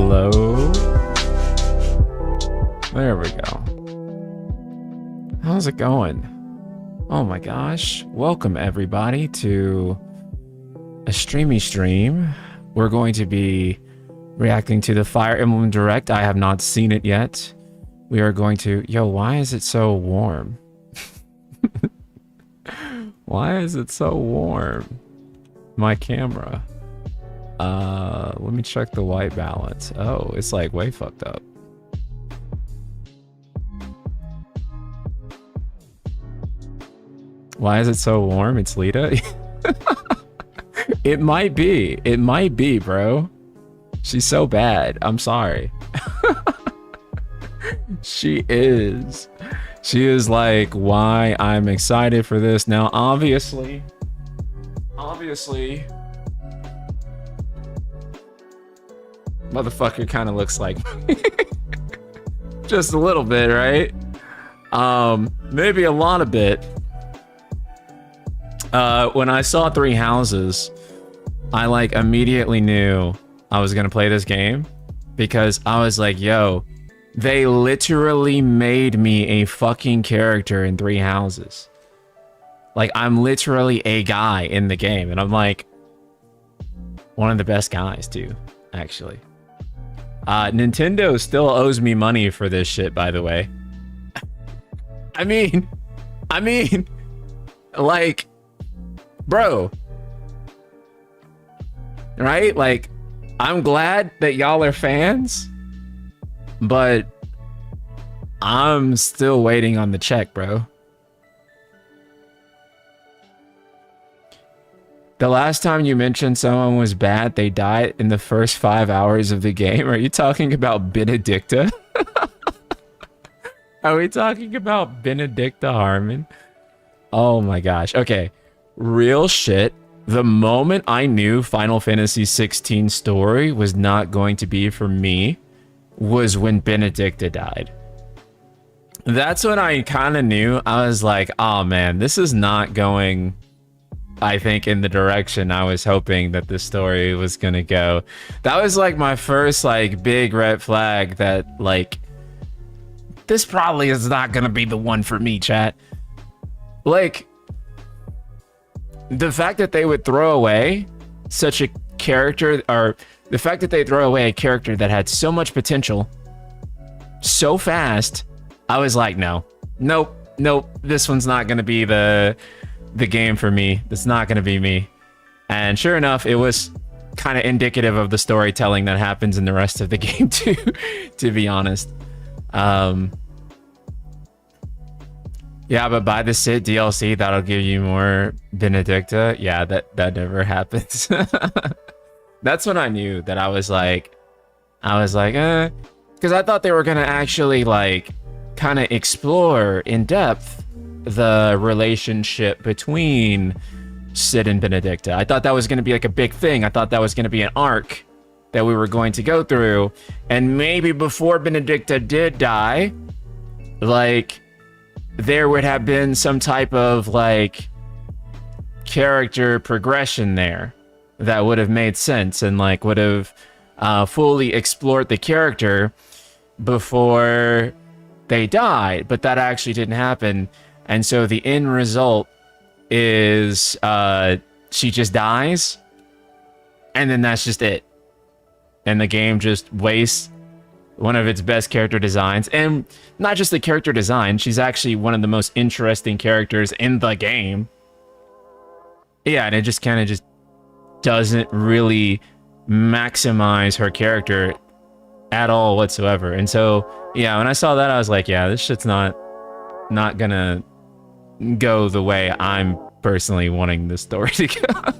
Hello. There we go. How's it going? Oh my gosh. Welcome everybody to a streamy stream. We're going to be reacting to the Fire Emblem Direct. I have not seen it yet. We are going to... Yo, why is it so warm? Why is it so warm? My camera. Let me check the white balance. Oh, it's like way fucked up. Why is it so warm? It's Lita. It might be. It might be, bro. She's so bad. I'm sorry. She is. She is like why I'm excited for this. Now, obviously, motherfucker kind of looks like me. Just a little bit, right? Maybe a lot of bit. When I saw Three Houses, I like immediately knew I was gonna play this game because I was like, yo, they literally made me a fucking character in Three Houses. Like, I'm literally a guy in the game, and I'm like one of the best guys too, actually. Nintendo still owes me money for this shit, by the way. I mean, like, bro, right? Like, I'm glad that y'all are fans, but I'm still waiting on the check, bro. The last time you mentioned someone was bad, they died in the first 5 hours of the game. Are you talking about Benedicta? Are we talking about Benedicta Harmon? Oh my gosh. Okay. Real shit. The moment I knew Final Fantasy 16 story was not going to be for me was when Benedicta died. That's when I kind of knew. I was like, oh man, this is not going, I think, in the direction I was hoping that the story was gonna go. That was like my first like big red flag that like, this probably is not gonna be the one for me, chat. Like, the fact that they would throw away such a character, or the fact that they throw away a character that had so much potential so fast, I was like, nope, this one's not gonna be the game for me. It's not gonna be me. And sure enough, it was kind of indicative of the storytelling that happens in the rest of the game too, to be honest. Yeah, but buy the Cid DLC, that'll give you more Benedicta. Yeah, that never happens. That's when I knew that I was like, because I thought they were gonna actually like kind of explore in depth the relationship between Cid and Benedicta. I thought that was gonna be like a big thing. I thought that was gonna be an arc that we were going to go through, and maybe before Benedicta did die, like, there would have been some type of like character progression there that would have made sense and like would have fully explored the character before they died, but that actually didn't happen. And so the end result is she just dies, and then that's just it, and the game just wastes one of its best character designs. And not just the character design, she's actually one of the most interesting characters in the game. Yeah, and it just kind of just doesn't really maximize her character at all whatsoever. And so, yeah, when I saw that, I was like, yeah, this shit's not gonna go the way I'm personally wanting this story to go.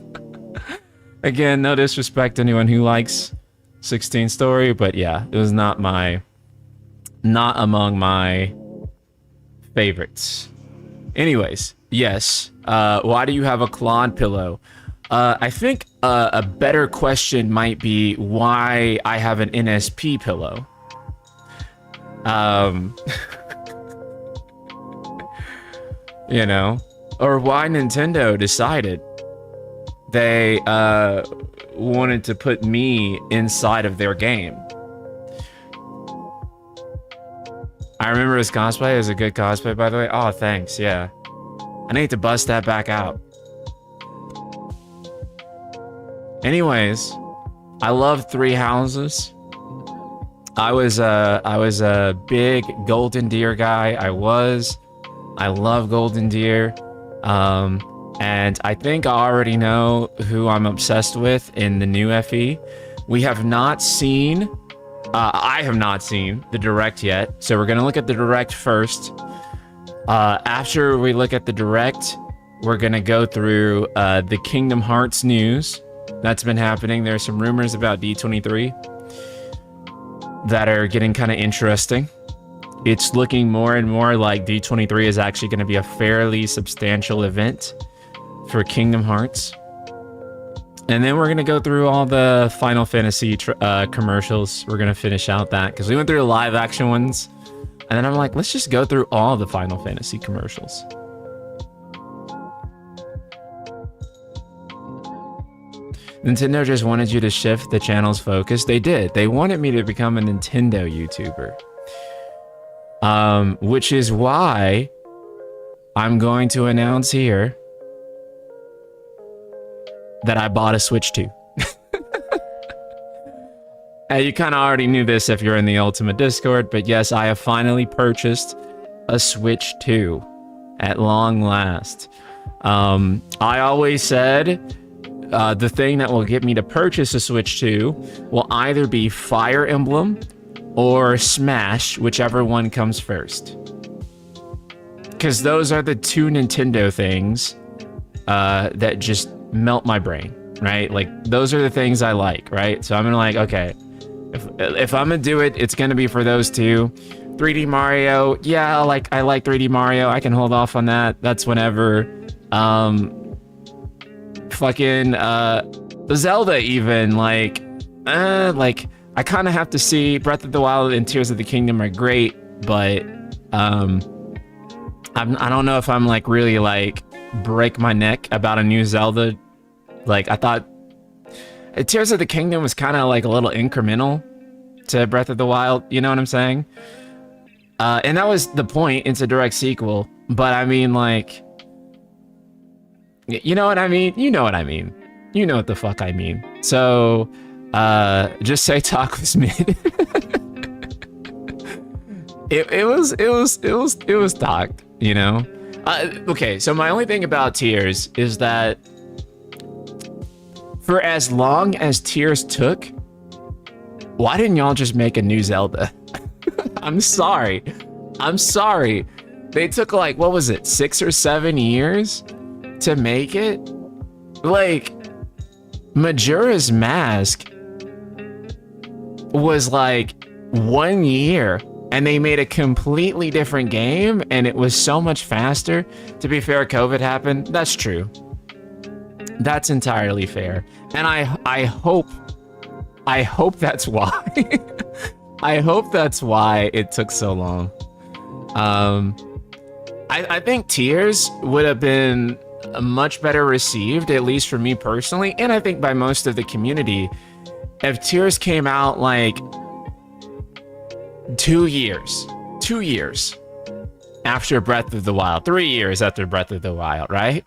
Again, no disrespect to anyone who likes 16 story, but yeah, it was not among my favorites. Anyways, yes, why do you have a Claude pillow? I think a better question might be why I have an NSP pillow. You know, or why Nintendo decided they wanted to put me inside of their game. I remember his cosplay. It was a good cosplay, by the way. Oh, thanks. Yeah. I need to bust that back out. Anyways, I love Three Houses. I was a big Golden Deer guy. I love Golden Deer. And I think I already know who I'm obsessed with in the new FE. We have not seen, I have not seen the Direct yet. So we're gonna look at the Direct first. After we look at the Direct, we're gonna go through the Kingdom Hearts news that's been happening. There's some rumors about D23 that are getting kind of interesting. It's looking more and more like D23 is actually going to be a fairly substantial event for Kingdom Hearts. And then we're going to go through all the Final Fantasy commercials. We're going to finish out that because we went through the live action ones. And then I'm like, let's just go through all the Final Fantasy commercials. Nintendo just wanted you to shift the channel's focus. They did. They wanted me to become a Nintendo YouTuber. Which is why I'm going to announce here that I bought a Switch 2. You kind of already knew this if you're in the Ultimate Discord, but yes, I have finally purchased a Switch 2 at long last. I always said the thing that will get me to purchase a Switch 2 will either be Fire Emblem or Smash, whichever one comes first. Because those are the two Nintendo things that just melt my brain, right? Like, those are the things I like, right? So I'm gonna like, okay, if I'm gonna do it, it's gonna be for those two. 3D Mario, yeah, like I like 3D Mario. I can hold off on that. That's whenever. Fucking Zelda even, like I kind of have to see. Breath of the Wild and Tears of the Kingdom are great, but I don't know if I'm like really like break my neck about a new Zelda. Like, I thought Tears of the Kingdom was kind of like a little incremental to Breath of the Wild, you know what I'm saying? And that was the point. It's a direct sequel, but I mean, like, you know what I mean? You know what I mean. You know what the fuck I mean. So, just say talk was mid. It was talked, you know? Okay, so my only thing about Tears is that for as long as Tears took, why didn't y'all just make a new Zelda? I'm sorry. They took like, what was it, 6 or 7 years to make it? Like, Majora's Mask was like 1 year and they made a completely different game and it was so much faster. To be fair, COVID happened. That's true. That's entirely fair. And I hope that's why. I hope that's why it took so long. I think Tears would have been much better received, at least for me personally, and I think by most of the community, if Tears came out like 2 years after Breath of the Wild, 3 years after Breath of the Wild, right?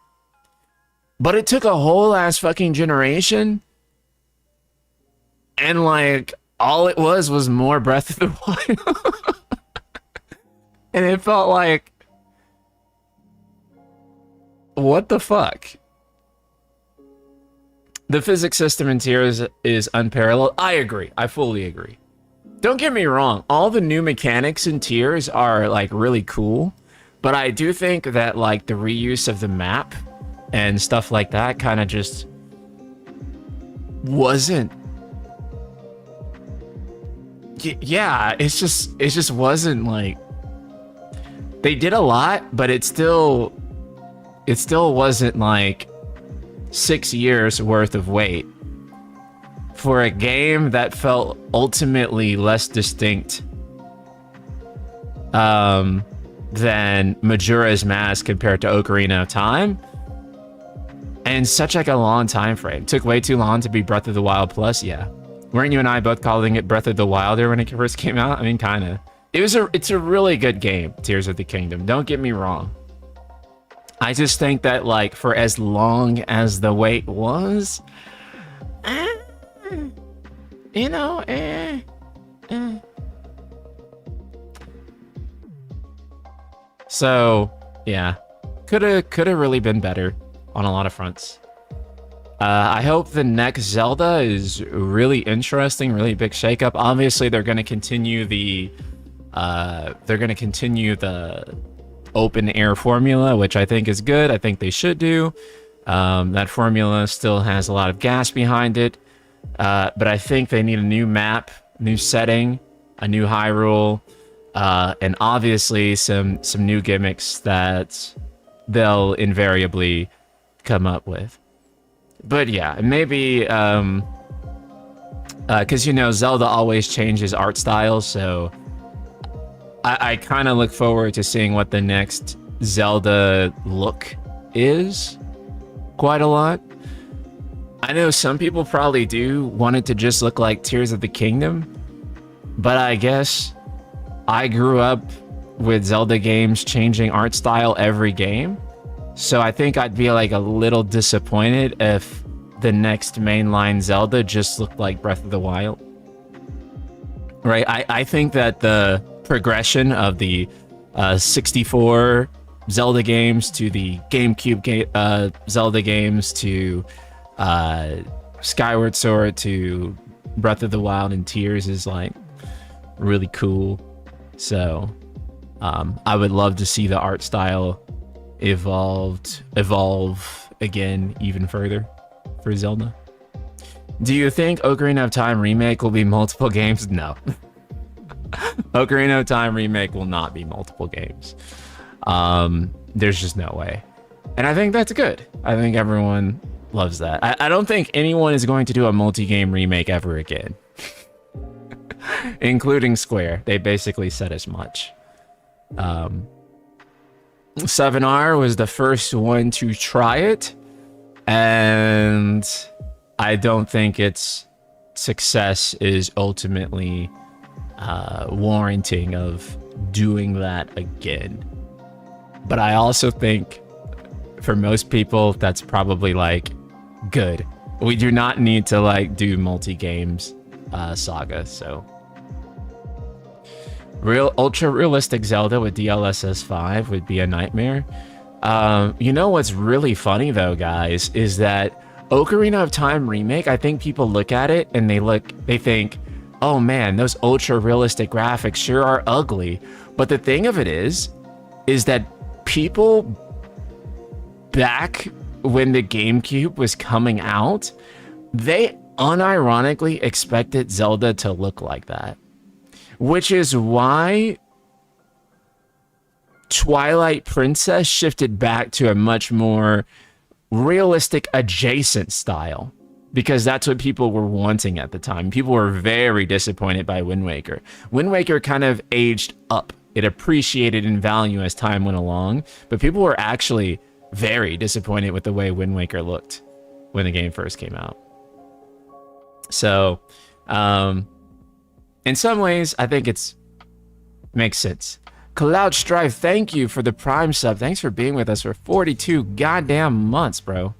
But it took a whole ass fucking generation, and like all it was more Breath of the Wild. And it felt like, what the fuck? The physics system in Tears is unparalleled. I agree. I fully agree. Don't get me wrong. All the new mechanics in Tears are like really cool, but I do think that like the reuse of the map and stuff like that kind of just wasn't. Yeah, it just wasn't like, they did a lot, but it still wasn't like 6 years worth of wait for a game that felt ultimately less distinct than Majora's Mask compared to Ocarina of Time, and such like a long time frame. Took way too long to be Breath of the Wild plus. Yeah, weren't you and I both calling it Breath of the Wilder when it first came out? I mean, kind of. it's a really good game, Tears of the Kingdom. Don't get me wrong. I just think that like for as long as the wait was, you know, So yeah, could have really been better on a lot of fronts. I hope the next Zelda is really interesting, really big shakeup. Obviously, they're going to continue the open air formula, which I think is good. I think they should do. That formula still has a lot of gas behind it, but I think they need a new map, new setting, a new Hyrule, and obviously some new gimmicks that they'll invariably come up with. But yeah, maybe because you know Zelda always changes art styles, so I kind of look forward to seeing what the next Zelda look is quite a lot. I know some people probably do want it to just look like Tears of the Kingdom, but I guess I grew up with Zelda games changing art style every game, so I think I'd be like a little disappointed if the next mainline Zelda just looked like Breath of the Wild. Right? I think that the progression of the 64 Zelda games to the GameCube Zelda games to Skyward Sword to Breath of the Wild and Tears is like really cool. So I would love to see the art style evolve again even further for Zelda. Do you think Ocarina of Time Remake will be multiple games? No. Ocarina of Time Remake will not be multiple games. There's just no way. And I think that's good. I think everyone loves that. I don't think anyone is going to do a multi-game remake ever again. Including Square. They basically said as much. 7R was the first one to try it, and I don't think its success is ultimately warranting of doing that again. But I also think for most people that's probably like good. We do not need to like do multi-games saga. So ultra realistic Zelda with DLSS 5 would be a nightmare. You know what's really funny though, guys, is that Ocarina of Time Remake, I think people look at it and they think, oh man, those ultra realistic graphics sure are ugly. But the thing of it is that people back when the GameCube was coming out, they unironically expected Zelda to look like that. Which is why Twilight Princess shifted back to a much more realistic adjacent style, because that's what people were wanting at the time. People were very disappointed by Wind Waker. Wind Waker kind of aged up. It appreciated in value as time went along, but people were actually very disappointed with the way Wind Waker looked when the game first came out. So, in some ways, I think makes sense. Cloud Strife, thank you for the Prime sub. Thanks for being with us for 42 goddamn months, bro.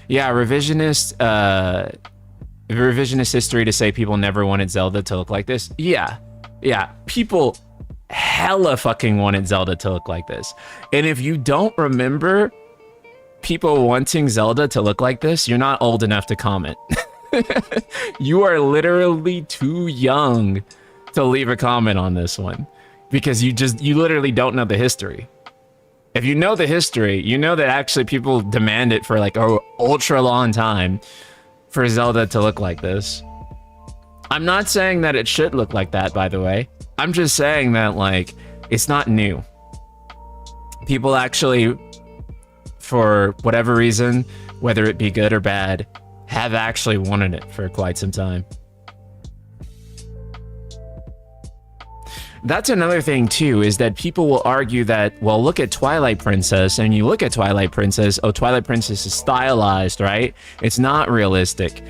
Yeah, revisionist history to say people never wanted Zelda to look like this. Yeah, people hella fucking wanted Zelda to look like this. And if you don't remember people wanting Zelda to look like this, you're not old enough to comment. You are literally too young to leave a comment on this one, because you literally don't know the history. If you know the history, you know that actually people demand it for like a ultra long time for Zelda to look like this. I'm not saying that it should look like that, by the way. I'm just saying that like it's not new. People actually, for whatever reason, whether it be good or bad, have actually wanted it for quite some time. That's another thing too, is that people will argue that, well, look at Twilight Princess, and you look at Twilight Princess, oh, Twilight Princess is stylized, right? It's not realistic.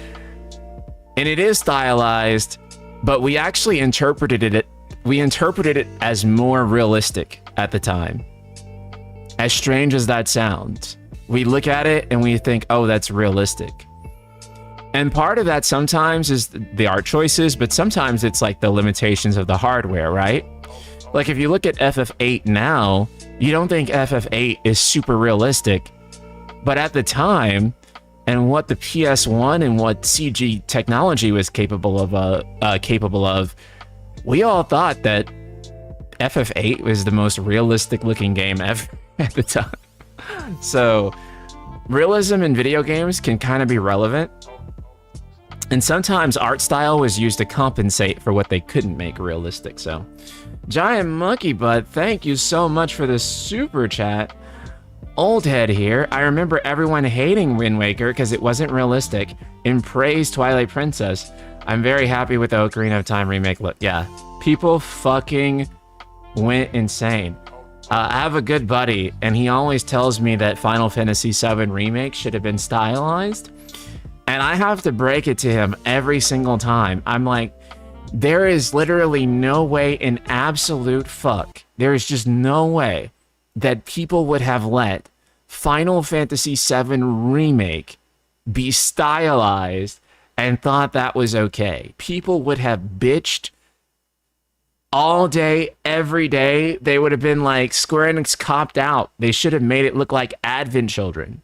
And it is stylized, but we actually interpreted it we interpreted it as more realistic at the time. As strange as that sounds, we look at it and we think, oh, that's realistic. And part of that sometimes is the art choices, but sometimes it's like the limitations of the hardware, right? Like if you look at FF8 now, you don't think FF8 is super realistic, but at the time, and what the PS1 and what CG technology was capable of, we all thought that FF8 was the most realistic looking game ever at the time. So realism in video games can kind of be relevant. And sometimes art style was used to compensate for what they couldn't make realistic. So Giant Monkey Butt, thank you so much for the super chat. Old head here. I remember everyone hating Wind Waker because it wasn't realistic and praised Twilight Princess. I'm very happy with the Ocarina of Time remake look. Yeah, people fucking went insane. I have a good buddy, and he always tells me that Final Fantasy VII Remake should have been stylized. And I have to break it to him every single time. I'm like, there is literally no way in absolute fuck. There is just no way that people would have let Final Fantasy VII Remake be stylized and thought that was okay. People would have bitched all day, every day. They would have been like, Square Enix copped out. They should have made it look like Advent Children.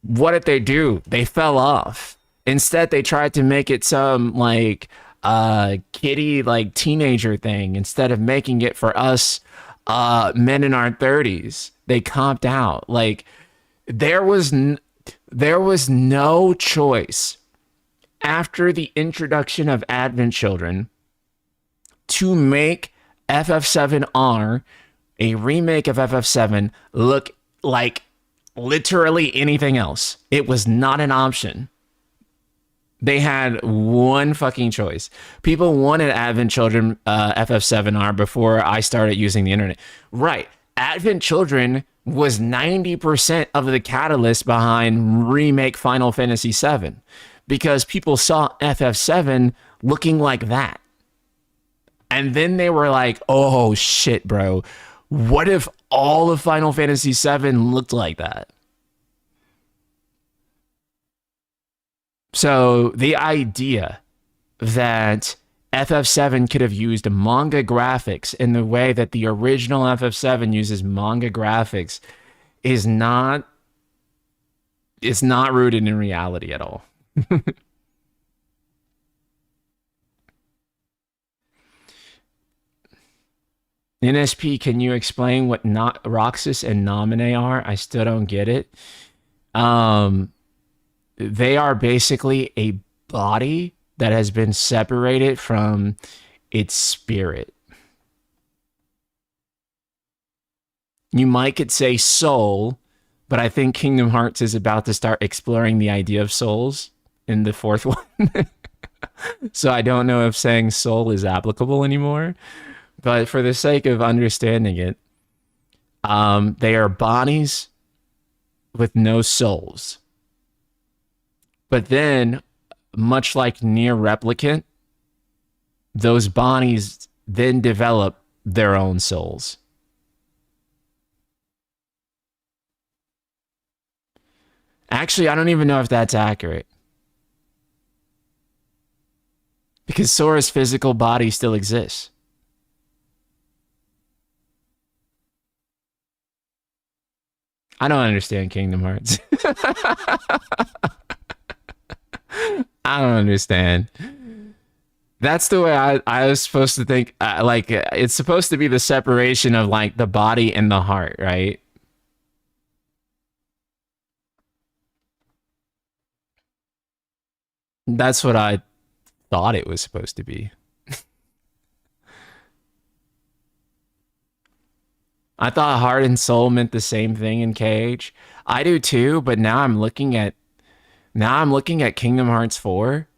What did they do? They fell off. Instead, they tried to make it some like kiddie, like teenager thing. Instead of making it for us men in our 30s, they comped out. Like there was no choice after the introduction of Advent Children to make FF7R, a remake of FF7, look like literally anything else. It was not an option. They had one fucking choice. People wanted Advent Children FF7R before I started using the internet. Right. Advent Children was 90% of the catalyst behind remake Final Fantasy VII because people saw FF7 looking like that. And then they were like, oh shit, bro. What if all of Final Fantasy VII looked like that? So the idea that FF7 could have used manga graphics in the way that the original FF7 uses manga graphics is not rooted in reality at all. NSP, can you explain what Roxas and Naminé are? I still don't get it. They are basically a body that has been separated from its spirit. You might could say soul, but I think Kingdom Hearts is about to start exploring the idea of souls in the fourth one. So I don't know if saying soul is applicable anymore. But for the sake of understanding it, they are bodies with no souls. But then, much like Nier Replicant, those bodies then develop their own souls. Actually, I don't even know if that's accurate. Because Sora's physical body still exists. I don't understand Kingdom Hearts. I don't understand. That's the way I was supposed to think. Like, it's supposed to be the separation of, like, the body and the heart, right? That's what I thought it was supposed to be. I thought heart and soul meant the same thing in KH. I do too, but now I'm looking at Kingdom Hearts 4.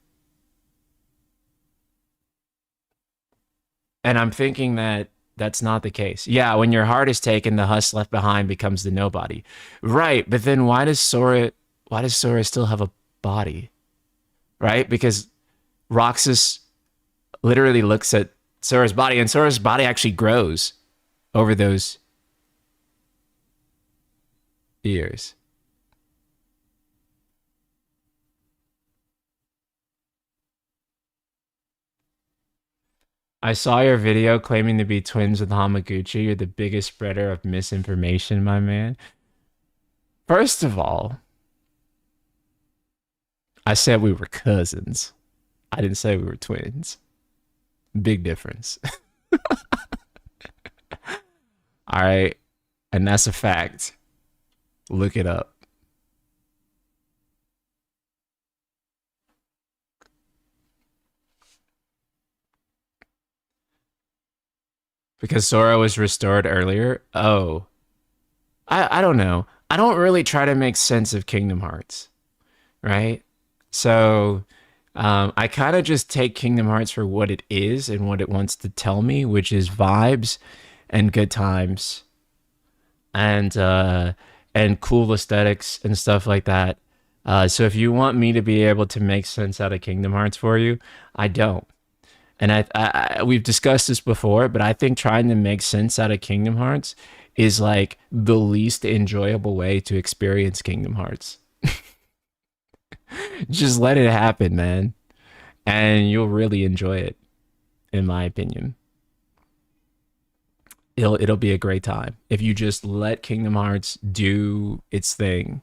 And I'm thinking that that's not the case. Yeah, when your heart is taken, the husk left behind becomes the nobody. Right, but then why does Sora still have a body? Right? Because Roxas literally looks at Sora's body, and Sora's body actually grows over those years. I saw your video claiming to be twins with Hamaguchi. You're the biggest spreader of misinformation, my man. First of all, I said we were cousins. I didn't say we were twins. Big difference. All right. And that's a fact. Look it up. Because Sora was restored earlier? Oh. I don't know. I don't really try to make sense of Kingdom Hearts. Right? So I kind of just take Kingdom Hearts for what it is and what it wants to tell me, which is vibes and good times and cool aesthetics and stuff like that. So if you want me to be able to make sense out of Kingdom Hearts for you, I don't. And I we've discussed this before, but I think trying to make sense out of Kingdom Hearts is like the least enjoyable way to experience Kingdom Hearts. Just let it happen, man. And you'll really enjoy it, in my opinion. It'll be a great time if you just let Kingdom Hearts do its thing.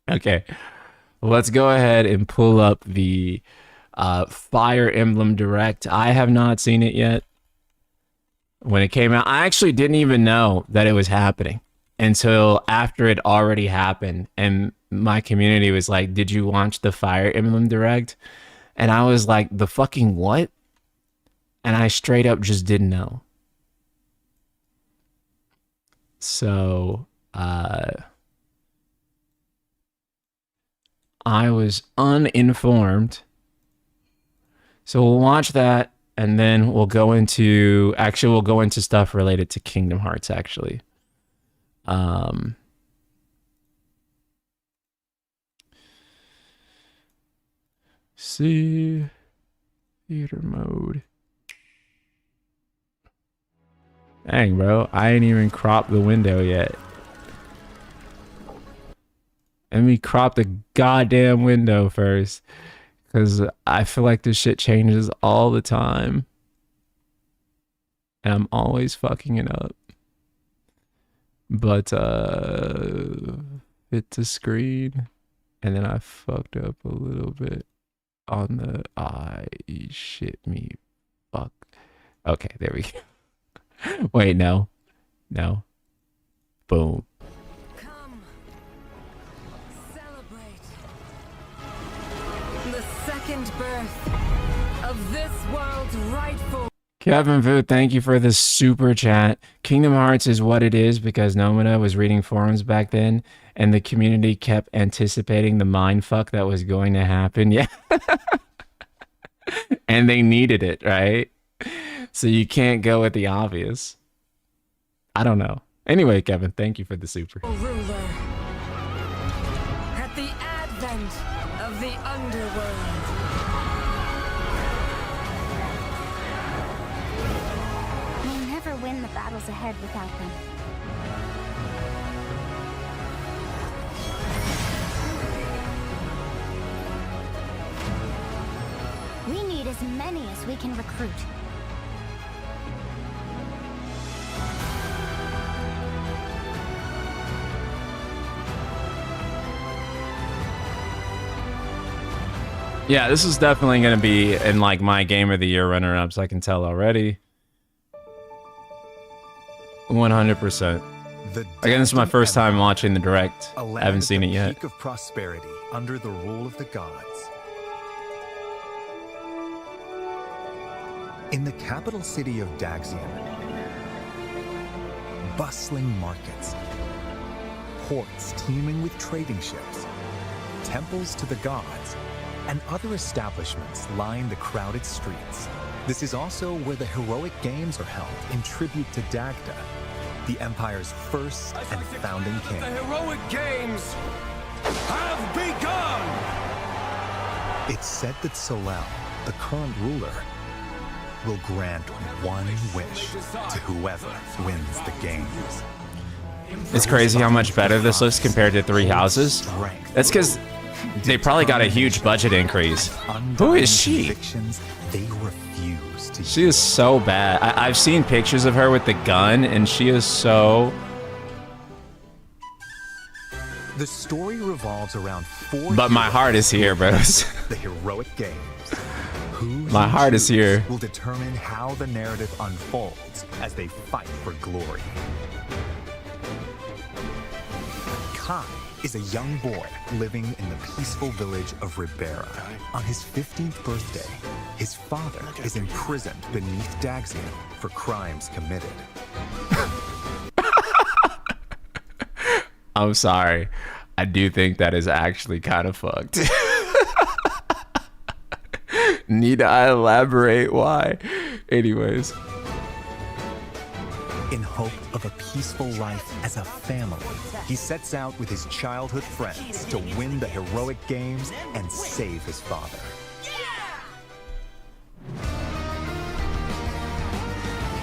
Okay, let's go ahead and pull up the Fire Emblem Direct. I have not seen it yet. When it came out, I actually didn't even know that it was happening until after it already happened. And my community was like, did you watch the Fire Emblem Direct? And I was like, the fucking what? And I straight up just didn't know. So, I was uninformed. So we'll watch that, and then we'll go into stuff related to Kingdom Hearts, actually. See, theater mode. Dang, bro, I ain't even cropped the window yet. Let me crop the goddamn window first, because I feel like this shit changes all the time. And I'm always fucking it up. But, fit to screen. And then I fucked up a little bit on the, shit me, fuck. Okay, there we go. Wait, no. No. Boom. Come. Celebrate. The second birth of this world's rightful. Kevin Vu, thank you for the super chat. Kingdom Hearts is what it is because Nomina was reading forums back then and the community kept anticipating the mindfuck that was going to happen. Yeah. And they needed it, right? So you can't go with the obvious. I don't know. Anyway, Kevin, thank you for the super. Ruler. At the advent of the underworld. We'll never win the battles ahead without them. We need as many as we can recruit. Yeah, this is definitely going to be in like my Game of the Year runner-ups. I can tell already. 100%. Again, this is my first time watching the Direct. I haven't seen it yet. Peak of prosperity under the rule of the gods. In the capital city of Daxian, bustling markets, ports teeming with trading ships, temples to the gods, and other establishments line the crowded streets. This is also where the heroic games are held in tribute to Dagda, the Empire's first and founding king. The heroic games! have begun! It's said that Solel, the current ruler, will grant one wish to whoever wins the game. It's crazy how much better this looks compared to Three Houses. That's because they probably got a huge budget increase. Who is she? They refuse to She is so bad. I've seen pictures of her with the gun, and she is so... The story revolves around 4 But my heart is here, bros. The heroic games. Who My heart is here. will determine how the narrative unfolds as they fight for glory. Kai is a young boy living in the peaceful village of Ribera. On his 15th birthday, his father is imprisoned beneath Daxian for crimes committed. I'm sorry. I do think that is actually kind of fucked. Need I elaborate why? Anyways. In hope of a peaceful life as a family, he sets out with his childhood friends to win the heroic games and save his father.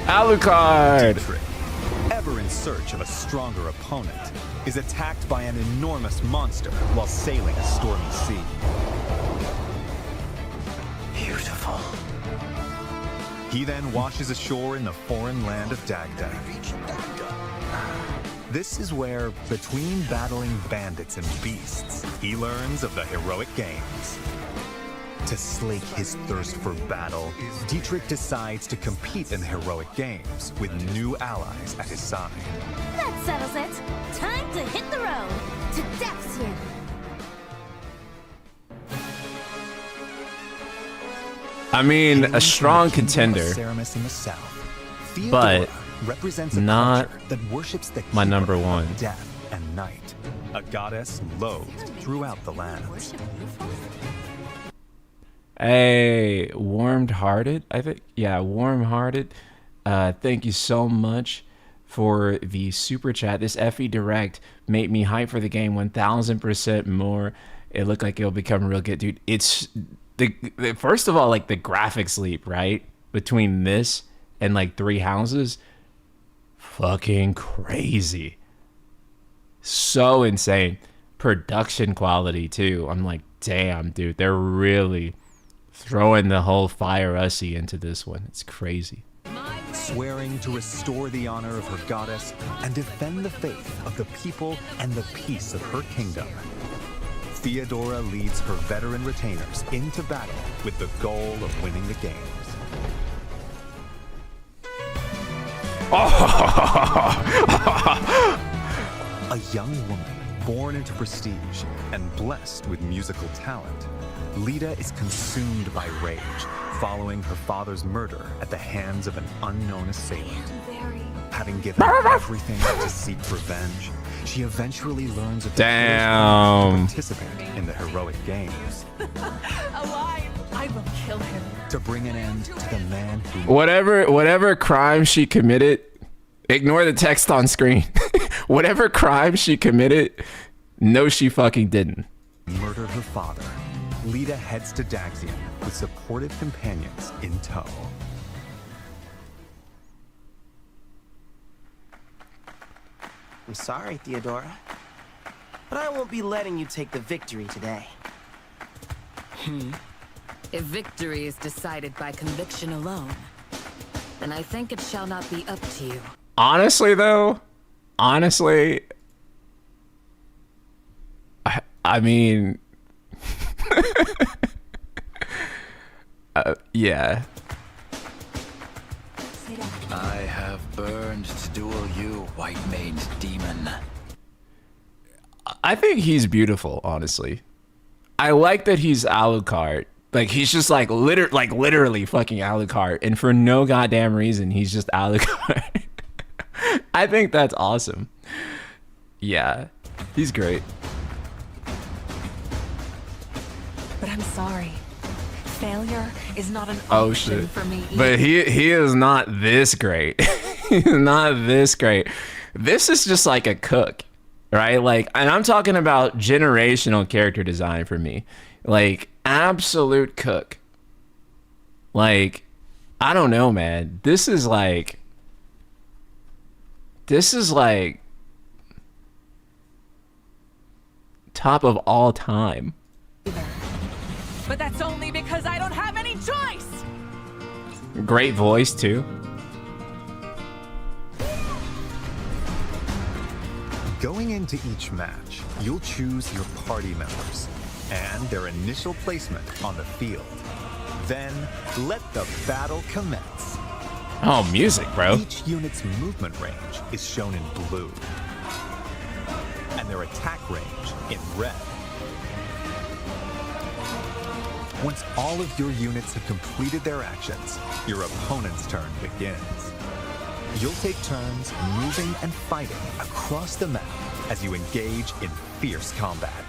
Alucard! Dietrich, ever in search of a stronger opponent, is attacked by an enormous monster while sailing a stormy sea. Beautiful. He then washes ashore in the foreign land of Dagda. This is where, between battling bandits and beasts, he learns of the heroic games. To slake his thirst for battle, Dietrich decides to compete in the heroic games with new allies at his side. That settles it. Time to hit the road. To Daxian. I mean, a strong contender, Ceramus in the south, but Theodora represents a not culture that worships the my keeper number of one. death and night, a goddess loathed throughout the lands. Hey, warm-hearted, I think. Yeah, warm-hearted. Thank you so much for the super chat. This FE Direct made me hype for the game 1000% more. It looked like it'll become real good, dude. It's the first of all, like the graphics leap, right? Between this and like Three Houses, fucking crazy. So insane. Production quality too. I'm like, damn, dude, they're really throwing the whole Fire Ussy into this one. It's crazy. Swearing to restore the honor of her goddess and defend the faith of the people and the peace of her kingdom, Theodora leads her veteran retainers into battle with the goal of winning the games. A young woman born into prestige and blessed with musical talent, Lita is consumed by rage following her father's murder at the hands of an unknown assailant. Having given everything to seek revenge, she eventually learns of the Damn. to participate in the heroic games. Alive! I will kill him. To bring an end to the man who Whatever crime she committed, ignore the text on screen. Whatever crime she committed, no, she fucking didn't. murdered her father. Lita heads to Daxian with supportive companions in tow. I'm sorry, Theodora, but I won't be letting you take the victory today. If victory is decided by conviction alone, then I think it shall not be up to you. Honestly, though, I mean, yeah. I have burned to duel you, white-maned demon. I think he's beautiful, honestly. I like that he's Alucard. Like, he's just literally fucking Alucard, and for no goddamn reason, he's just Alucard. I think that's awesome. Yeah, he's great. But I'm sorry. Failure is not an Oh option shit! for me either. But he is not this great. He's not this great. This is just like a cook. right? Like, and I'm talking about generational character design for me. Like, absolute cook. Like, I don't know, man. This is like top of all time. But that's only because I don't have any choice. Great voice too. Going into each match, you'll choose your party members and their initial placement on the field. Then, let the battle commence. Oh, music, bro. Each unit's movement range is shown in blue, and their attack range in red. Once all of your units have completed their actions, your opponent's turn begins. You'll take turns moving and fighting across the map as you engage in fierce combat.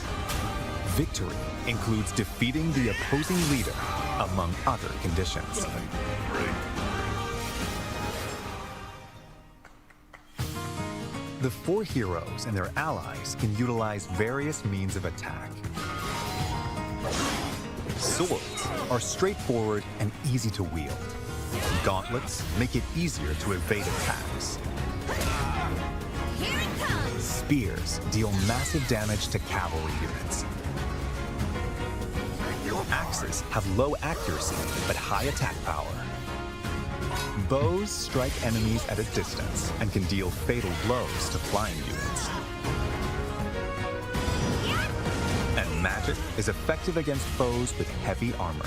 Victory includes defeating the opposing leader, among other conditions. The 4 heroes and their allies can utilize various means of attack. Swords are straightforward and easy to wield. Gauntlets make it easier to evade attacks. Here it comes! Spears deal massive damage to cavalry units. Axes have low accuracy but high attack power. Bows strike enemies at a distance and can deal fatal blows to flying units. And magic is effective against foes with heavy armor.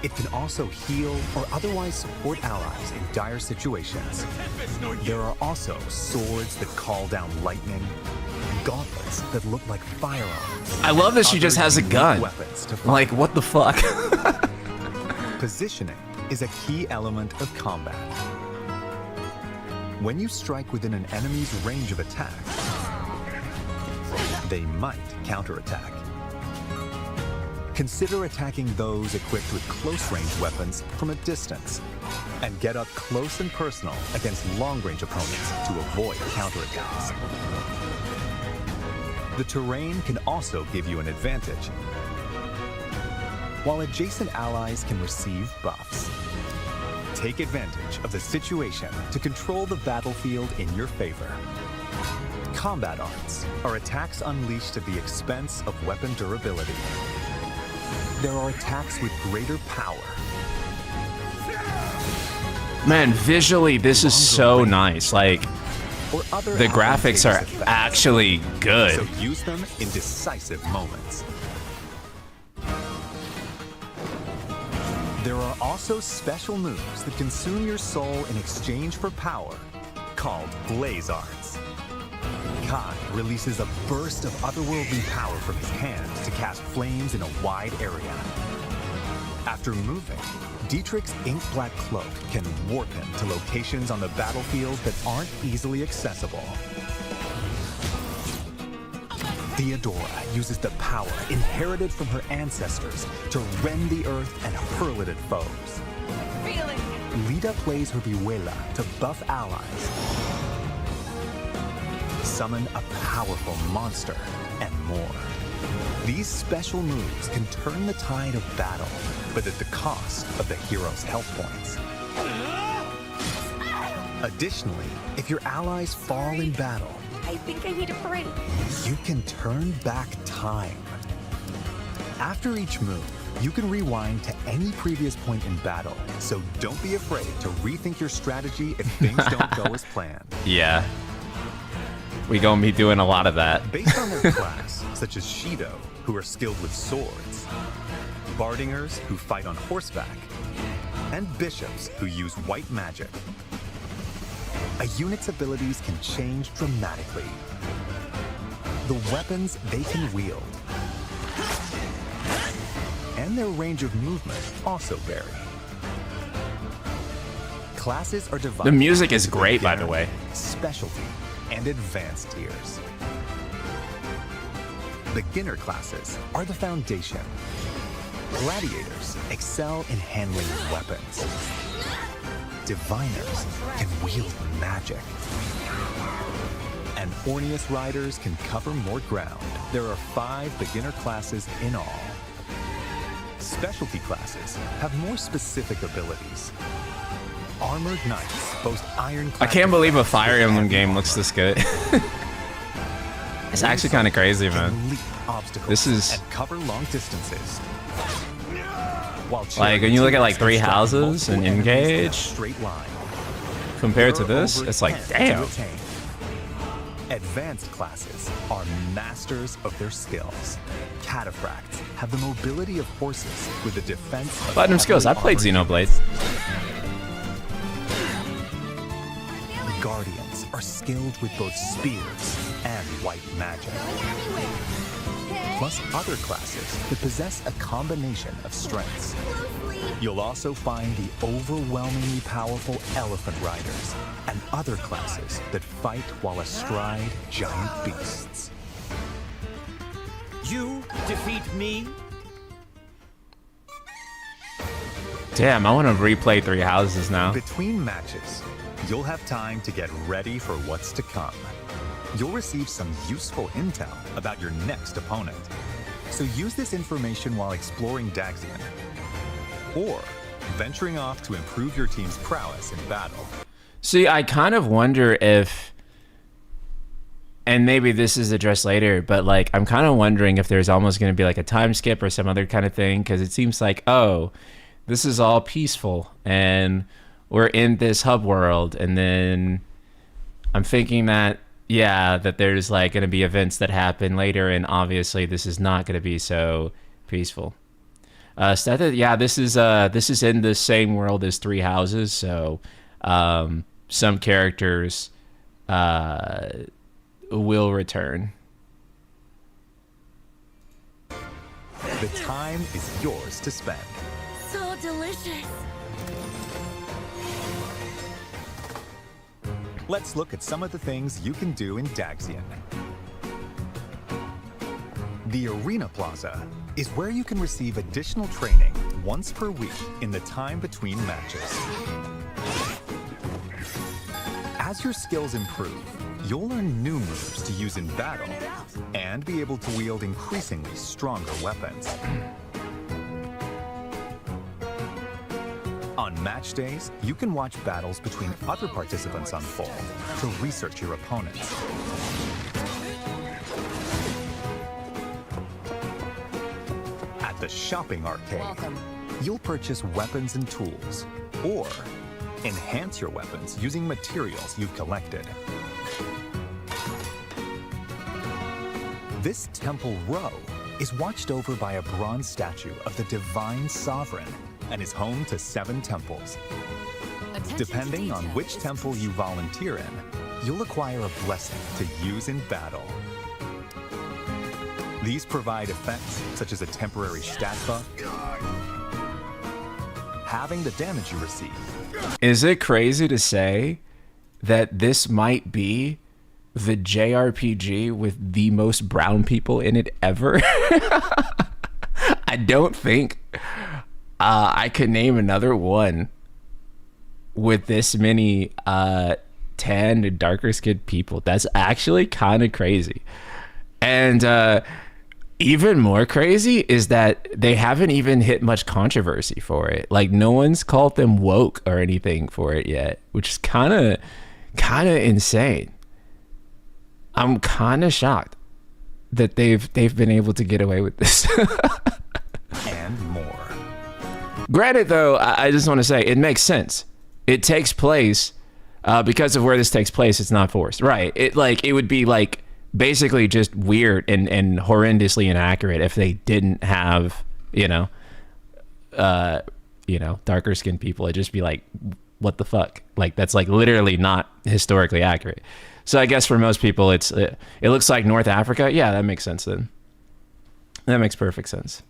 It can also heal or otherwise support allies in dire situations. There are also swords that call down lightning, gauntlets that look like firearms. I love that she just has a gun. Like, what the fuck? Positioning is a key element of combat. When you strike within an enemy's range of attack, they might counterattack. Consider attacking those equipped with close-range weapons from a distance, and get up close and personal against long-range opponents to avoid counterattacks. The terrain can also give you an advantage, while adjacent allies can receive buffs. Take advantage of the situation to control the battlefield in your favor. Combat arts are attacks unleashed at the expense of weapon durability. There are attacks with greater power. Man, visually, this is so nice. Like, Or other the graphics are advantageous effects. actually good. So use them in decisive moments. There are also special moves that consume your soul in exchange for power, called Blaze Arts. Kai releases a burst of otherworldly power from his hand to cast flames in a wide area. After moving, Dietrich's ink-black cloak can warp him to locations on the battlefield that aren't easily accessible. Theodora uses the power inherited from her ancestors to rend the earth and hurl it at foes. Feeling. Lita plays her Vihuela to buff allies, summon a powerful monster, and more. These special moves can turn the tide of battle, but at the cost of the hero's health points. Additionally, if your allies fall in battle, I think I need a break. you can turn back time. After each move, you can rewind to any previous point in battle, so don't be afraid to rethink your strategy if things don't go as planned. Yeah. We gonna be doing a lot of that. Based on their class, such as Shido, who are skilled with swords, Bardingers, who fight on horseback, and Bishops, who use white magic, a unit's abilities can change dramatically. The weapons they can wield and their range of movement also vary. Classes are divided. The music is into great, by the beginner, way. Specialty, and advanced tiers. Beginner classes are the foundation. Gladiators excel in handling weapons. Diviners can wield magic. and Orneus riders can cover more ground. There are 5 beginner classes in all. Specialty classes have more specific abilities. Armored knights boast ironclad. I can't believe a Fire Emblem game looks this good. It's actually kind of crazy, man. Leap obstacles This is and cover long distances. While like when you look at like 3 charioteers can houses strike and multiple enemies in a engage straight line. compared to There are this, over it's like 10 to damn. attain. Advanced classes are masters of their skills. Cataphracts have the mobility of horses with the defense of Platinum skills. I played heavily armored Xenoblade. units. Guardians are skilled with both spears and white magic. Plus other classes that possess a combination of strengths. You'll also find the overwhelmingly powerful elephant riders and other classes that fight while astride giant beasts. You defeat me? Damn, I want to replay 3 houses now. Between matches, you'll have time to get ready for what's to come. You'll receive some useful intel about your next opponent. So use this information while exploring Daxian, or venturing off to improve your team's prowess in battle. See, I kind of wonder if, and maybe this is addressed later, but like I'm kind of wondering if there's almost going to be like a time skip or some other kind of thing, because it seems like, oh, this is all peaceful and we're in this hub world, and then I'm thinking that, yeah, that there's like going to be events that happen later, and obviously this is not going to be so peaceful. Yeah, this is in the same world as 3 houses, so some characters will return. The time is yours to spend. So delicious. Let's look at some of the things you can do in Daxian. The Arena Plaza is where you can receive additional training once per week in the time between matches. As your skills improve, you'll learn new moves to use in battle and be able to wield increasingly stronger weapons. On match days, you can watch battles between other participants unfold to research your opponents. At the shopping arcade, you'll purchase weapons and tools, or enhance your weapons using materials you've collected. This temple row is watched over by a bronze statue of the Divine Sovereign and is home to 7 temples. Depending on which temple you volunteer in, you'll acquire a blessing to use in battle. These provide effects such as a temporary stat buff, halving the damage you receive. Is it crazy to say that this might be the JRPG with the most brown people in it ever? I don't think I could name another one with this many tan and darker skinned people. That's actually kind of crazy. And even more crazy is that they haven't even hit much controversy for it. Like, no one's called them woke or anything for it yet, which is kind of insane. I'm kind of shocked that they've been able to get away with this. And more. Granted, though, I just want to say it makes sense. It takes place because of where this takes place. It's not forced, right? It would be like basically just weird and horrendously inaccurate if they didn't have darker skinned people. It'd just be like, what the fuck? Like, that's like literally not historically accurate. So I guess for most people, it looks like North Africa. Yeah, that makes sense then. That makes perfect sense.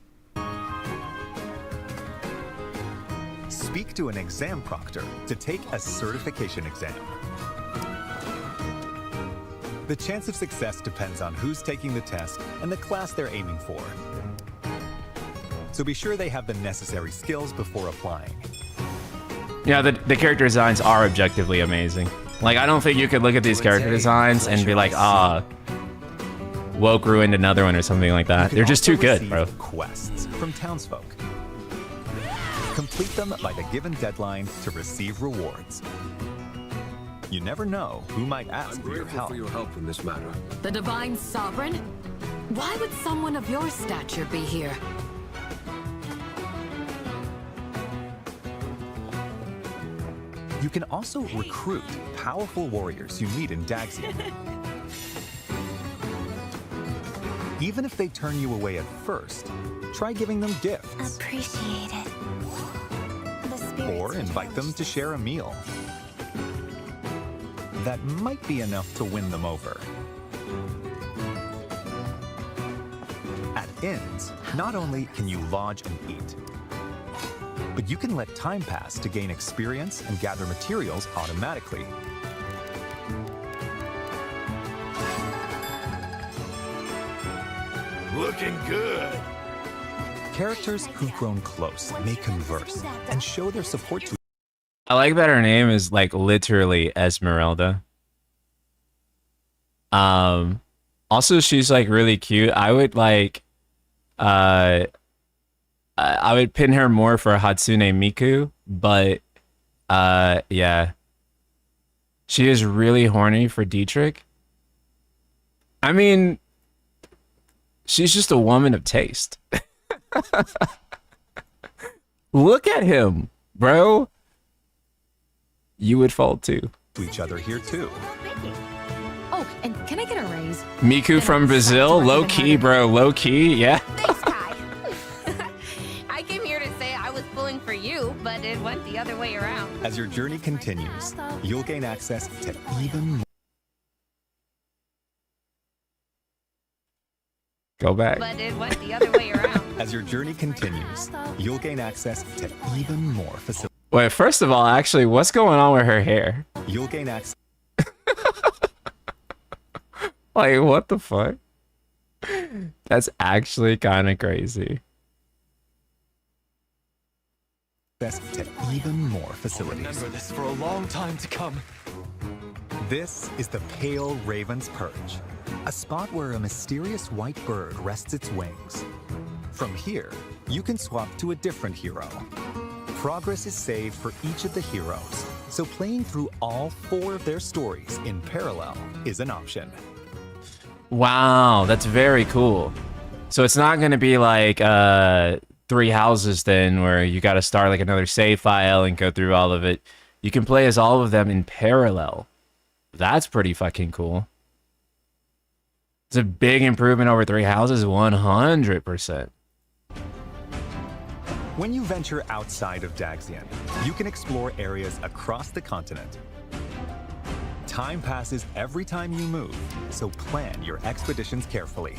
Speak to an exam proctor to take a certification exam. The chance of success depends on who's taking the test and the class they're aiming for. So be sure they have the necessary skills before applying. Yeah, the character designs are objectively amazing. Like, I don't think you could look at these character designs and be like, ah, woke ruined another one or something like that. They're just too good, bro. Quests from townsfolk. Complete them by the given deadline to receive rewards. You never know who might ask for your help. in this matter. The Divine Sovereign? Why would someone of your stature be here? You can also recruit powerful warriors you meet in Daxian. Even if they turn you away at first, try giving them gifts. Appreciate it. The spirits Or invite them to share a meal. That might be enough to win them over. At inns, not only can you lodge and eat, but you can let time pass to gain experience and gather materials automatically. Looking good. Characters who've grown close may converse and show their support to. I like that her name is like literally Esmeralda. Also she's like really cute. I would like I would pin her more for Hatsune Miku, but yeah. She is really horny for Dietrich. I mean, she's just a woman of taste. Look at him, bro. You would fall too. Each other here too. Oh, and can I get a raise? Miku from Brazil, low key, bro, low key, yeah. Thanks, Kai. I came here to say I was pulling for you, but it went the other way around. As your journey continues, you'll gain access to even more. Go back. But it went the other way around. As your journey continues, you'll gain access to even more facilities. Wait, first of all, actually, what's going on with her hair? You'll gain access. Like, what the fuck? That's actually kind of crazy. To even more facilities. Remember this for a long time to come. This is the Pale Raven's Perch, a spot where a mysterious white bird rests its wings. From here, you can swap to a different hero. Progress is saved for each of the heroes, so playing through all 4 of their stories in parallel is an option. Wow, that's very cool. So it's not going to be like 3 houses then, where you got to start like another save file and go through all of it. You can play as all of them in parallel. That's pretty fucking cool. It's a big improvement over 3 houses, 100%. When you venture outside of Daxian, you can explore areas across the continent. Time passes every time you move, so plan your expeditions carefully.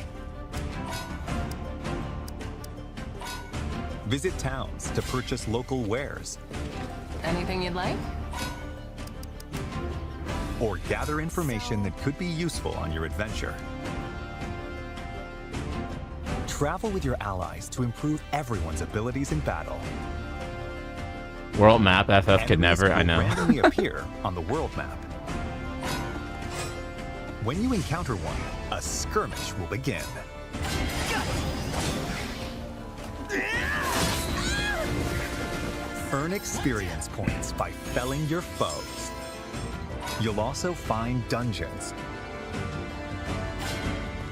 Visit towns to purchase local wares, Anything you'd like? or gather information that could be useful on your adventure. Travel with your allies to improve everyone's abilities in battle. World map FF could Enemies never, will I know. randomly appear on the world map. When you encounter one, a skirmish will begin. Earn experience points by felling your foes. You'll also find dungeons,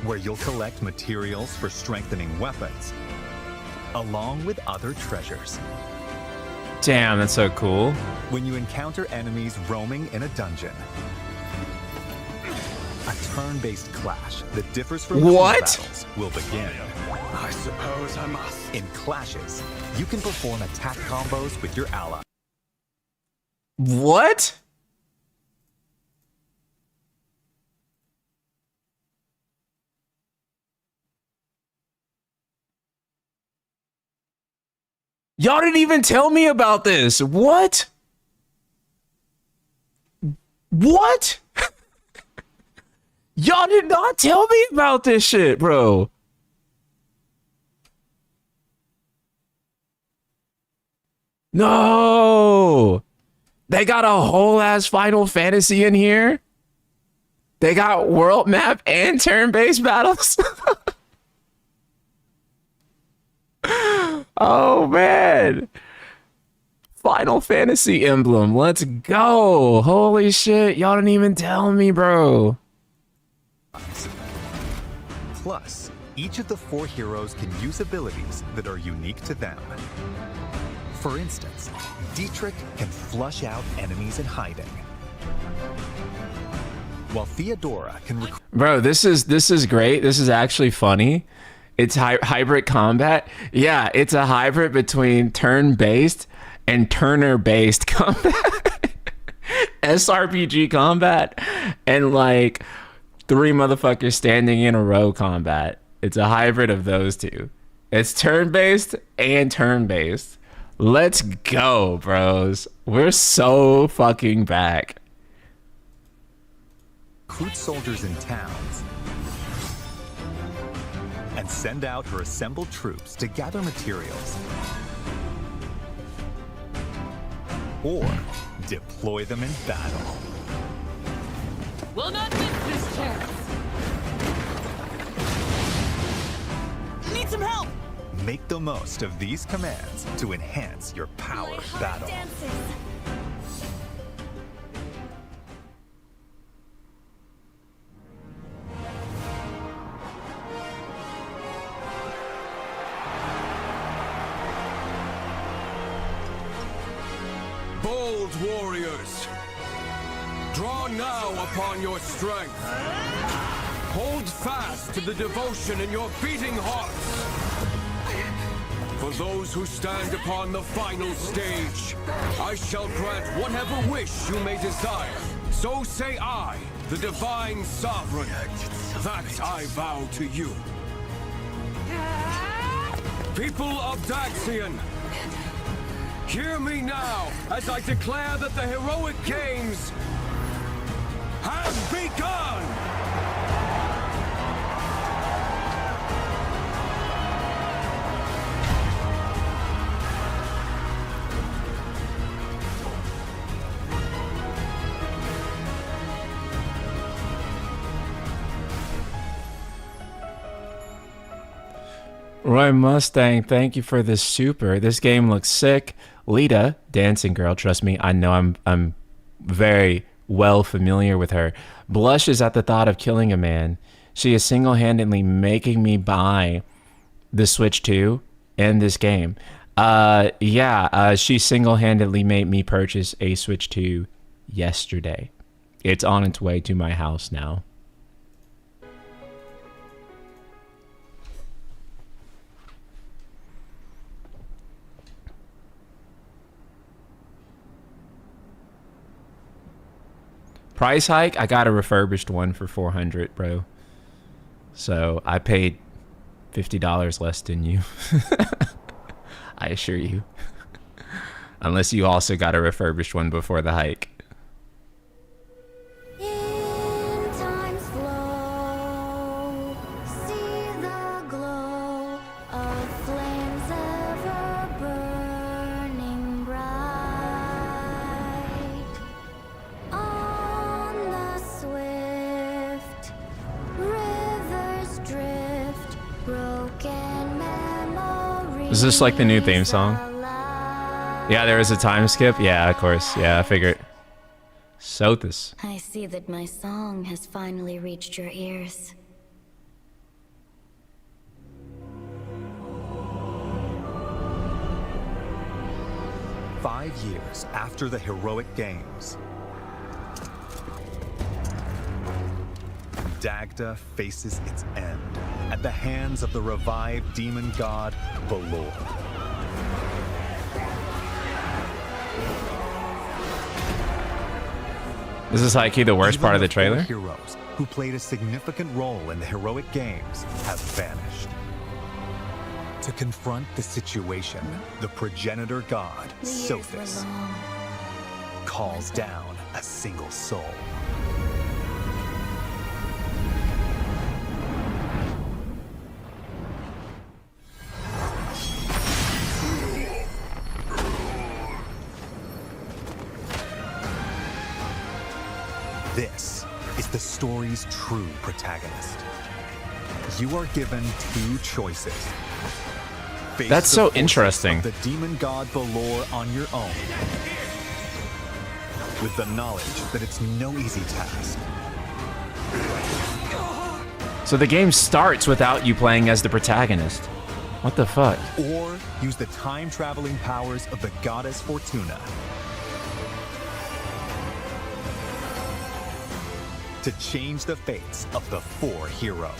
where you'll collect materials for strengthening weapons, along with other treasures. Damn, that's so cool. When you encounter enemies roaming in a dungeon, a turn-based clash that differs from What? battles will begin. I suppose I must. In clashes, you can perform attack combos with your ally. What? Y'all didn't even tell me about this. What? What? Y'all did not tell me about this shit, bro. No. They got a whole ass Final Fantasy in here. They got world map and turn-based battles. Oh man. Final Fantasy Emblem. Let's go. Holy shit. Y'all didn't even tell me, bro. Plus, each of the 4 heroes can use abilities that are unique to them. For instance, Dietrich can flush out enemies in hiding, while Theodora can Bro, this is great. This is actually funny. It's hybrid combat. Yeah, it's a hybrid between turn-based and Turner-based combat. SRPG combat and like 3 motherfuckers standing in a row combat. It's a hybrid of those two. It's turn-based and turn-based. Let's go, bros. We're so fucking back. recruit soldiers in towns and send out her assembled troops to gather materials or deploy them in battle. Will not miss this chance. Need some help! Make the most of these commands to enhance your power of battle. Bold warriors, draw now upon your strength. Hold fast to the devotion in your beating hearts. For those who stand upon the final stage, I shall grant whatever wish you may desire. So say I, the Divine Sovereign, that I vow to you. People of Daxian, hear me now as I declare that the heroic games have begun! Roy Mustang, thank you for this super. This game looks sick. Lita, dancing girl, trust me, I know I'm very well familiar with her. Blushes at the thought of killing a man. She is single-handedly making me buy the Switch 2 and this game. She single-handedly made me purchase a Switch 2 yesterday. It's on its way to my house now. Price hike, I got a refurbished one for $400, bro. So I paid $50 less than you. I assure you. Unless you also got a refurbished one before the hike. In time's flow, see the glow of flames ever burning bright. On the swift rivers drift, broken memories. Is this like the new theme song? Yeah, there was a time skip. Yeah, of course. Yeah, I figured. Sothis. I see that my song has finally reached your ears. "5 years after the heroic games, Dagda faces its end at the hands of the revived demon god, Valor. Is this like the worst part of the Even trailer? 4 heroes who played a significant role in the heroic games have vanished. To confront the situation, the progenitor god, The years Sothis, were long. calls down a single soul. This is the story's true protagonist. You are given two choices. Face That's the so forces interesting. of the demon god Balor on your own, with the knowledge that it's no easy task. So the game starts without you playing as the protagonist. What the fuck? Or use the time-traveling powers of the goddess Fortuna to change the fates of the four heroes.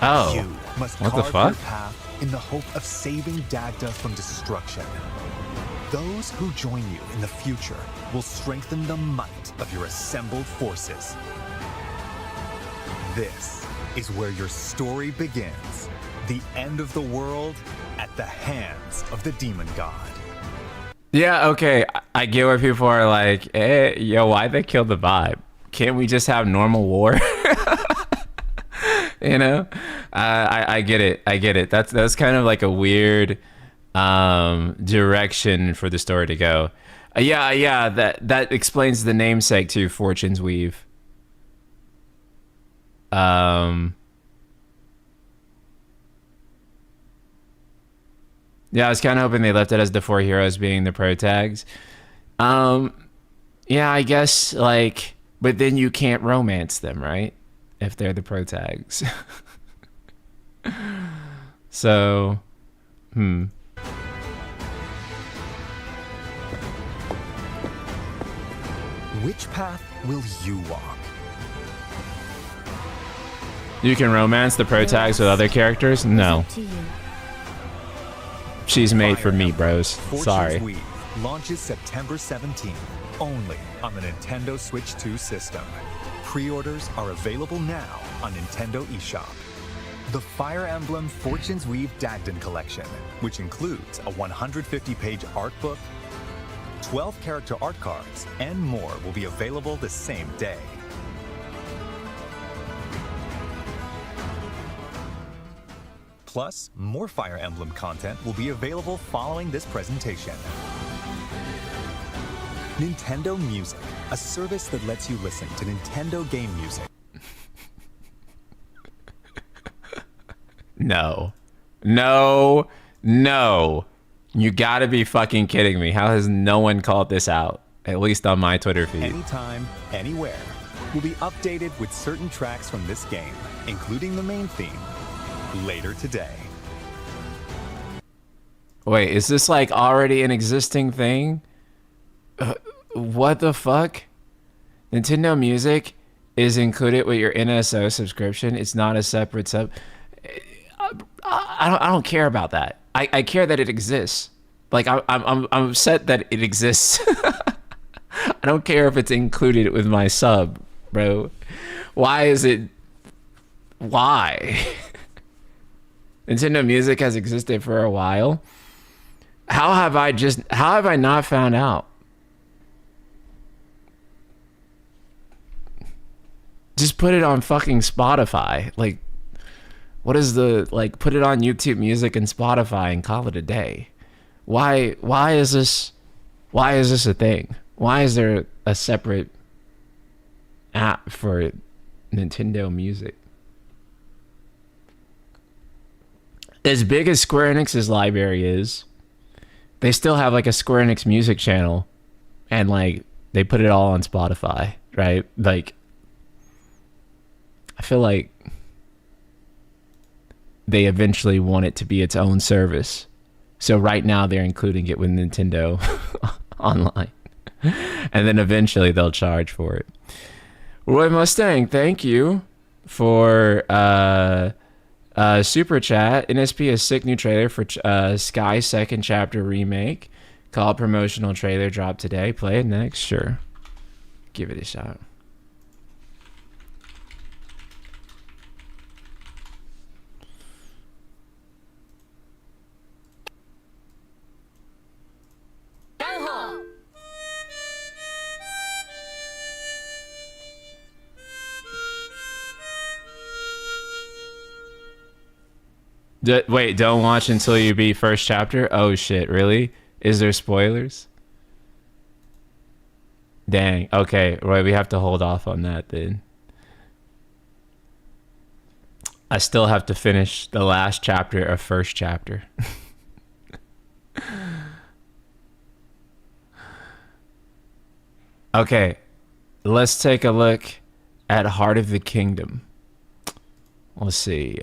Oh, You must what the carve fuck? your path in the hope of saving Dagda from destruction. Those who join you in the future will strengthen the might of your assembled forces. This is where your story begins. The end of the world at the hands of the demon god. Yeah, okay. I get where people are like, hey, yo, why'd they kill the vibe? Can't we just have normal war? You know? I get it. I get it. That's kind of like a weird direction for the story to go. Yeah, that explains the namesake to Fortune's Weave. Yeah, I was kind of hoping they left it as the four heroes being the pro tags. Yeah, I guess, like, but then you can't romance them, right? If they're the pro tags. So, Which path will you walk? you can romance the pro tags with other characters? No. To you. She's made for me, bros. Fortune's Sorry. Weave launches September 17th, only on the Nintendo Switch 2 system. Pre-orders are available now on Nintendo eShop. The Fire Emblem Fortune's Weave Dagden Collection, which includes a 150-page art book, 12 character art cards, and more will be available the same day. Plus, more Fire Emblem content will be available following this presentation. Nintendo Music, a service that lets you listen to Nintendo game music. No. You gotta be fucking kidding me. How has no one called this out? At least on my Twitter feed. Anytime, anywhere. Will be updated with certain tracks from this game, including the main theme, later today. Wait, is this like already an existing thing? What the fuck? Nintendo Music is included with your NSO subscription. It's not a separate sub. I don't care about that. I care that it exists. Like I'm upset that it exists. I don't care if it's included with my sub, bro. Why is it? Why? Nintendo Music has existed for a while. How have I not found out? Just put it on fucking Spotify. Like, what is the, like, put it on YouTube Music and Spotify and call it a day. Why is this a thing? Why is there a separate app for Nintendo Music? As big as Square Enix's library is, they still have like a Square Enix music channel, and like they put it all on Spotify, right? Like, I feel like they eventually want it to be its own service. So right now they're including it with Nintendo Online. And then eventually they'll charge for it. Roy Mustang, thank you for super chat. NSP a sick new trailer for Sky second chapter remake. Called promotional trailer dropped today. Play it next, sure. Give it a shot. Wait, don't watch until you beat first chapter? Oh shit, really? Is there spoilers? Dang. Okay, Roy, we have to hold off on that then. I still have to finish the last chapter of first chapter. Okay, let's take a look at Heart of the Kingdom. Let's see.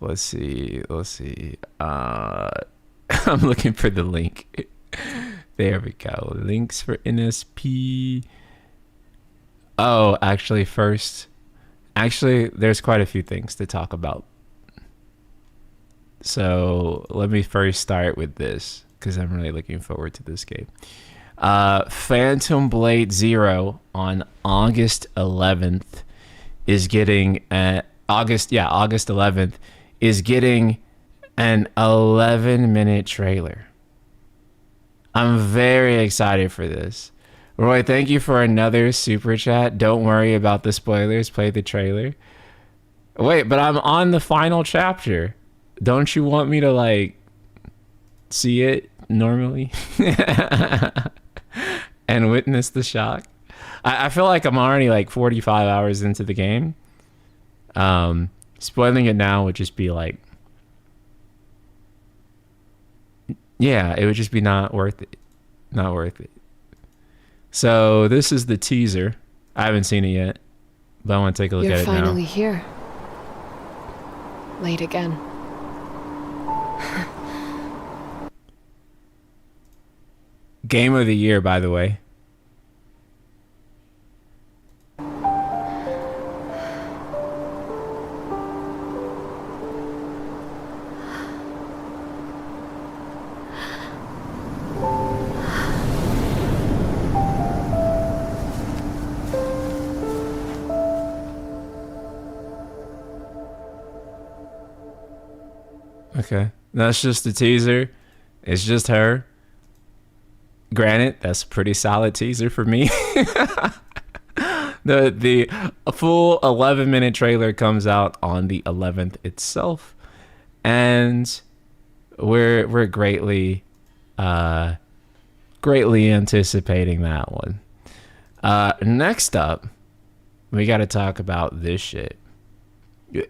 Let's see. I'm looking for the link. There we go. Links for NSP. Oh, actually, there's quite a few things to talk about. So let me first start with this, because I'm really looking forward to this game. Phantom Blade Zero on August 11th is getting August 11th is getting an 11-minute trailer. I'm very excited for this. Roy, thank you for another super chat. Don't worry about the spoilers. Play the trailer. Wait, but I'm on the final chapter. Don't you want me to, like, see it normally? And witness the shock? I feel like I'm already, like, 45 hours into the game. Spoiling it now would just be, like... Yeah, it would just be not worth it. Not worth it. So this is the teaser. I haven't seen it yet, but I want to take a look at it now. You're finally here. Late again. Game of the year, by the way. Okay, that's just the teaser. It's just her. Granted, that's a pretty solid teaser for me. The full 11-minute trailer comes out on the 11th itself, and we're greatly anticipating that one. Next up, we got to talk about this shit.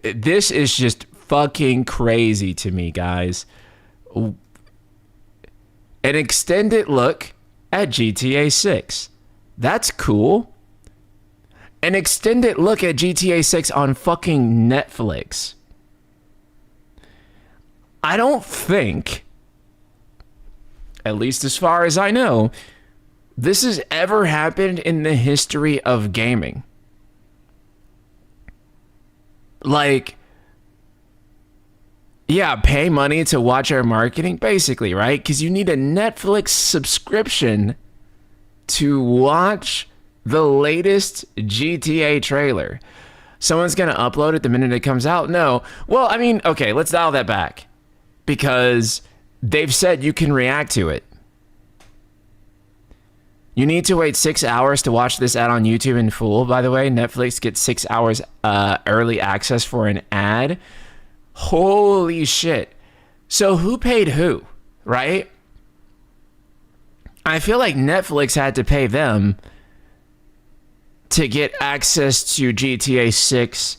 This is just fucking crazy to me, guys. An extended look at GTA 6. That's cool. An extended look at GTA 6 on fucking Netflix. I don't think, at least as far as I know, this has ever happened in the history of gaming. Like, yeah, pay money to watch our marketing, basically, right? Because you need a Netflix subscription to watch the latest GTA trailer. Someone's going to upload it the minute it comes out? No. Well, I mean, okay, let's dial that back. Because they've said you can react to it. You need to wait 6 hours to watch this ad on YouTube in full, by the way. Netflix gets 6 hours early access for an ad. Holy shit. So who paid who, right? I feel like Netflix had to pay them to get access to GTA 6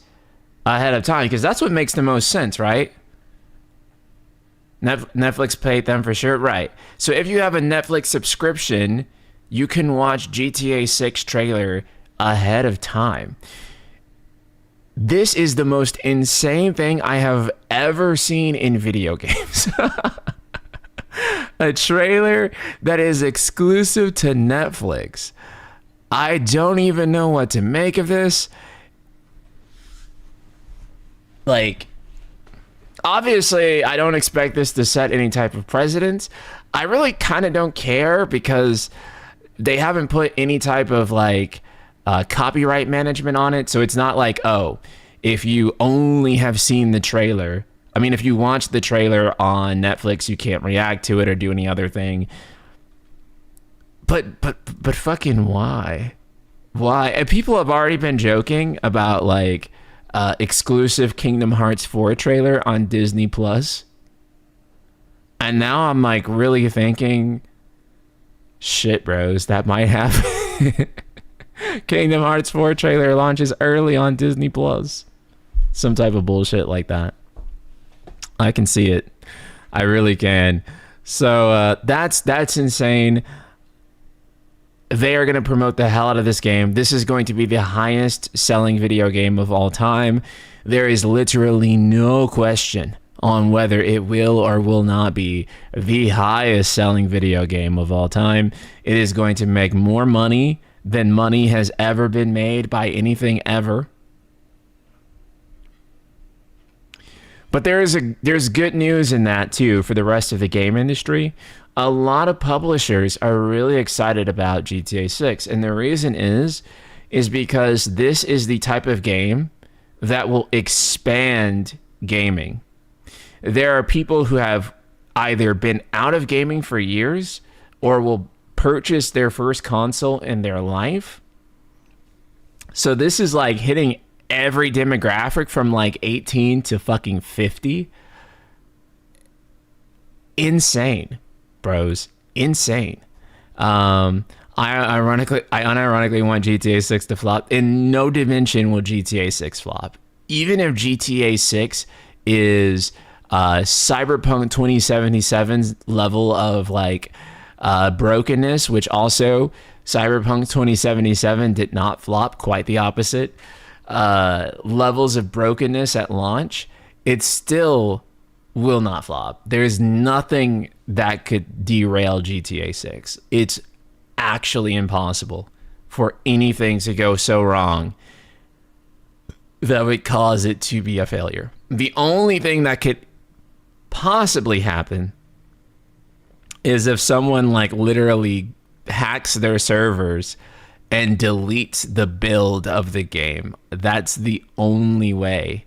ahead of time, because that's what makes the most sense, right? Netflix paid them for sure, right? So if you have a Netflix subscription, you can watch GTA 6 trailer ahead of time. This is the most insane thing I have ever seen in video games. A trailer that is exclusive to Netflix. I don't even know what to make of this. Like, obviously, I don't expect this to set any type of precedent. I really kind of don't care, because they haven't put any type of, like, copyright management on it. So it's not like, oh, if you only have seen the trailer, I mean, if you watch the trailer on Netflix, you can't react to it or do any other thing. But fucking why? Why? And people have already been joking about, like, exclusive Kingdom Hearts 4 trailer on Disney Plus. And now I'm like really thinking, shit, bros, that might happen. Kingdom Hearts 4 trailer launches early on Disney Plus. Some type of bullshit like that. I can see it. I really can. So that's insane. They are going to promote the hell out of this game. This is going to be the highest selling video game of all time. There is literally no question on whether it will or will not be the highest selling video game of all time. It is going to make more money than money has ever been made by anything ever. But there's good news in that too for the rest of the game industry. A lot of publishers are really excited about GTA 6, and the reason is because this is the type of game that will expand gaming. There are people who have either been out of gaming for years or will purchase their first console in their life. So this is like hitting every demographic from like 18 to fucking 50. Insane, bros. Insane. I unironically want GTA 6 to flop. In no dimension will GTA 6 flop. Even if GTA 6 is Cyberpunk 2077's level of like brokenness, which also Cyberpunk 2077 did not flop, quite the opposite. Levels of brokenness at launch, it still will not flop. There's nothing that could derail GTA 6. It's actually impossible for anything to go so wrong that would cause it to be a failure. The only thing that could possibly happen is if someone like literally hacks their servers and deletes the build of the game. That's the only way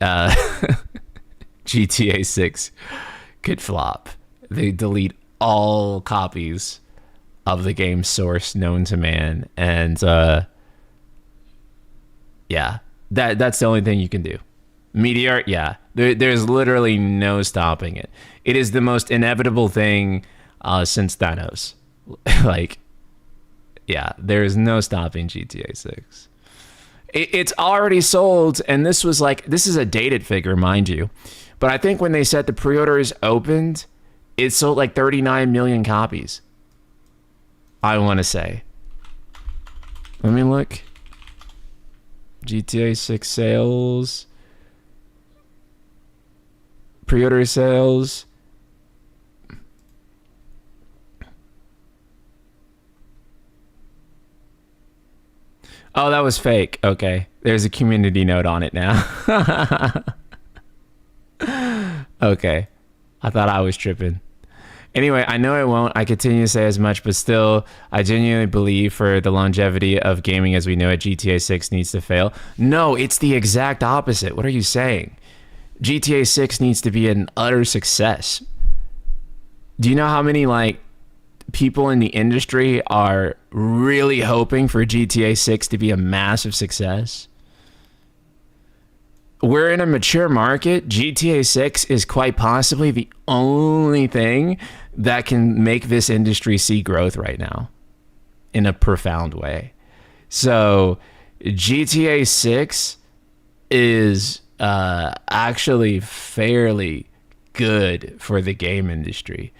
GTA 6 could flop. They delete all copies of the game's source known to man, and yeah, that's the only thing you can do. Meteor, yeah, there's literally no stopping it. It is the most inevitable thing since Thanos. Like, yeah, there is no stopping GTA 6. It's already sold, and this is a dated figure, mind you, but I think when they said the pre-orders opened, it sold like 39 million copies. I want to say. Let me look. GTA 6 sales. Pre-order sales. Oh, that was fake. Okay. There's a community note on it now. Okay. I thought I was tripping. Anyway, I know it won't. I continue to say as much, but still, I genuinely believe for the longevity of gaming as we know it, GTA 6 needs to fail. No, it's the exact opposite. What are you saying? GTA 6 needs to be an utter success. Do you know how many, like, people in the industry are really hoping for GTA 6 to be a massive success? We're in a mature market. GTA 6 is quite possibly the only thing that can make this industry see growth right now in a profound way. So GTA 6 is actually fairly good for the game industry.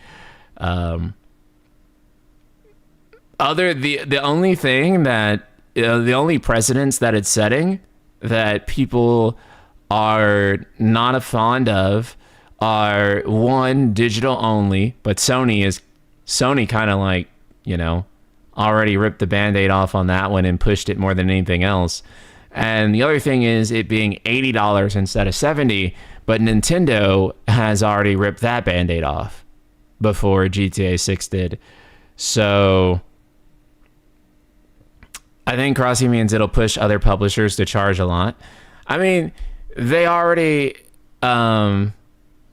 The only thing that the only precedents that it's setting that people are not fond of are, one, digital only, but Sony kind of like, you know, already ripped the band-aid off on that one and pushed it more than anything else. And the other thing is it being $80 instead of $70, but Nintendo has already ripped that band-aid off before GTA 6 did. So I think crossing means it'll push other publishers to charge a lot. I mean, they already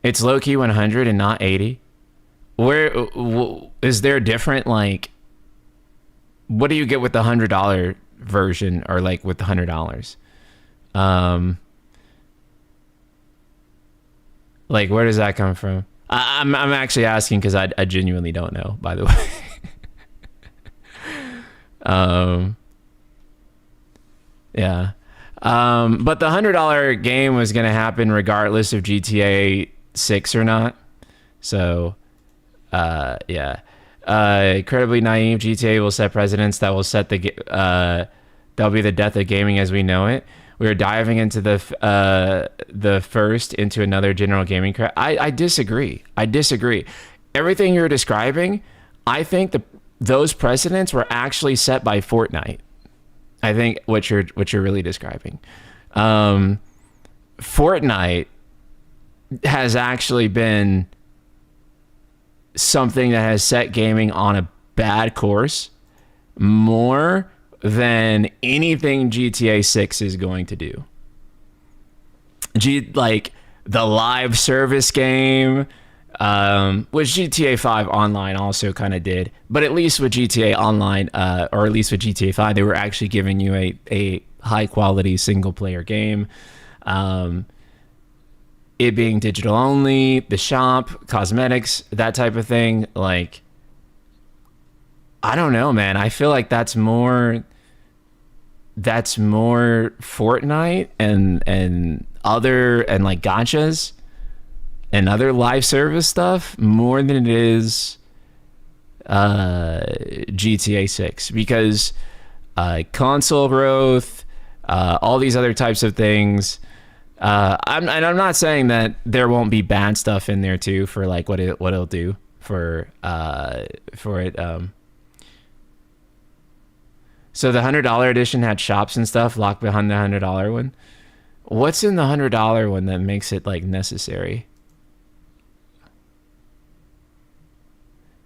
it's low-key 100 and not 80. Where is there different, like, what do you get with the $100 version or like with the $100? Like, where does that come from? I'm actually asking because I genuinely don't know, by the way. Yeah. But the $100 game was going to happen regardless of GTA 6 or not. So, yeah. Incredibly naive, GTA will set precedents that will set that'll be the death of gaming as we know it. We are diving into the first into another general gaming crash. I disagree. Everything you're describing, I think those precedents were actually set by Fortnite. I think what you're really describing. Fortnite has actually been something that has set gaming on a bad course more than anything GTA 6 is going to do. Like the live service game, which GTA 5 Online also kind of did, but at least with GTA Online, or at least with GTA 5, they were actually giving you a high quality single player game. It being digital only, the shop, cosmetics, that type of thing. Like, I don't know, man. I feel like that's more Fortnite and other, and like gachas and other live service stuff more than it is GTA 6, because console growth, all these other types of things. I'm not saying that there won't be bad stuff in there too for like what it'll do for it. So the $100 edition had shops and stuff locked behind the $100 one. What's in the $100 one that makes it like necessary?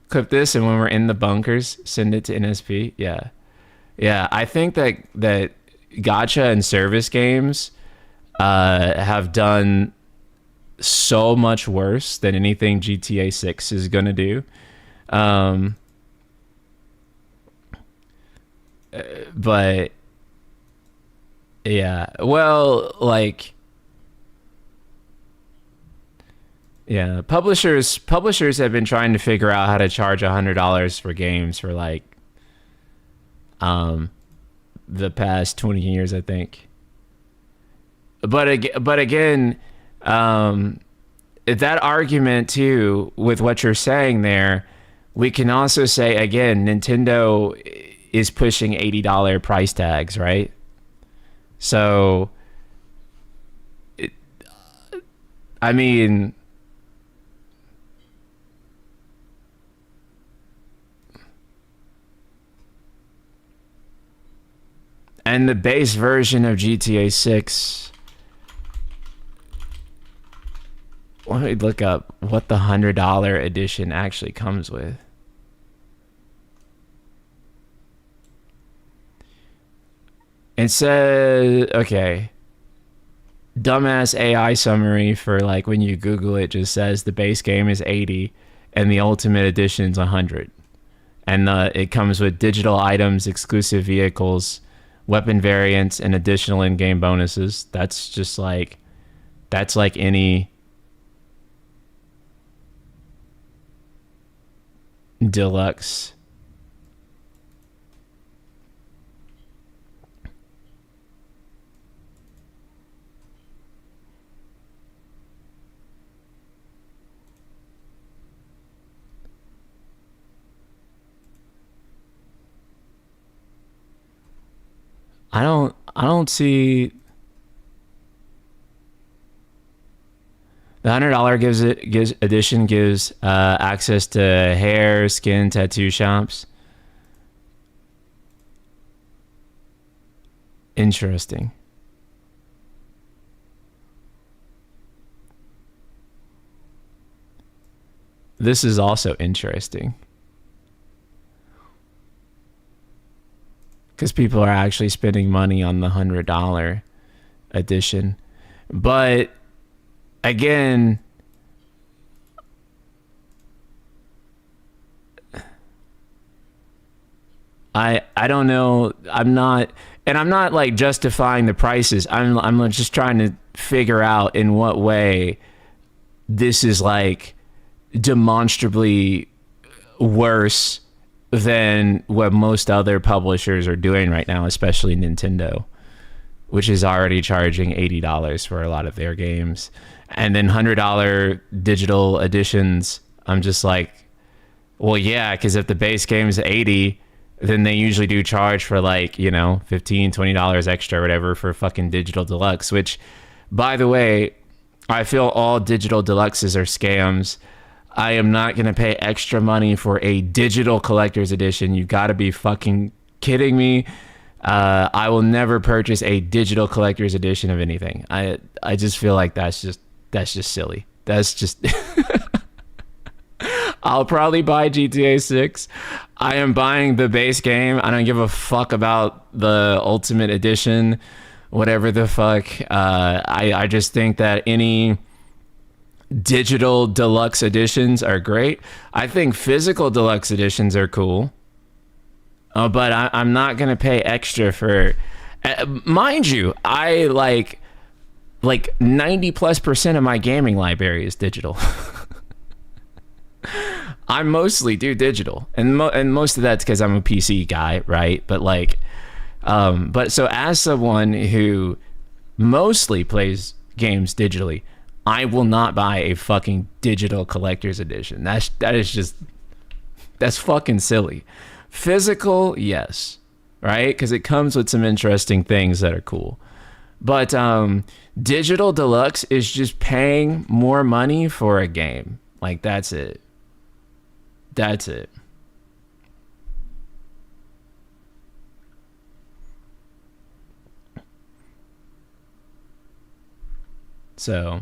Clip this, and when we're in the bunkers, send it to NSP. Yeah. I think that gacha and service games have done so much worse than anything GTA 6 is gonna do. But yeah, well, like, yeah, publishers have been trying to figure out how to charge $100 for games for like the past 20 years, I think. But again, that argument too, with what you're saying there, we can also say again, Nintendo is pushing $80 price tags, right? So, I mean, and the base version of GTA 6. Let me look up what the $100 edition actually comes with. It says, okay, dumbass AI summary for like when you Google it just says the base game is 80 and the ultimate edition is 100. And it comes with digital items, exclusive vehicles, weapon variants, and additional in-game bonuses. That's like any deluxe. I don't see the $100 edition gives access to hair, skin, tattoo shops. Interesting. This is also interesting. Because people are actually spending money on the $100 edition. But again, I don't know. I'm not like justifying the prices. I'm just trying to figure out in what way this is like demonstrably worse than what most other publishers are doing right now, especially Nintendo, which is already charging $80 for a lot of their games. And then $100 digital editions, I'm just like, well, yeah, because if the base game is $80, then they usually do charge for like, you know, $15, $20 extra or whatever for fucking digital deluxe, which, by the way, I feel all digital deluxes are scams. I am not going to pay extra money for a digital collector's edition. You got to be fucking kidding me. I will never purchase a digital collector's edition of anything. I just feel like that's just silly. That's just I'll probably buy GTA 6. I am buying the base game. I don't give a fuck about the Ultimate Edition, whatever the fuck. I just think that any digital deluxe editions are great. I think physical deluxe editions are cool. But I'm not going to pay extra for... mind you, I like 90+% of my gaming library is digital. I mostly do digital, and most of that's because I'm a PC guy, right? But like, but so as someone who mostly plays games digitally, I will not buy a fucking digital collector's edition. That's fucking silly. Physical, yes, right? Because it comes with some interesting things that are cool. But digital deluxe is just paying more money for a game. Like, that's it. That's it. So,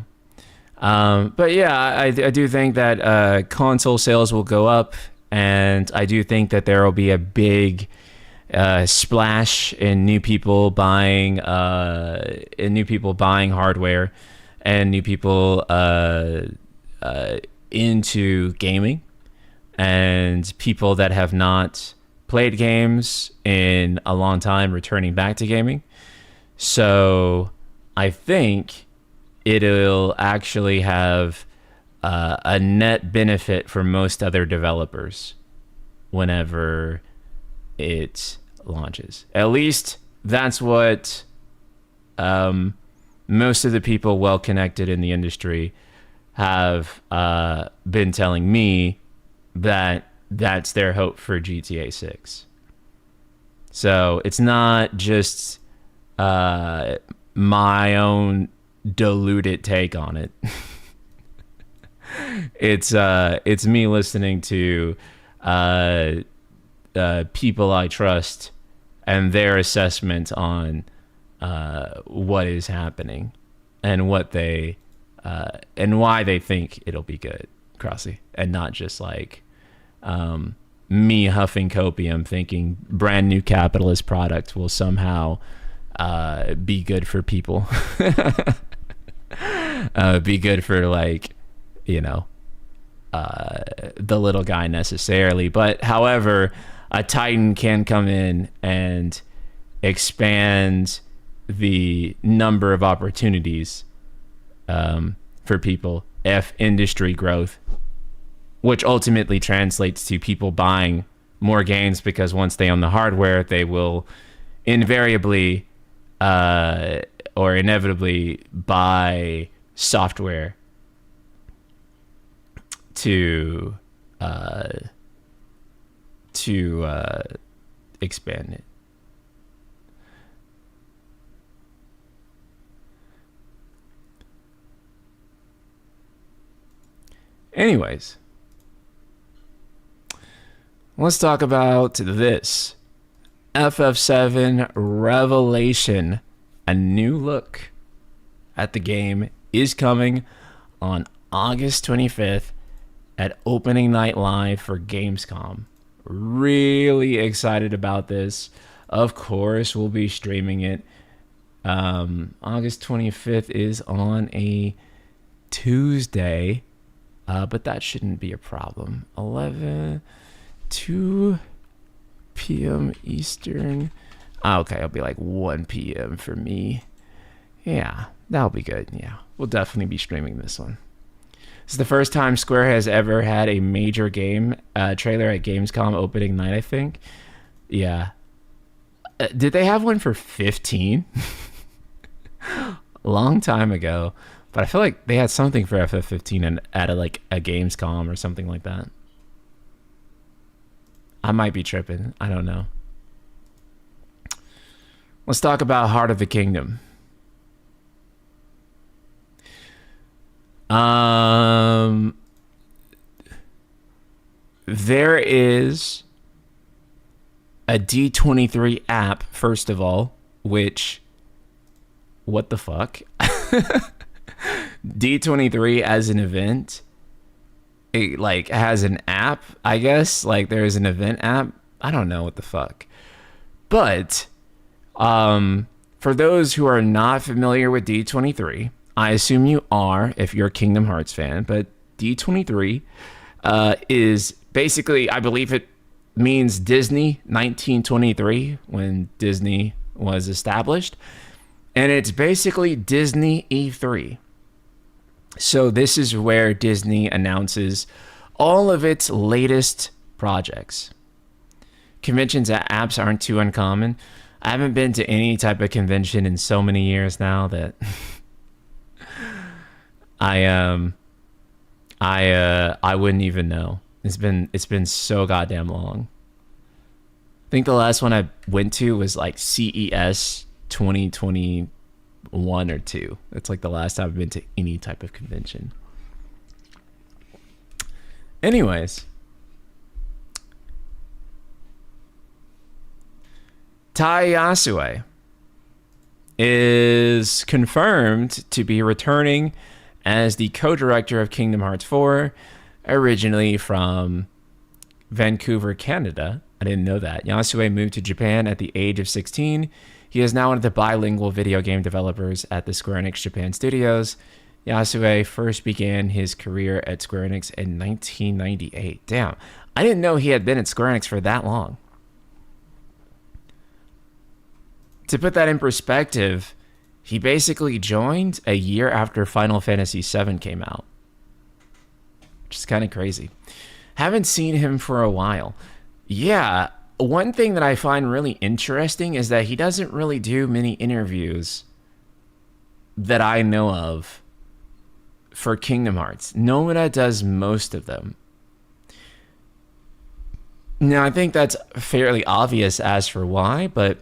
but yeah, I do think that console sales will go up, and I do think that there will be a big splash in new people buying hardware, and new people into gaming, and people that have not played games in a long time returning back to gaming. So I think it'll actually have a net benefit for most other developers whenever it launches. At least that's what most of the people well connected in the industry have been telling me, that that's their hope for GTA 6. So it's not just my own diluted take on it. It's me listening to people I trust and their assessment on what is happening and what they and why they think it'll be good, Crossy, and not just like me huffing copium thinking brand new capitalist product will somehow be good for people. Be good for, like, you know, the little guy necessarily. But however, a Titan can come in and expand the number of opportunities for people if industry growth, which ultimately translates to people buying more games, because once they own the hardware, they will invariably or inevitably buy software to expand it. Anyways, let's talk about this. FF7 Revelation, a new look at the game, is coming on August 25th at opening night live for Gamescom. Really excited about this. Of course, we'll be streaming it. August 25th is on a Tuesday, but that shouldn't be a problem. 2 p.m. Eastern. Okay, it'll be like 1 p.m. for me. Yeah, that'll be good. Yeah, we'll definitely be streaming this one. It's the first time Square has ever had a major game trailer at Gamescom opening night, I think. Yeah. Did they have one for 15? Long time ago. But I feel like they had something for FF15 at a Gamescom or something like that. I might be tripping. I don't know. Let's talk about Heart of the Kingdom. There is a D23 app, first of all, which, what the fuck? D23 as an event, it has an app, I guess. There's an event app. I don't know what the fuck. But for those who are not familiar with D23, I assume you are if you're a Kingdom Hearts fan, but D23 is basically, I believe it means Disney 1923, when Disney was established. And it's basically Disney E3. So this is where Disney announces all of its latest projects. Conventions at apps aren't too uncommon. I haven't been to any type of convention in so many years now that I wouldn't even know. It's been so goddamn long. I think the last one I went to was CES 2021 or 2. That's the last time I've been to any type of convention. Anyways, Tai Yasue is confirmed to be returning as the co-director of Kingdom Hearts 4, originally from Vancouver, Canada. I didn't know that. Yasue moved to Japan at the age of 16. He is now one of the bilingual video game developers at the Square Enix Japan Studios. Yasue first began his career at Square Enix in 1998. Damn, I didn't know he had been at Square Enix for that long. To put that in perspective, he basically joined a year after Final Fantasy VII came out, which is kind of crazy. Haven't seen him for a while. Yeah, one thing that I find really interesting is that he doesn't really do many interviews that I know of for Kingdom Hearts. Nomura does most of them. Now, I think that's fairly obvious as for why, but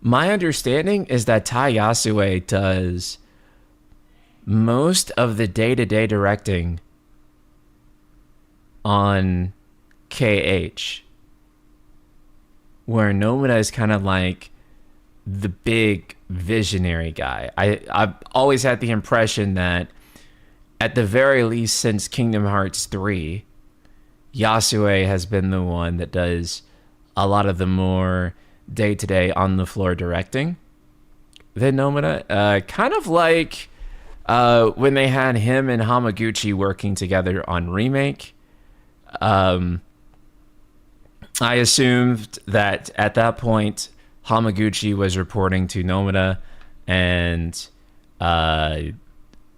my understanding is that Tai Yasue does most of the day-to-day directing on KH, where Nomura is kind of the big visionary guy. I've always had the impression that at the very least since Kingdom Hearts 3, Yasue has been the one that does a lot of the more day-to-day on-the-floor directing than Nomura. Kind of like when they had him and Hamaguchi working together on Remake. I assumed that at that point Hamaguchi was reporting to Nomura,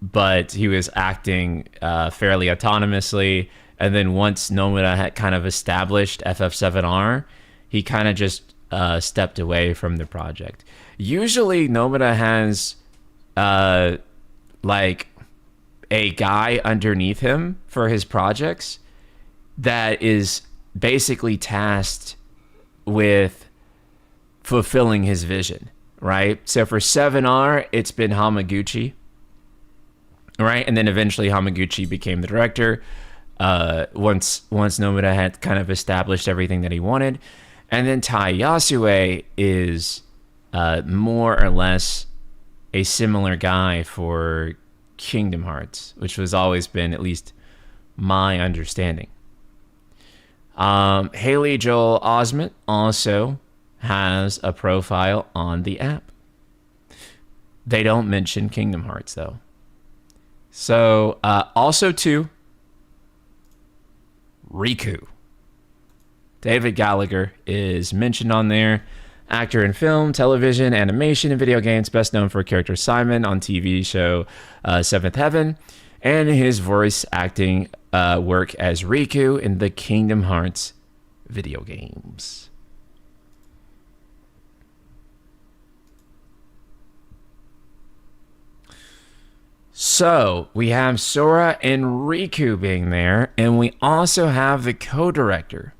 but he was acting fairly autonomously. And then once Nomura had kind of established FF7R, he kind of just stepped away from the project. Usually Nomura has a guy underneath him for his projects that is basically tasked with fulfilling his vision, right? So for 7R, it's been Hamaguchi, right? And then eventually Hamaguchi became the director once Nomura had kind of established everything that he wanted. And then Tai Yasue is more or less a similar guy for Kingdom Hearts, which has always been at least my understanding. Haley Joel Osment also has a profile on the app. They don't mention Kingdom Hearts though. So also too, Riku. David Gallagher is mentioned on there. Actor in film, television, animation, and video games, best known for character Simon on TV show Seventh Heaven. and his voice acting work as Riku in the Kingdom Hearts video games. So we have Sora and Riku being there, and we also have the co-director.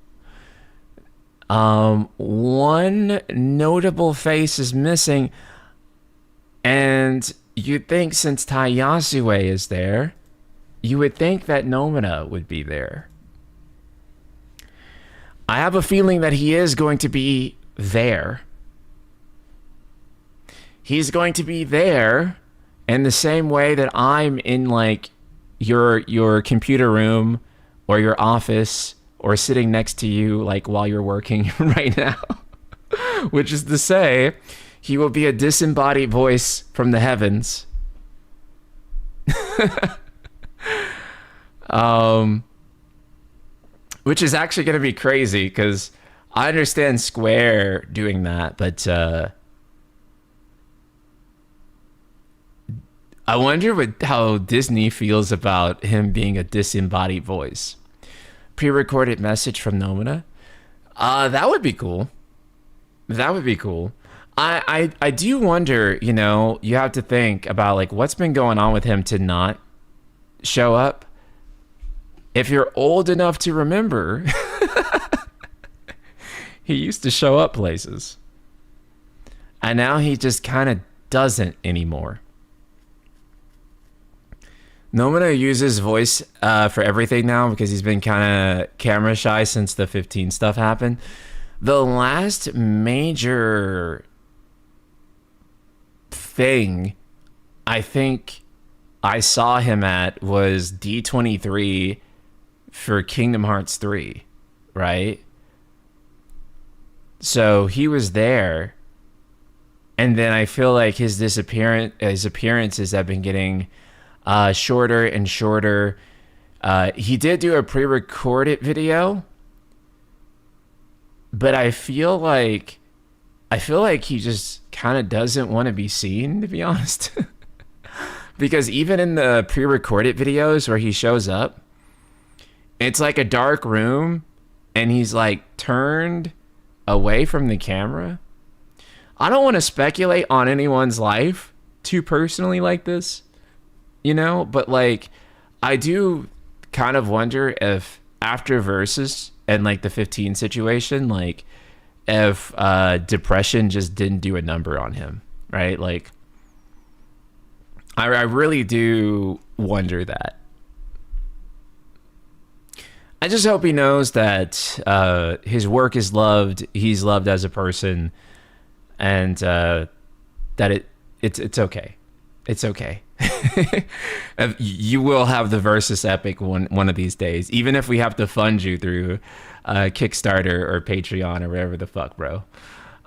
One notable face is missing, and you'd think since Tai Yasue is there, you would think that Nomura would be there. I have a feeling that he is going to be there. He's going to be there in the same way that I'm in like your computer room or your office or sitting next to you like while you're working right now. Which is to say, he will be a disembodied voice from the heavens. Which is actually going to be crazy because I understand Square doing that, but I wonder how Disney feels about him being a disembodied voice. Pre-recorded message from Nomura. That would be cool. That would be cool. I do wonder, you know, you have to think about like what's been going on with him to not show up. If you're old enough to remember, he used to show up places. And now he just kind of doesn't anymore. Nomura uses voice for everything now because he's been kind of camera shy since the 15 stuff happened. The last major thing I think I saw him at was D23 for Kingdom Hearts 3, right? So he was there, and then I feel like his appearances have been getting shorter and shorter. He did do a pre-recorded video, but I feel like he just kind of doesn't want to be seen, to be honest. Because even in the pre-recorded videos where he shows up, it's like a dark room and he's like turned away from the camera. I don't want to speculate on anyone's life too personally like this, you know, but like I do kind of wonder if after Versus and like the 15 situation, like if depression just didn't do a number on him, right? Like I really do wonder that. I just hope he knows that his work is loved. He's loved as a person, and that it's okay. It's okay. You will have the Versus epic one of these days, even if we have to fund you through Kickstarter or Patreon or whatever the fuck, bro.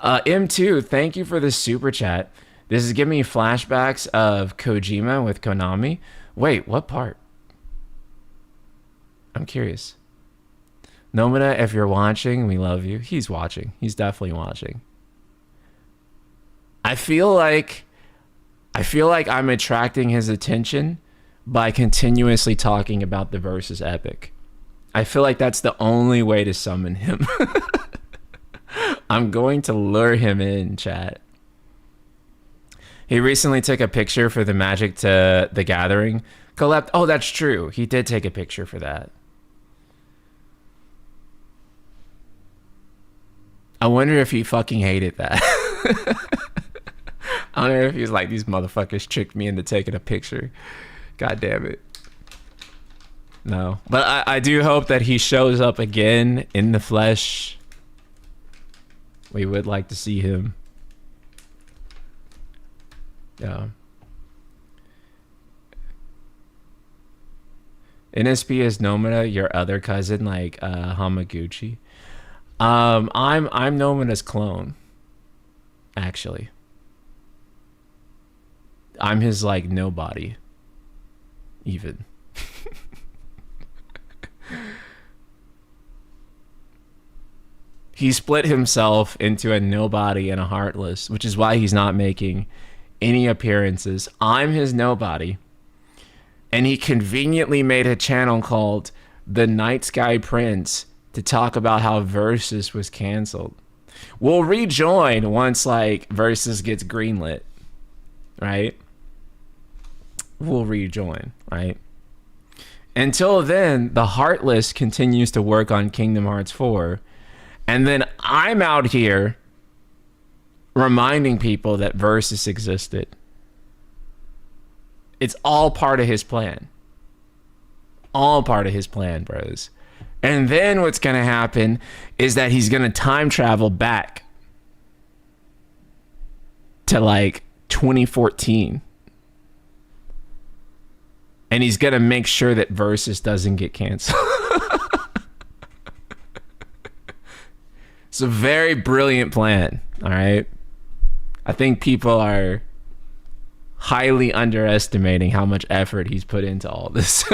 M2, thank you for the super chat. This is giving me flashbacks of Kojima with Konami. Wait, what part? I'm curious. Nomura, if you're watching, we love you. He's watching. He's definitely watching. I feel like I'm attracting his attention by continuously talking about the Versus epic. I feel like that's the only way to summon him. I'm going to lure him in, chat. He recently took a picture for the Magic to the Gathering collab. Oh, that's true. He did take a picture for that. I wonder if he fucking hated that. I don't know if he's like, these motherfuckers tricked me into taking a picture. God damn it. No. But I do hope that he shows up again in the flesh. We would like to see him. Yeah. NSP is Nomura, your other cousin, like Hamaguchi. I'm Nomura's clone, actually. I'm his like nobody, even. He split himself into a nobody and a heartless, which is why he's not making any appearances. I'm his nobody, and he conveniently made a channel called The Night Sky Prince to talk about how Versus was canceled. We'll rejoin once like Versus gets greenlit, right? We'll rejoin, right? Until then, the Heartless continues to work on Kingdom Hearts 4, and then I'm out here reminding people that Versus existed. It's all part of his plan. All part of his plan, bros. And then what's going to happen is that he's going to time travel back to like 2014. And he's going to make sure that Versus doesn't get canceled. It's a very brilliant plan, all right? I think people are highly underestimating how much effort he's put into all this.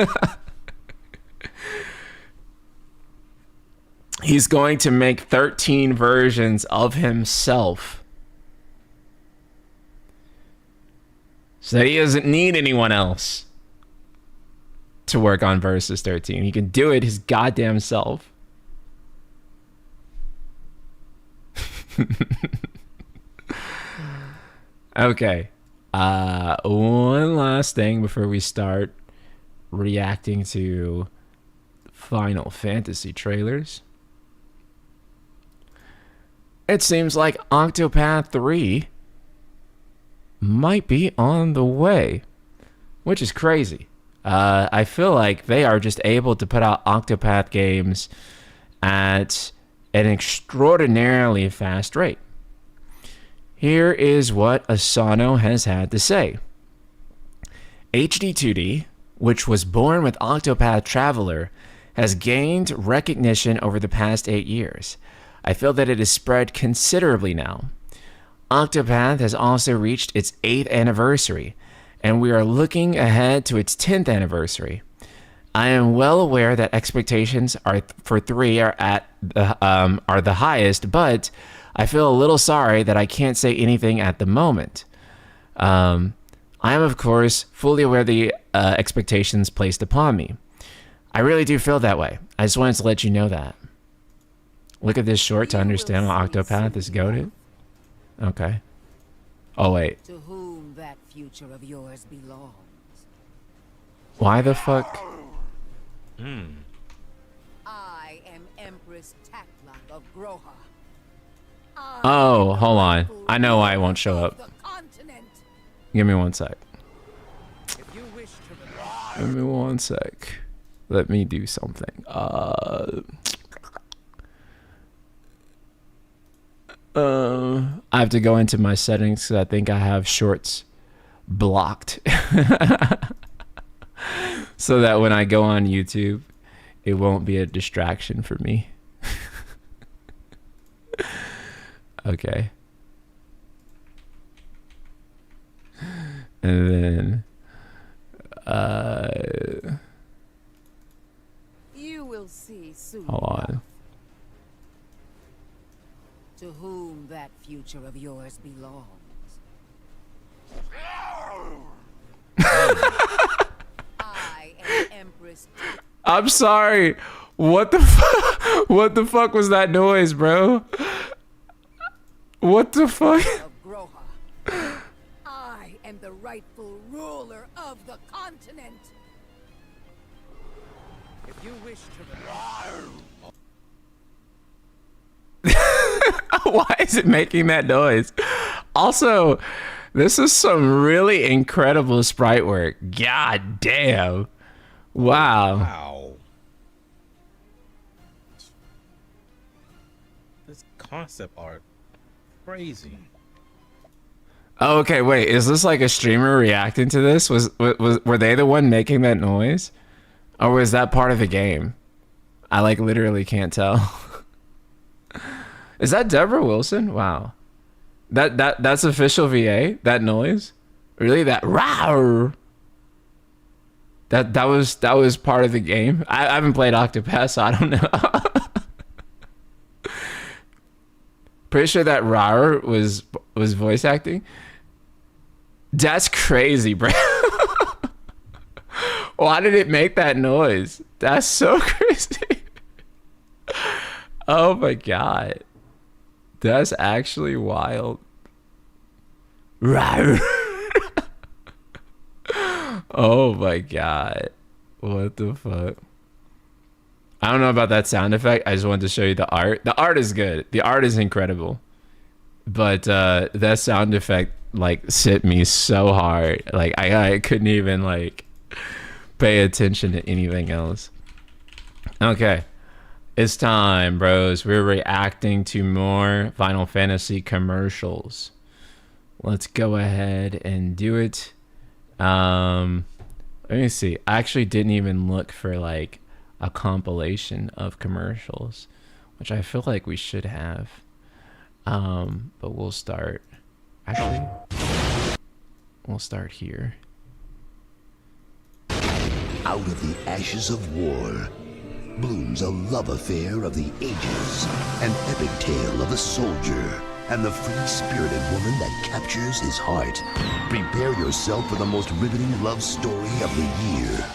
He's going to make 13 versions of himself so that he doesn't need anyone else to work on Versus 13. He can do it his goddamn self. Okay. One last thing before we start reacting to Final Fantasy trailers. It seems like Octopath 3 might be on the way, which is crazy. I feel like they are just able to put out Octopath games at an extraordinarily fast rate. Here is what Asano has had to say. HD2D, which was born with Octopath Traveler, has gained recognition over the past 8 years. I feel that it has spread considerably now. Octopath has also reached its 8th anniversary, and we are looking ahead to its 10th anniversary. I am well aware that expectations for 3 are the highest, but I feel a little sorry that I can't say anything at the moment. I am, of course, fully aware of the expectations placed upon me. I really do feel that way. I just wanted to let you know that. Look at this short to understand why Octopath is goated. Okay. Oh, wait. To whom that future of yours belongs. Why the fuck? I am Empress Takla of Groha. Oh, hold on. I know why it won't show up. Give me one sec. Give me one sec. Let me do something. I have to go into my settings because I think I have shorts blocked. So that when I go on YouTube, it won't be a distraction for me. Okay. And then you will see soon. hold on. To whom that future of yours belongs. I am Empress. I'm sorry. What the fuck? What the fuck was that noise, bro? What the fuck? Of Groha. I am the rightful ruler of the continent. If you wish to... Why is it making that noise? Also, this is some really incredible sprite work. God damn. Wow. Wow. This concept art, crazy. Oh, okay, wait. Is this like a streamer reacting to this? Were they the one making that noise? Or was that part of the game? I like literally can't tell. Is that Deborah Wilson? Wow. That's official VA? That noise? Really? That rawr? That was part of the game? I haven't played Octopath, so I don't know. Pretty sure that rawr was voice acting. That's crazy, bro. Why did it make that noise? That's so crazy. Oh my god. That's actually wild. Oh my god. What the fuck? I don't know about that sound effect. I just wanted to show you the art. The art is good. The art is incredible. But that sound effect like hit me so hard. Like I couldn't even like pay attention to anything else. Okay. It's time, bros. We're reacting to more Final Fantasy commercials. Let's go ahead and do it. Let me see. I actually didn't even look for like a compilation of commercials, which I feel like we should have. But we'll start. Actually, we'll start here. Out of the ashes of war blooms a love affair of the ages, an epic tale of a soldier and the free-spirited woman that captures his heart. Prepare yourself for the most riveting love story of the year.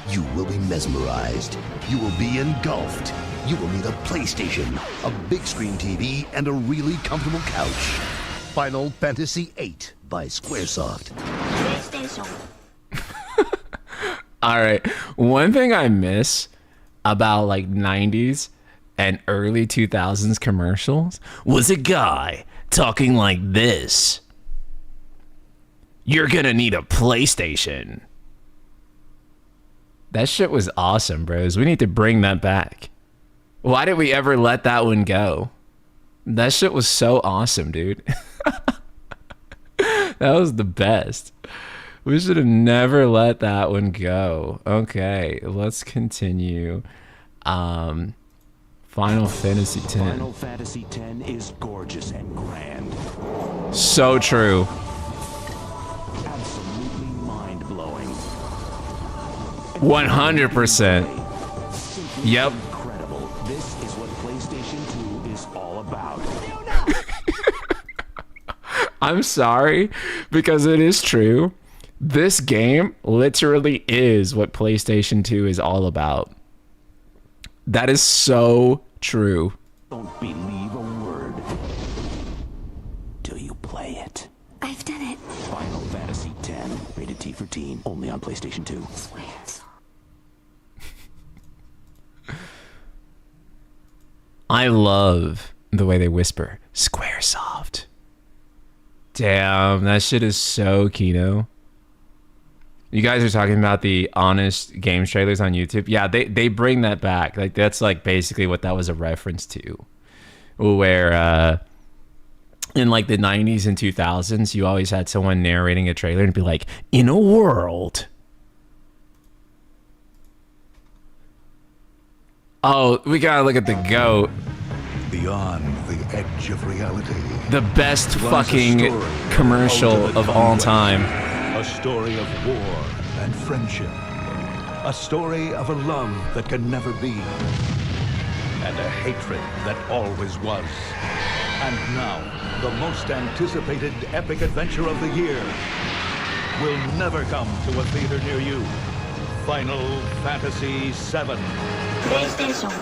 You will be mesmerized. You will be engulfed. You will need a PlayStation, a big screen TV, and a really comfortable couch. Final Fantasy VIII by Squaresoft. PlayStation. All right. One thing I miss about like 90s and early 2000s commercials was a guy talking like this. You're gonna need a PlayStation. That shit was awesome, bros. We need to bring that back. Why did we ever let that one go? That shit was so awesome, dude. That was the best. We should have never let that one go. Okay, let's continue. Final Fantasy X. Final Fantasy X is gorgeous and grand. So true. Absolutely mind-blowing. 100%. Yep. Incredible. This is what PlayStation 2 is all about. I'm sorry, because it is true. This game literally is what PlayStation 2 is all about. That is so true. Don't believe a word. Do you play it? I've done it. Final Fantasy X, rated T for teen, only on PlayStation 2. I love the way they whisper, Squaresoft. Damn, that shit is so Kino. You guys are talking about the honest games trailers on YouTube. Yeah, they bring that back. Like that's like basically what that was a reference to. Where in like the 90s and 2000s, you always had someone narrating a trailer and be like, in a world. Oh, we gotta look at the GOAT. Beyond the edge of reality. The best fucking commercial of all time. A story of war And friendship. A story of a love that can never be. and a hatred that always was. And now, the most anticipated epic adventure of the year will never come to a theater near you. Final Fantasy VII. PlayStation.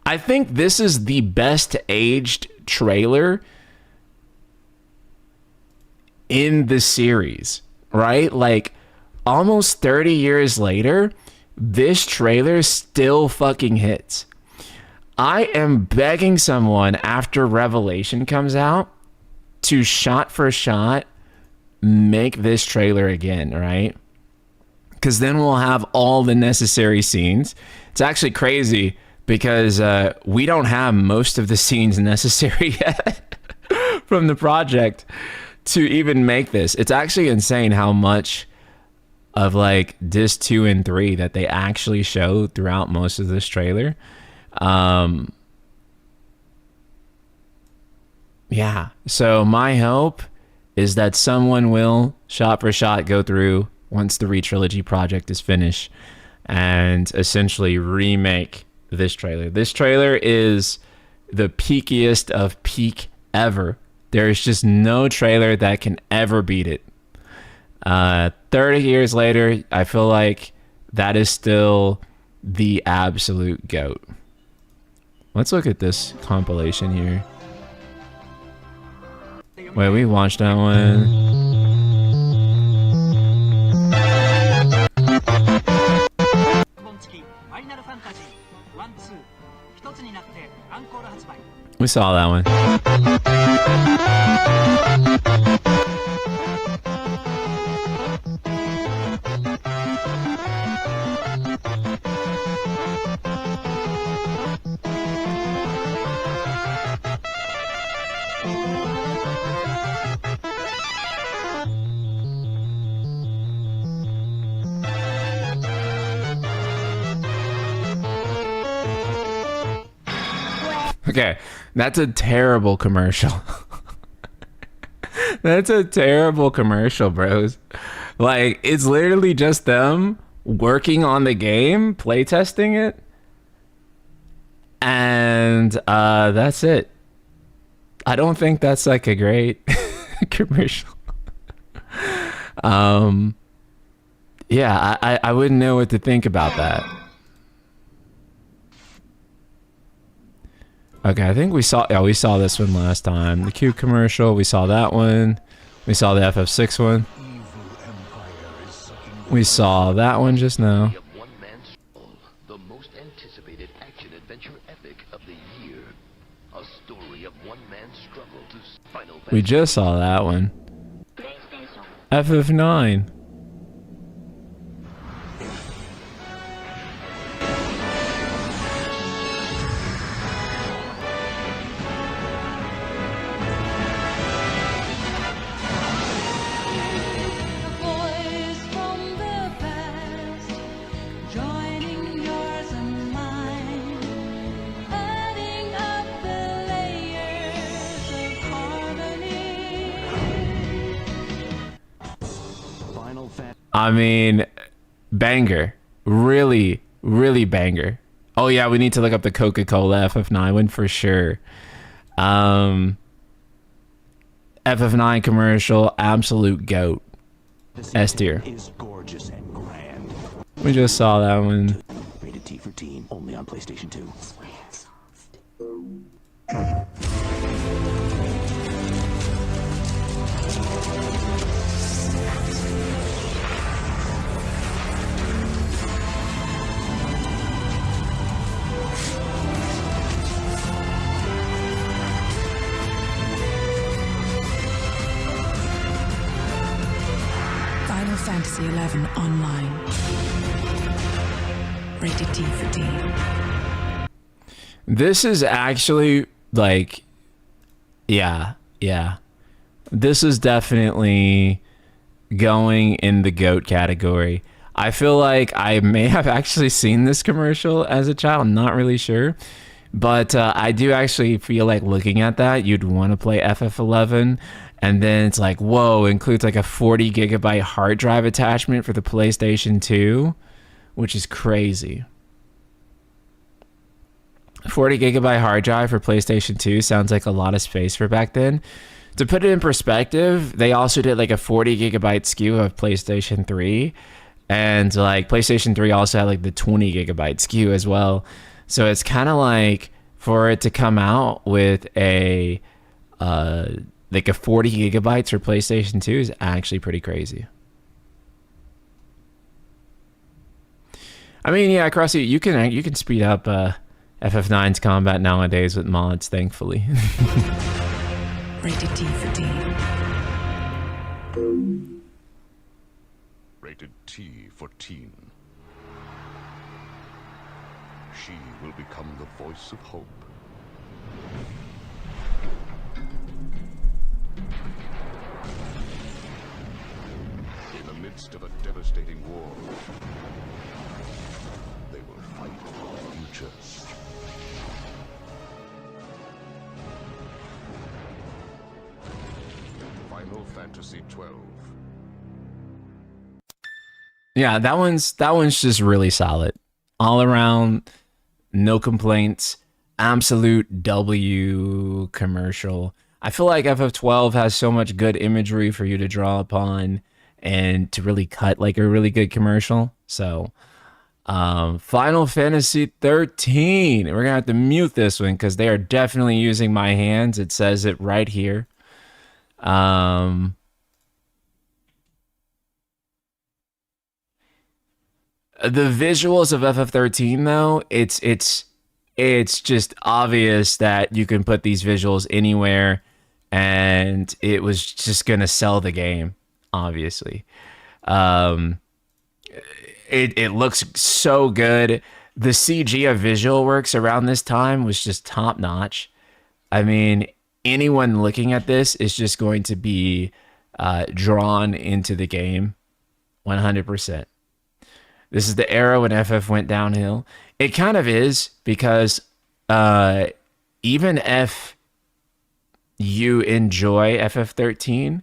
I think this is the best aged trailer in the series, right? Like almost 30 years later, this trailer still fucking hits. I am begging someone after Revelation comes out to shot for shot make this trailer again, right? Because then we'll have all the necessary scenes. It's actually crazy because we don't have most of the scenes necessary yet from the project to even make this. It's actually insane how much of like disc 2 and 3 that they actually show throughout most of this trailer. Yeah, so my hope is that someone will shot for shot go through once the Re-Trilogy project is finished and essentially remake this trailer. This trailer is the peakiest of peak ever. There is just no trailer that can ever beat it. 30 years later, I feel like that is still the absolute GOAT. Let's look at this compilation here. Wait, we watched that one. We saw that one. Okay, that's a terrible commercial. That's a terrible commercial, bros. Like, it's literally just them working on the game, playtesting it, and that's it. I don't think that's like a great commercial. Yeah, I wouldn't know what to think about that. Okay, I think we saw this one last time. The Q commercial, we saw that one. We saw the FF6 one. We saw that one just now. The most anticipated action-adventure epic of the year. A story of one man's struggle to Final Fantasy. We just saw that one. FF9. I mean, banger. Really, really banger. Oh yeah, we need to look up the Coca-Cola FF9 one for sure. FF9 commercial, absolute GOAT. S tier. We just saw that one. Rated T for teen, only on PlayStation 2. Final Fantasy XI Online. Rated T for teen. This is actually like, yeah. This is definitely going in the GOAT category. I feel like I may have actually seen this commercial as a child. I'm not really sure. But I do actually feel like looking at that, you'd want to play FF11. And then it's like, whoa, includes like a 40 gigabyte hard drive attachment for the PlayStation 2, which is crazy. 40 gigabyte hard drive for PlayStation 2 sounds like a lot of space for back then. To put it in perspective, they also did like a 40 gigabyte SKU of PlayStation 3. And like PlayStation 3 also had like the 20 gigabyte SKU as well. So it's kind of like for it to come out with a like a 40 gigabytes for PlayStation 2 is actually pretty crazy. I mean, yeah, Crossy, you can speed up FF9's combat nowadays with mods, thankfully. Rated T for teen. Rated T for teen. She will become the voice of hope. In the midst of a devastating war, they will fight for the future. Final Fantasy 12. Yeah, that one's just really solid. All around, no complaints. Absolute W commercial. I feel like FF12 has so much good imagery for you to draw upon and to really cut like a really good commercial. So Final Fantasy 13. We're gonna have to mute this one because they are definitely using my hands. It says it right here. The visuals of FF13 though, it's just obvious that you can put these visuals anywhere, and it was just gonna sell the game, obviously. It looks so good. The CG of Visual Works around this time was just top notch. I mean, anyone looking at this is just going to be drawn into the game 100%. This is the era when FF went downhill. It kind of is, because even if you enjoy FF13,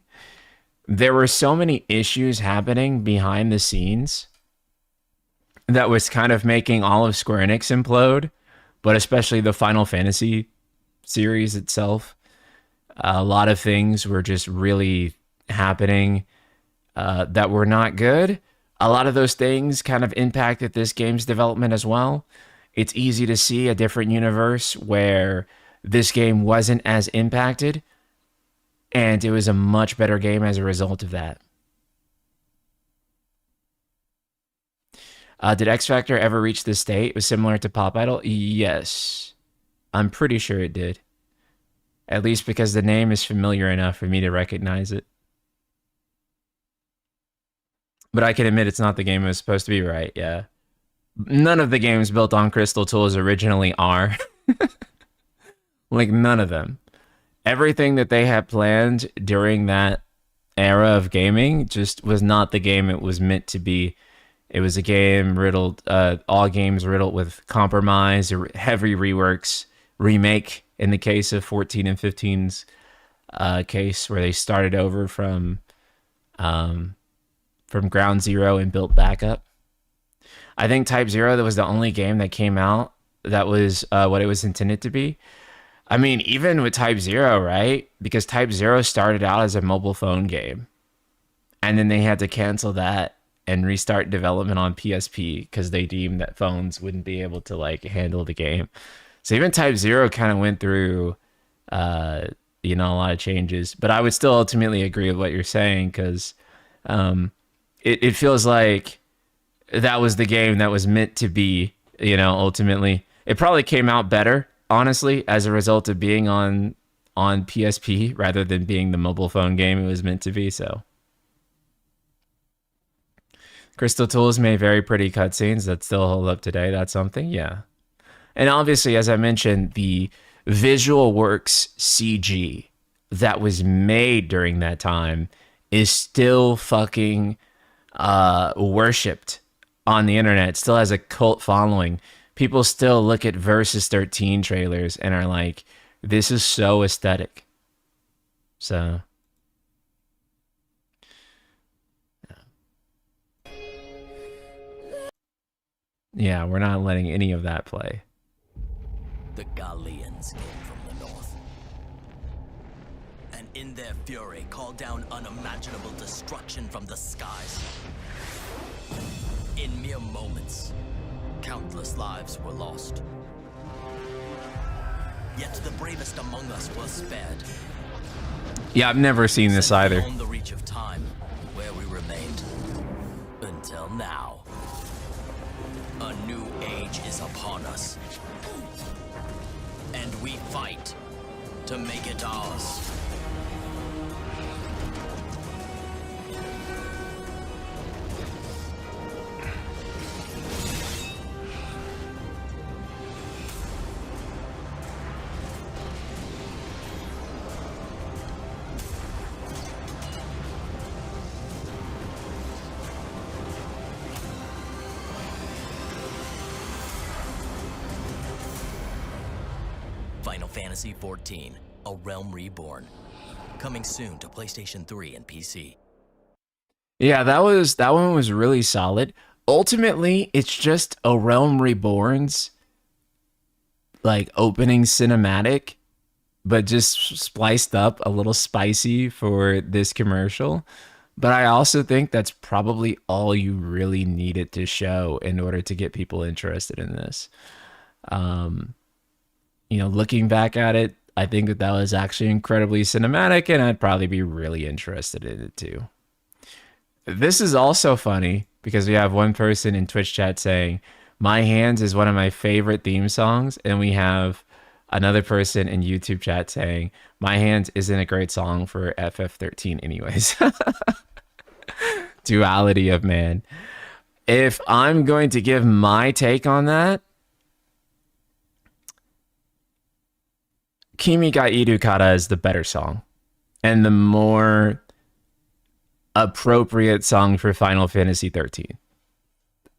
there were so many issues happening behind the scenes that was kind of making all of Square Enix implode, but especially the Final Fantasy series itself. A lot of things were just really happening that were not good. A lot of those things kind of impacted this game's development as well. It's easy to see a different universe where this game wasn't as impacted, and it was a much better game as a result of that. Did X Factor ever reach this state? It was similar to Pop Idol? Yes. I'm pretty sure it did. At least because the name is familiar enough for me to recognize it. But I can admit it's not the game it was supposed to be, right? Yeah. None of the games built on Crystal Tools originally are. Like, none of them. Everything that they had planned during that era of gaming just was not the game it was meant to be. It was a game riddled, all games riddled with compromise, heavy reworks, remake in the case of 14 and 15's case, where they started over from ground zero and built back up. I think Type 0, that was the only game that came out that was what it was intended to be. I mean, even with Type 0, right? Because Type 0 started out as a mobile phone game, and then they had to cancel that and restart development on PSP because they deemed that phones wouldn't be able to like handle the game. So even Type 0 kind of went through, a lot of changes. But I would still ultimately agree with what you're saying, because it feels like that was the game that was meant to be, ultimately. It probably came out better, honestly, as a result of being on PSP rather than being the mobile phone game it was meant to be, so. Crystal Tools made very pretty cutscenes that still hold up today. That's something, yeah. And obviously, as I mentioned, the Visual Works CG that was made during that time is still fucking worshipped on the internet. It still has a cult following. People still look at Versus 13 trailers and are like, this is so aesthetic. So... yeah, we're not letting any of that play. The Galileans came from the north, and in their fury called down unimaginable destruction from the skies. In mere moments, countless lives were lost. Yet the bravest among us was spared. Yeah, I've never seen this either. Beyond the reach of time, where we remained until now. A new age is upon us, and we fight to make it ours. Final Fantasy XIV, A Realm Reborn. Coming soon to PlayStation 3 and PC. Yeah, that one was really solid. Ultimately, it's just A Realm Reborn's like opening cinematic, but just spliced up a little spicy for this commercial. But I also think that's probably all you really needed to show in order to get people interested in this. You know, looking back at it, I think that that was actually incredibly cinematic, and I'd probably be really interested in it too. This is also funny because we have one person in Twitch chat saying, "My Hands is one of my favorite theme songs," and we have another person in YouTube chat saying, "My Hands isn't a great song for FF13 anyways." Duality of man. If I'm going to give my take on that, Kimi ga Iru Kara is the better song and the more appropriate song for Final Fantasy 13.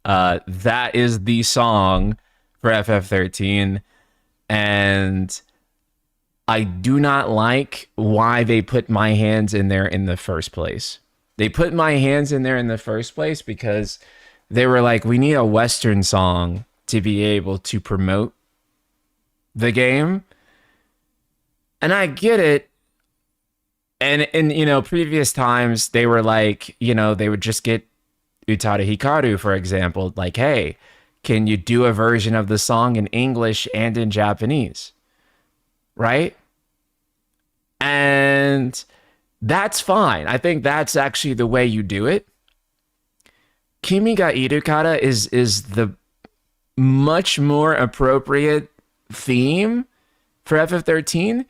That is the song for FF13, and I do not like why they put My Hands in there in the first place. They put My Hands in there in the first place because they were like, we need a Western song to be able to promote the game. And I get it. And in, you know, previous times, they were like, you know, they would just get Utada Hikaru, for example, like, hey, can you do a version of the song in English and in Japanese? Right? And that's fine. I think that's actually the way you do it. Kimi ga Iru Kara is the much more appropriate theme for FF13.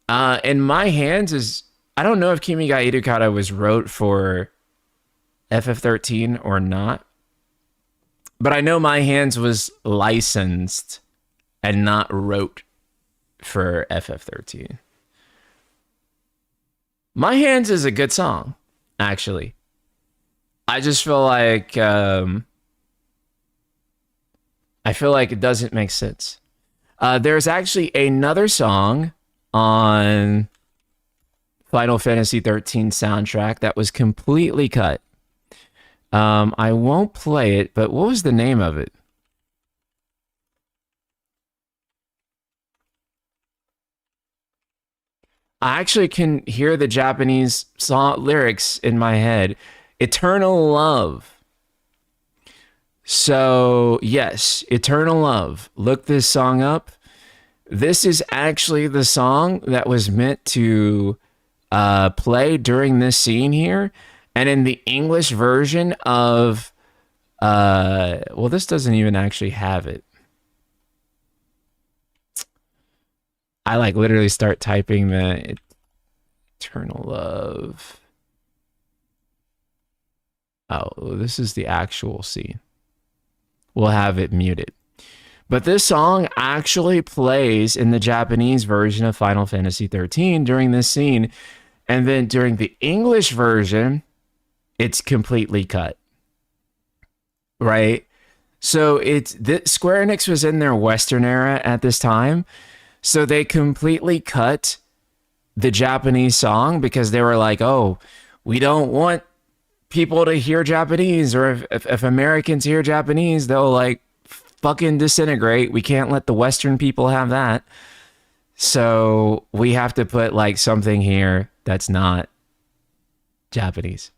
And My Hands is, I don't know if Kimi ga Iru Kara was wrote for FF13 or not, but I know My Hands was licensed and not wrote for FF13. My Hands is a good song, actually. I just feel like it doesn't make sense. There's actually another song on Final Fantasy 13 soundtrack that was completely cut. I won't play it, but what was the name of it? I actually can hear the Japanese song lyrics in my head. Eternal Love. So, yes, Eternal Love. Look this song up. This is actually the song that was meant to play during this scene here. And in the English version of... well, this doesn't even actually have it. I like literally start typing the Eternal Love. Oh, this is the actual scene. We'll have it muted. But this song actually plays in the Japanese version of Final Fantasy 13 during this scene. And then during the English version, it's completely cut. Right? So Square Enix was in their Western era at this time. So they completely cut the Japanese song because they were like, oh, we don't want people to hear Japanese, or if Americans hear Japanese, they'll like fucking disintegrate. We can't let the Western people have that. So we have to put like something here that's not Japanese.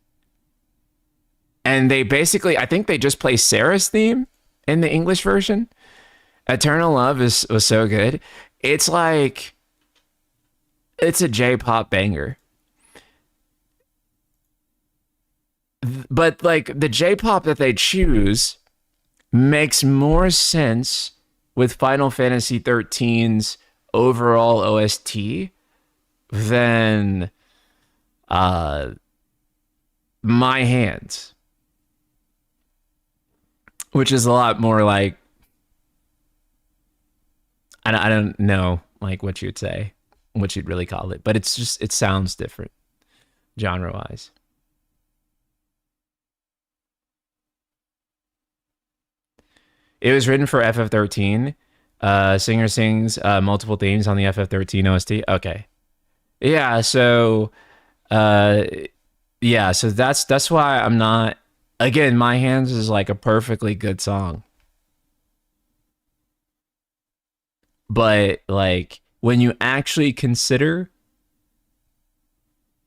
And they basically, I think they just play Sarah's theme in the English version. Eternal Love was so good. It's like, it's a J-pop banger. But like the J-pop that they choose makes more sense with Final Fantasy 13's overall OST than My Hands, which is a lot more like, I don't know like what you'd say, what you'd really call it, but it's just, it sounds different genre-wise. It was written for FF13. Singer sings multiple themes on the FF13 OST. Okay. Yeah, so yeah, so that's why I'm not, again, My Hands is like a perfectly good song. But like when you actually consider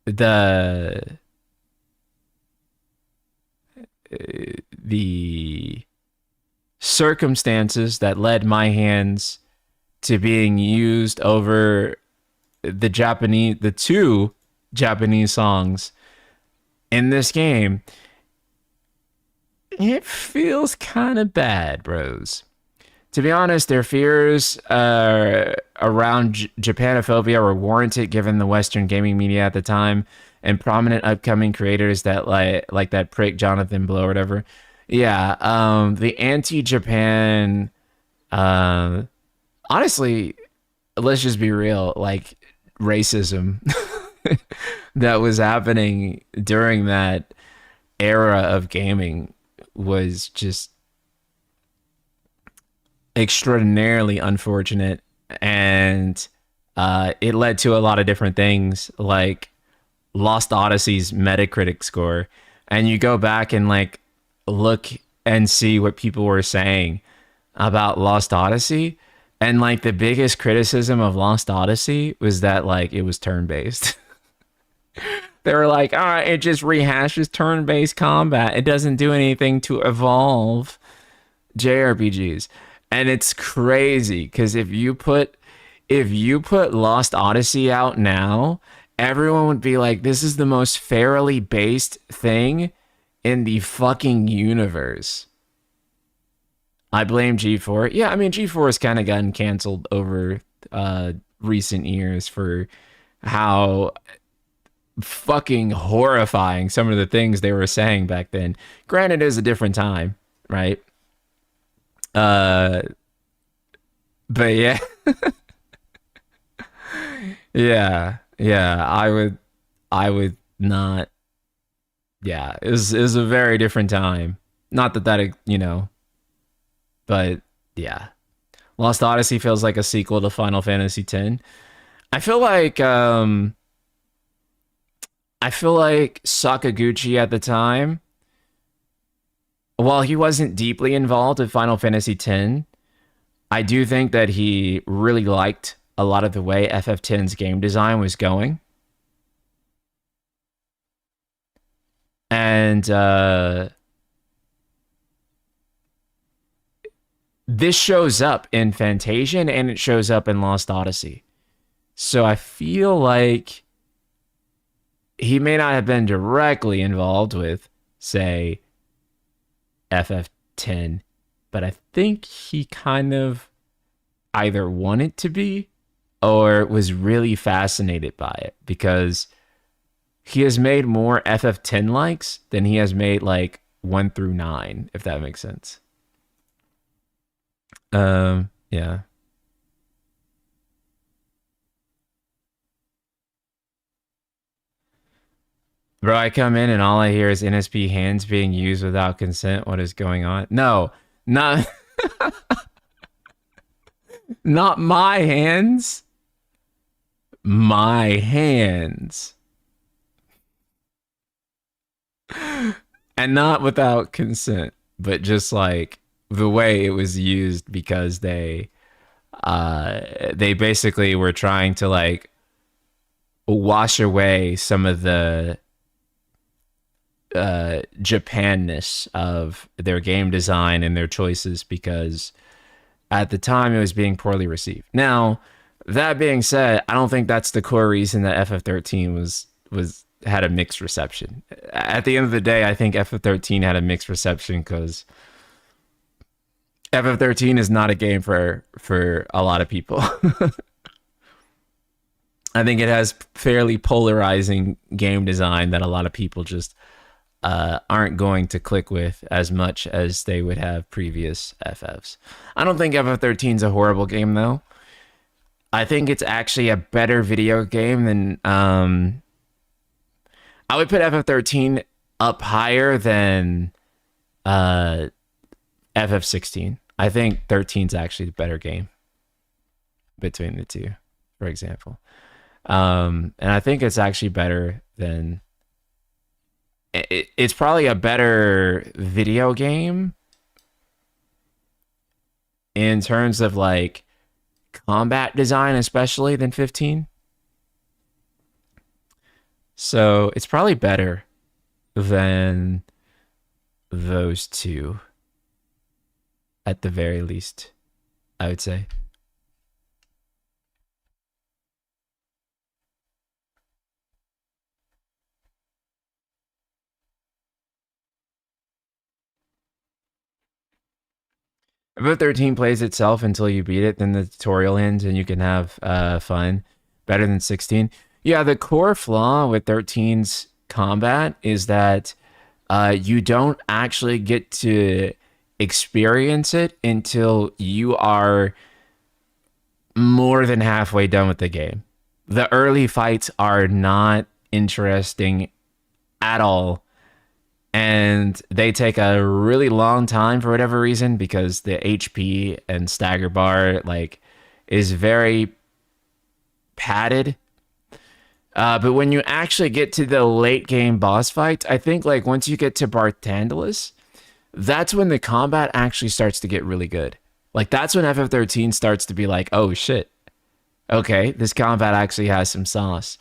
the the circumstances that led my hands to being used over the two Japanese songs in this game, it feels kind of bad, bros. To be honest, their fears around Japanophobia were warranted given the Western gaming media at the time and prominent upcoming creators that like that prick Jonathan Blow or whatever. Yeah, the anti-Japan, honestly, let's just be real, like racism that was happening during that era of gaming was just extraordinarily unfortunate, and it led to a lot of different things, like Lost Odyssey's Metacritic score. And you go back and like look and see what people were saying about Lost Odyssey, and like the biggest criticism of Lost Odyssey was that like it was turn-based. They were like, all right, it just rehashes turn-based combat, it doesn't do anything to evolve JRPGs. And it's crazy because if you put Lost Odyssey out now, everyone would be like, this is the most fairly based thing in the fucking universe. I blame G4. Yeah, I mean, G4 has kind of gotten canceled over recent years for how fucking horrifying some of the things they were saying back then. Granted, it was a different time, right? But yeah. yeah, I would not. Yeah, it was a very different time. Not that you know, but yeah. Lost Odyssey feels like a sequel to Final Fantasy X. I feel like Sakaguchi at the time, while he wasn't deeply involved with Final Fantasy X, I do think that he really liked a lot of the way FF10's game design was going. And this shows up in Fantasian and it shows up in Lost Odyssey. So I feel like he may not have been directly involved with, say, FF10, but I think he kind of either wanted to be or was really fascinated by it, because he has made more FF10 likes than he has made like 1 through 9, if that makes sense. Yeah. Bro, I come in and all I hear is NSP hands being used without consent. What is going on? No, not not my hands. My hands. And not without consent, but just like the way it was used, because they basically were trying to like wash away some of the Japanness of their game design and their choices, because at the time it was being poorly received. Now, that being said, I don't think that's the core reason that FF13 had a mixed reception. At the end of the day, I think FF13 had a mixed reception because FF13 is not a game for a lot of people. I think it has fairly polarizing game design that a lot of people just aren't going to click with as much as they would have previous FFs. I don't think FF13 is a horrible game, though. I think it's actually a better video game than... I would put FF13 up higher than FF16. I think 13 is actually the better game between the two, for example. And I think it's actually better than... It's probably a better video game in terms of like combat design, especially, than 15. So it's probably better than those two at the very least, I would say. If 13 plays itself until you beat it, then the tutorial ends and you can have fun. Better than 16. Yeah, the core flaw with 13's combat is that you don't actually get to experience it until you are more than halfway done with the game. The early fights are not interesting at all. And they take a really long time for whatever reason, because the HP and stagger bar like is very padded. But when you actually get to the late game boss fights, I think like once you get to Barthandelus, that's when the combat actually starts to get really good. Like that's when FF13 starts to be like, oh shit, okay, this combat actually has some sauce.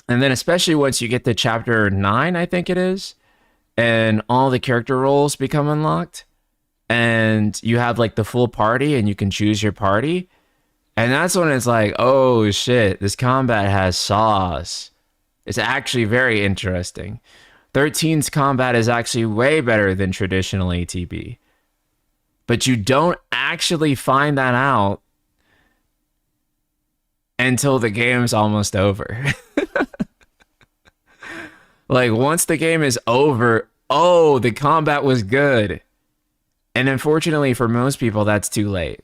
And then especially once you get to chapter 9, I think it is, and all the character roles become unlocked, and you have like the full party and you can choose your party. And that's when it's like, oh shit, this combat has sauce. It's actually very interesting. 13's combat is actually way better than traditional ATB. But you don't actually find that out until the game's almost over. Like once the game is over, oh, the combat was good. And unfortunately for most people, that's too late.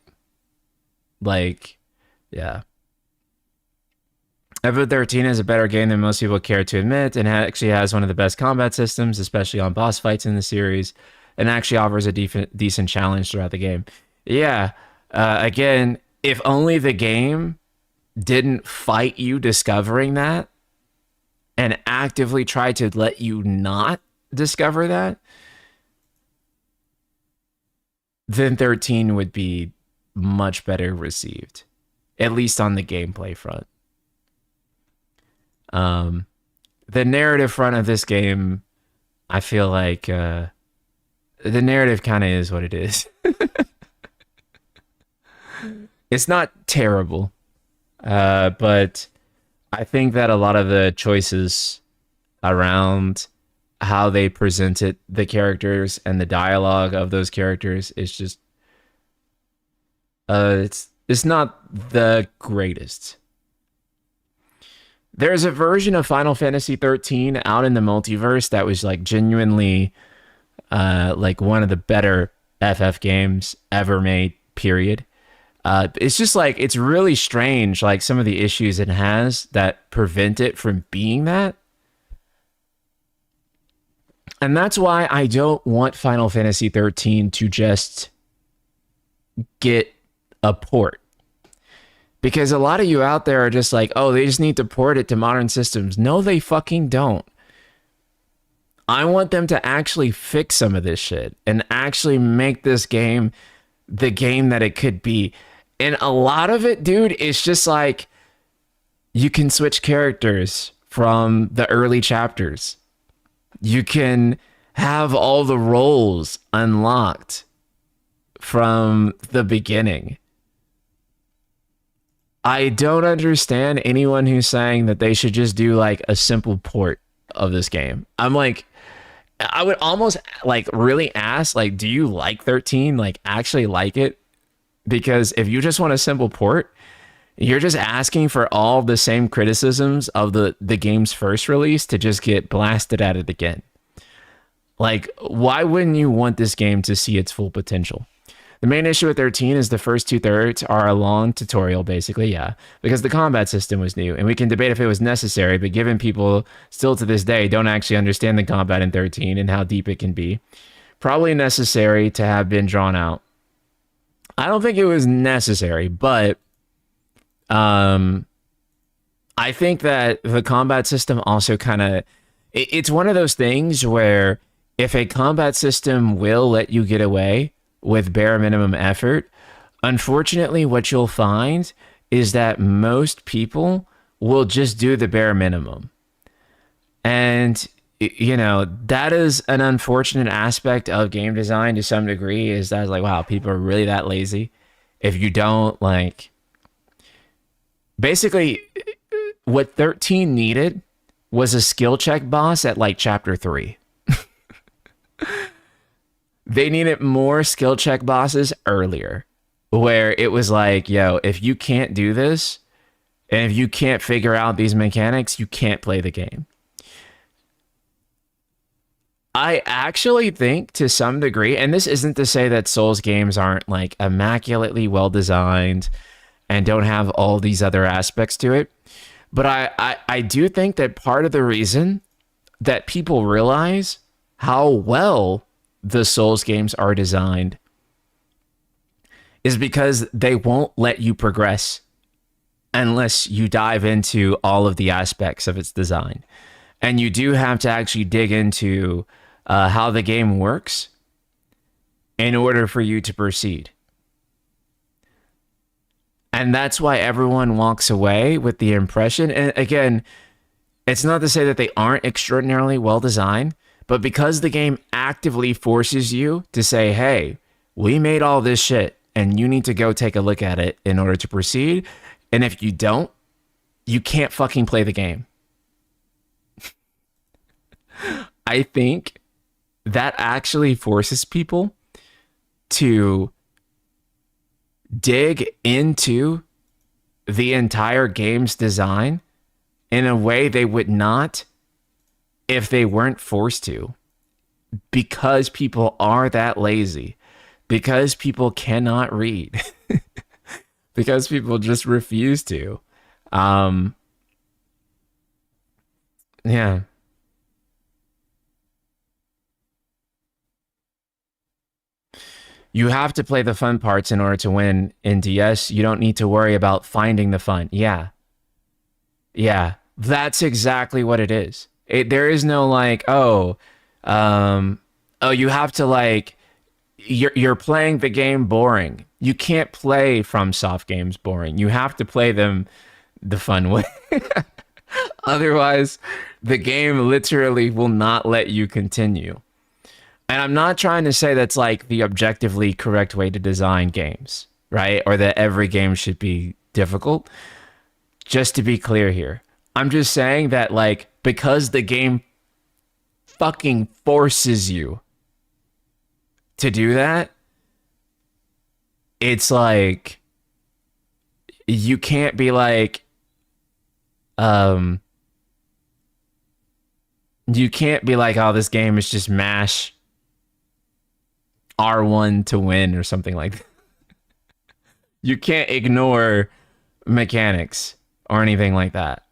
Like, yeah. FF13 is a better game than most people care to admit, and actually has one of the best combat systems, especially on boss fights in the series, and actually offers a decent challenge throughout the game. Yeah, again, if only the game didn't fight you discovering that, and actively try to let you not discover that, then 13 would be much better received, at least on the gameplay front. The narrative front of this game, I feel like the narrative kind of is what it is. It's not terrible, but I think that a lot of the choices around how they presented the characters and the dialogue of those characters is just it's not the greatest. There's a version of Final Fantasy 13 out in the multiverse that was like genuinely like one of the better FF games ever made, period. It's just like, it's really strange, like some of the issues it has that prevent it from being that. And that's why I don't want Final Fantasy 13 to just get a port. Because a lot of you out there are just like, oh, they just need to port it to modern systems. No, they fucking don't. I want them to actually fix some of this shit and actually make this game the game that it could be. And a lot of it, dude, is just like, you can switch characters from the early chapters. You can have all the roles unlocked from the beginning. I don't understand anyone who's saying that they should just do like a simple port of this game. I'm like, I would almost like really ask, like, do you like 13? Like, actually like it? Because if you just want a simple port, you're just asking for all the same criticisms of the game's first release to just get blasted at it again. Like, why wouldn't you want this game to see its full potential? The main issue with 13 is the first 2/3 are a long tutorial, basically, yeah, because the combat system was new, and we can debate if it was necessary, but given people still to this day don't actually understand the combat in 13 and how deep it can be, probably necessary to have been drawn out. I don't think it was necessary, but I think that the combat system also kind of, it's one of those things where if a combat system will let you get away with bare minimum effort, unfortunately what you'll find is that most people will just do the bare minimum. And you know, that is an unfortunate aspect of game design to some degree, is that like, wow, people are really that lazy. If you don't like, basically what 13 needed was a skill check boss at like chapter 3. They needed more skill check bosses earlier, where it was like, yo, if you can't do this, and if you can't figure out these mechanics, you can't play the game. I actually think to some degree, and this isn't to say that Souls games aren't like immaculately well designed and don't have all these other aspects to it, but I do think that part of the reason that people realize how well the Souls games are designed is because they won't let you progress unless you dive into all of the aspects of its design. And you do have to actually dig into how the game works in order for you to proceed. And that's why everyone walks away with the impression, and again, it's not to say that they aren't extraordinarily well designed, but because the game actively forces you to say, hey, we made all this shit and you need to go take a look at it in order to proceed. And if you don't, you can't fucking play the game. I think that actually forces people to dig into the entire game's design in a way they would not if they weren't forced to, because people are that lazy, because people cannot read, because people just refuse to. Yeah. You have to play the fun parts in order to win in DS. You don't need to worry about finding the fun. Yeah. Yeah. That's exactly what it is. There is no like, you have to like, you're playing the game boring. You can't play FromSoft games boring. You have to play them the fun way. Otherwise, the game literally will not let you continue. And I'm not trying to say that's like the objectively correct way to design games, right? Or that every game should be difficult. Just to be clear here, I'm just saying that like, because the game fucking forces you to do that, it's like, you can't be like, you can't be like, oh, this game is just mash R1 to win or something like that. You can't ignore mechanics or anything like that.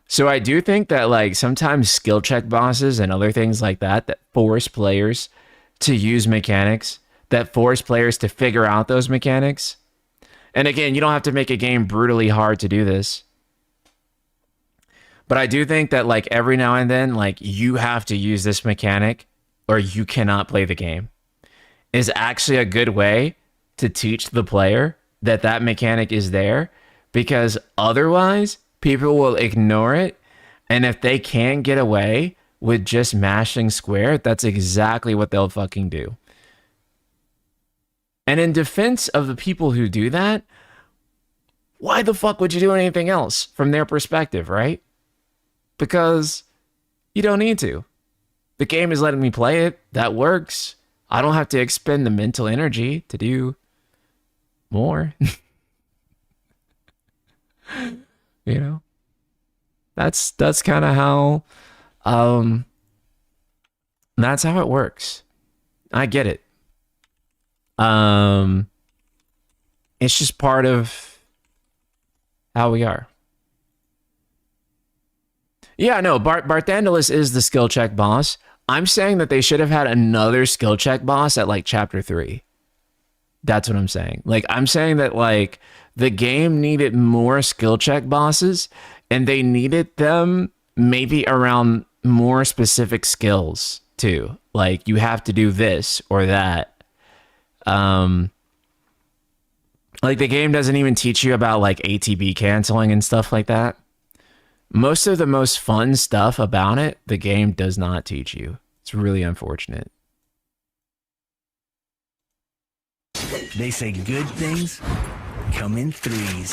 So I do think that like sometimes skill check bosses and other things like that force players to use mechanics, that force players to figure out those mechanics. And again, you don't have to make a game brutally hard to do this. But I do think that like every now and then, like you have to use this mechanic or you cannot play the game, is actually a good way to teach the player that that mechanic is there, because otherwise people will ignore it. And if they can get away with just mashing square, that's exactly what they'll fucking do. And in defense of the people who do that, why the fuck would you do anything else from their perspective, right? Because you don't need to. The game is letting me play it. That works. I don't have to expend the mental energy to do more. You know? That's kind of how that's how it works. I get it. It's just part of how we are. Yeah, no, Barthandelus is the skill check boss. I'm saying that they should have had another skill check boss at like chapter 3. That's what I'm saying. Like, I'm saying that like the game needed more skill check bosses, and they needed them maybe around more specific skills too. Like, you have to do this or that. Like, the game doesn't even teach you about like ATB canceling and stuff like that. most of the most fun stuff about it, the game does not teach you. It's really unfortunate. They say good things come in threes.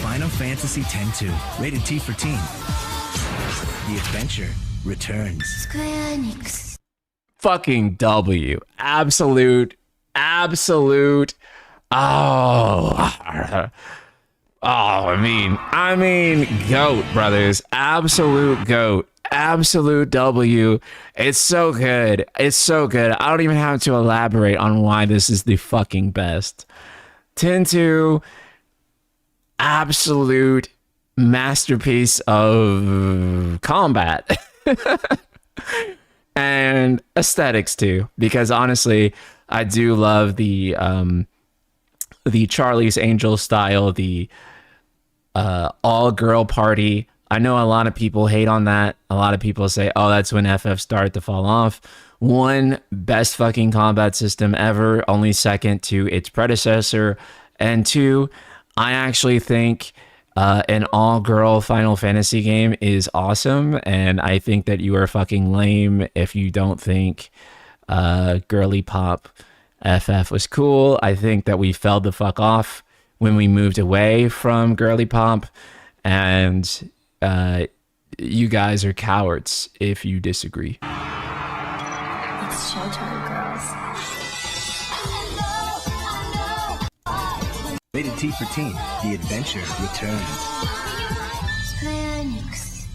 Final Fantasy X-2, rated T for teen. The adventure returns. Square Enix. Fucking W. Absolute. Oh, I mean, GOAT, brothers. Absolute GOAT. Absolute W. It's so good. It's so good. I don't even have to elaborate on why this is the fucking best. 10-2, absolute masterpiece of combat. And aesthetics too, because honestly, I do love the Charlie's Angels style, the all girl party. I know a lot of people hate on that. A lot of people say, oh, that's when FF started to fall off. One, best fucking combat system ever, only second to its predecessor. And two, I actually think an all-girl Final Fantasy game is awesome, and I think that you are fucking lame if you don't think girly pop FF was cool. I think that we fell the fuck off when we moved away from girly pop, and you guys are cowards if you disagree. It's showtime, girls. Rated T for teen. The adventure returns. Square Enix.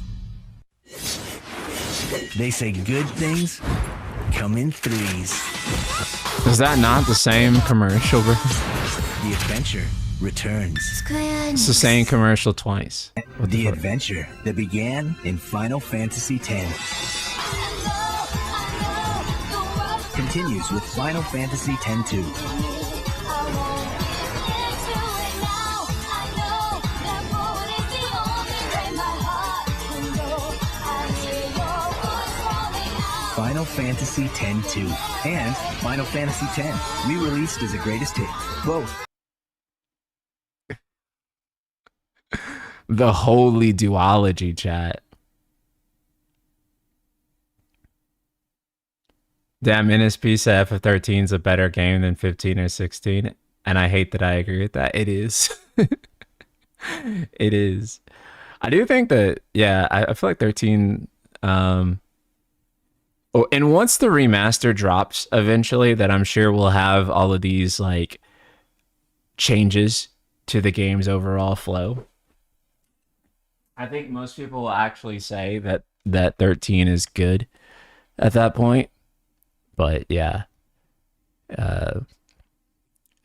They say good things come in threes. Is that not the same commercial, bro? The adventure returns. Square Enix. It's the same commercial twice. The adventure that began in Final Fantasy X continues with Final Fantasy X-2. Final Fantasy X-2 and Final Fantasy X, re-released as a greatest hit. Both. The holy duology, chat. Damn, NSP said FF13 is a better game than 15 or 16, and I hate that I agree with that. It is. It is. I do think that, yeah, I feel like 13... Oh, and once the remaster drops eventually, that I'm sure we'll have all of these like changes to the game's overall flow. I think most people will actually say that 13 is good at that point. But yeah.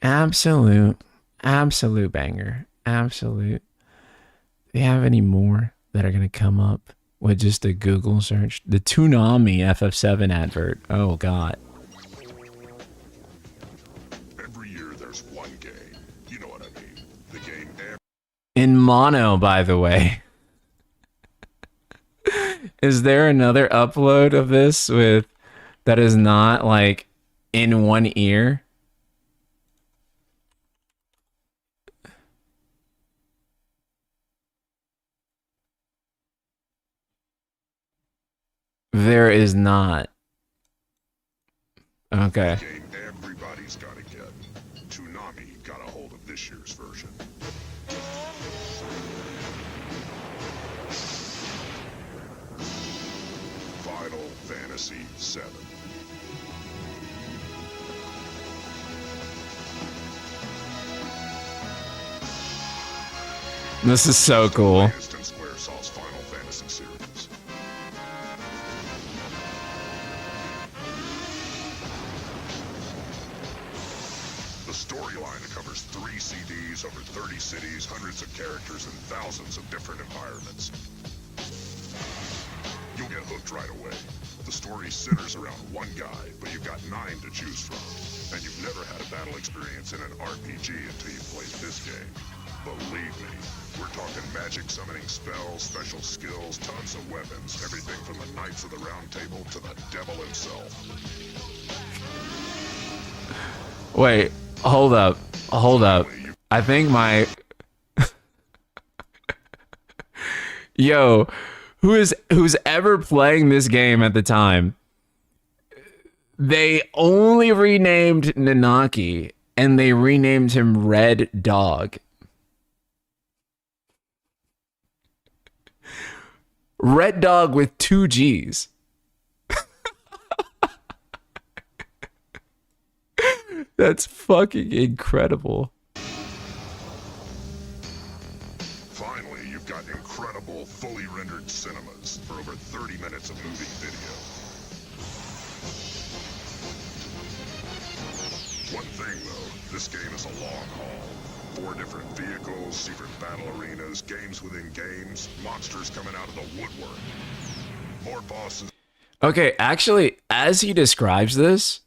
Absolute banger. Absolute. Do you have any more that are gonna come up with just a Google search? The Toonami FF7 advert. Oh god. Every year there's one game. You know what I mean. The game In mono, by the way. Is there another upload of this with that is not like in one ear? There is not. Okay. game everybody's gotta get. Toonami got a hold of this year's version. Final Fantasy VII. This is so cool. Squaresoft's Final Fantasy series. The storyline covers 3 CDs over 30 cities, hundreds of characters, and thousands of different environments. You'll get hooked right away. The story centers around one guy, but you've got 9 to choose from. And you've never had a battle experience in an RPG until you played this game. Believe me, we're talking magic summoning spells, special skills, tons of weapons, everything from the Knights of the Round Table to the devil himself. Wait, hold up. I think my... Yo, who's ever playing this game at the time, they only renamed Nanaki and they renamed him Red Dog. Red Dog with 2 G's. That's fucking incredible. Finally, you've got incredible, fully rendered cinemas for over 30 minutes of moving video. One thing, though, this game is a long haul. 4 different vehicles, secret battle arenas, games within games, monsters coming out of the woodwork. More bosses. Okay, actually, as he describes this,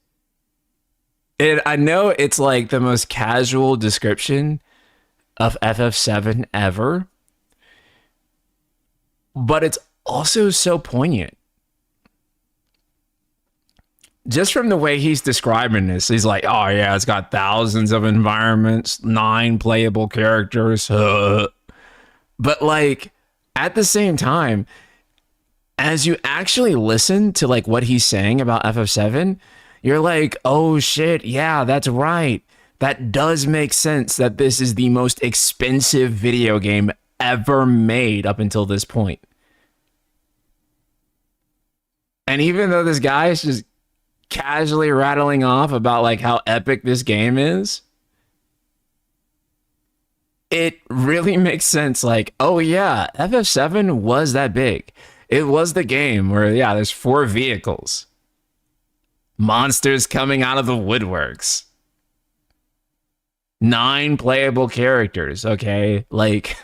I know it's like the most casual description of FF7 ever, but it's also so poignant. Just from the way he's describing this, he's like, oh yeah, it's got thousands of environments, 9 playable characters. But like, at the same time, as you actually listen to like what he's saying about FF7, you're like, oh shit, yeah, that's right. That does make sense that this is the most expensive video game ever made up until this point. And even though this guy is just casually rattling off about like how epic this game is, it really makes sense. Like, oh yeah, FF7 was that big. It was the game where, yeah, there's 4 vehicles. Monsters coming out of the woodworks. 9 playable characters, okay? Like,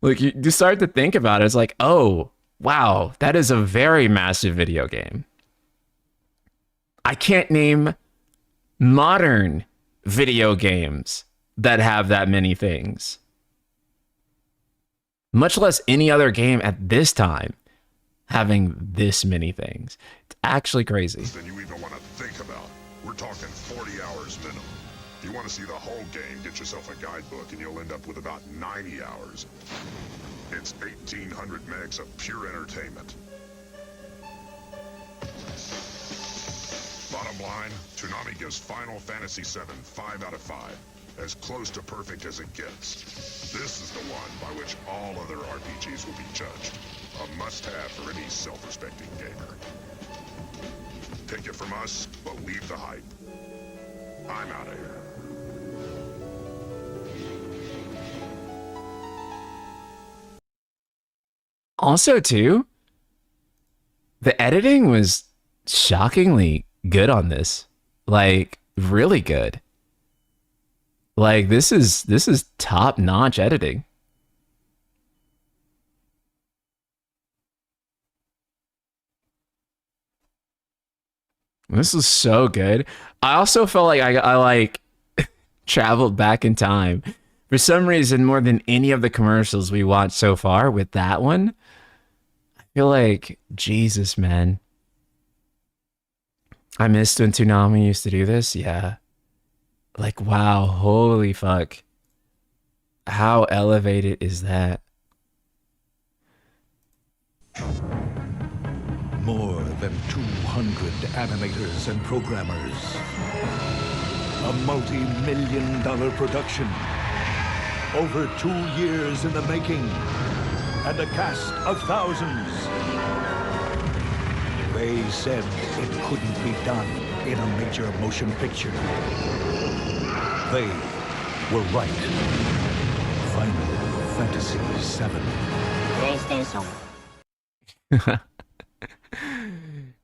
like you start to think about it, it's like, oh, wow, that is a very massive video game. I can't name modern video games that have that many things. Much less any other game at this time having this many things. It's actually crazy. Than you even want to think about. We're talking 40 hours minimum. If you want to see the whole game, get yourself a guidebook and you'll end up with about 90 hours. It's 1,800 megs of pure entertainment. Bottom line, Toonami gives Final Fantasy VII 5 out of 5. As close to perfect as it gets. This is the one by which all other RPGs will be judged. A must-have for any self-respecting gamer. Take it from us, believe the hype. I'm out of here. Also, too, the editing was shockingly good on this. Like, really good. Like, this is top-notch editing. This is so good. I also felt like I like traveled back in time. For some reason, more than any of the commercials we watched so far with that one, I feel like, Jesus, man. I missed when Toonami used to do this. Yeah. Like, wow, holy fuck. How elevated is that? More than 200 animators and programmers. A multi-million-dollar production. Over 2 years in the making. And a cast of thousands. They said it couldn't be done in a major motion picture. They were right. Final Fantasy VII. PlayStation.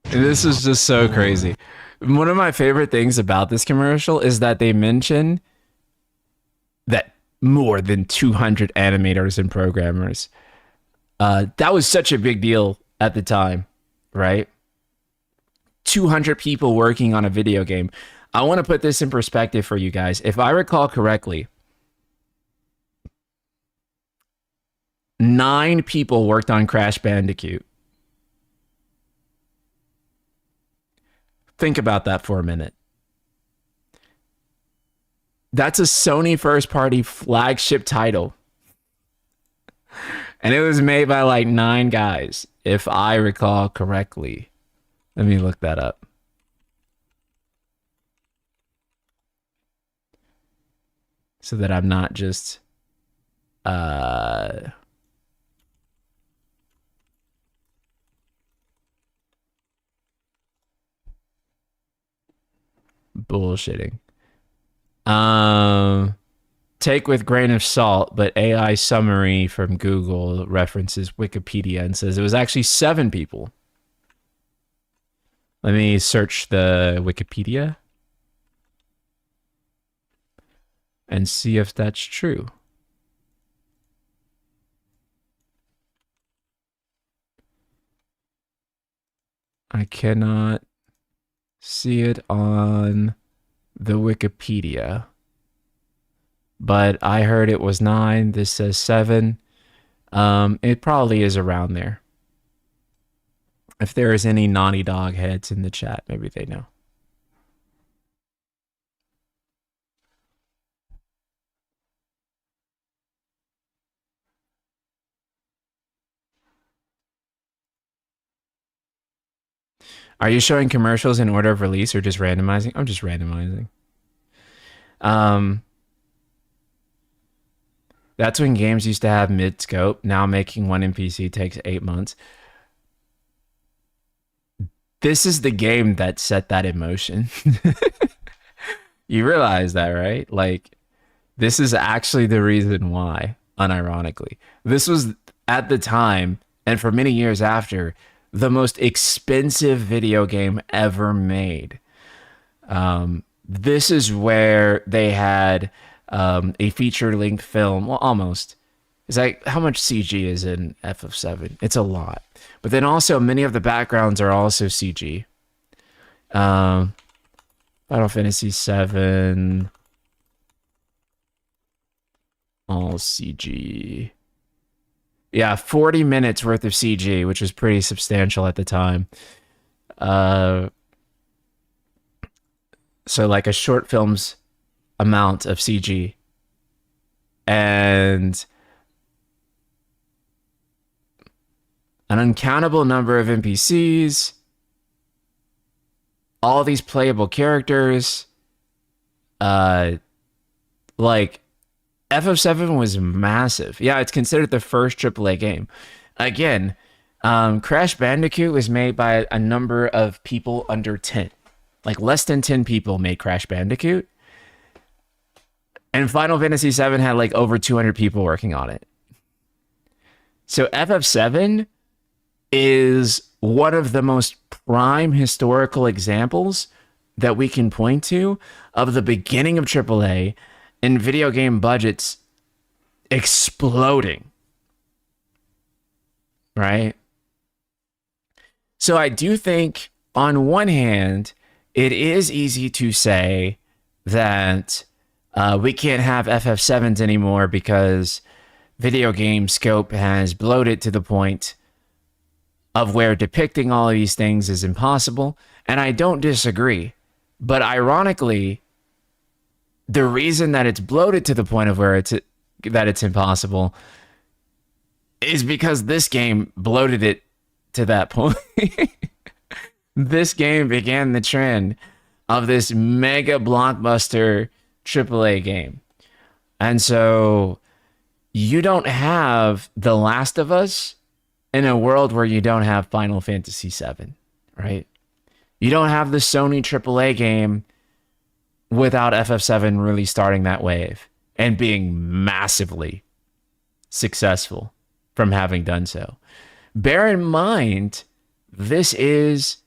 This is just so crazy. One of my favorite things about this commercial is that they mention that more than 200 animators and programmers. That was such a big deal at the time, right? 200 people working on a video game. I want to put this in perspective for you guys. If I recall correctly, 9 people worked on Crash Bandicoot. Think about that for a minute. That's a Sony first-party flagship title. And it was made by like 9 guys, if I recall correctly. Let me look that up. So that I'm not just bullshitting. Take with grain of salt, but AI summary from Google references Wikipedia and says it was actually 7 people. Let me search the Wikipedia and see if that's true. I cannot see it on the Wikipedia, but I heard it was 9. This says 7. It probably is around there. If there is any Naughty Dog heads in the chat, maybe they know. Are you showing commercials in order of release or just randomizing? I'm just randomizing. That's when games used to have mid-scope. Now making one in PC takes 8 months. This is the game that set that in motion. You realize that, right? Like, this is actually the reason why, unironically. This was, at the time, and for many years after, the most expensive video game ever made. This is where they had a feature-length film, well, almost. It's like, how much CG is in FF7? It's a lot. But then also, many of the backgrounds are also CG. Final Fantasy VII, all CG. Yeah, 40 minutes worth of CG, which was pretty substantial at the time. So like a short film's amount of CG. And an uncountable number of NPCs, all these playable characters. Like, FF7 was massive. Yeah, it's considered the first AAA game. Again, Crash Bandicoot was made by a number of people under 10. Like, less than 10 people made Crash Bandicoot. And Final Fantasy VII had like over 200 people working on it. So FF7 is one of the most prime historical examples that we can point to of the beginning of AAA and video game budgets exploding. Right? So I do think, on one hand, it is easy to say that we can't have FF7s anymore because video game scope has bloated to the point of where depicting all of these things is impossible. And I don't disagree. But ironically, the reason that it's bloated to the point of where it's impossible is because this game bloated it to that point. This game began the trend of this mega blockbuster AAA game. And so you don't have The Last of Us in a world where you don't have Final Fantasy VII, right? You don't have the Sony AAA game without FF7 really starting that wave and being massively successful from having done so. Bear in mind, this is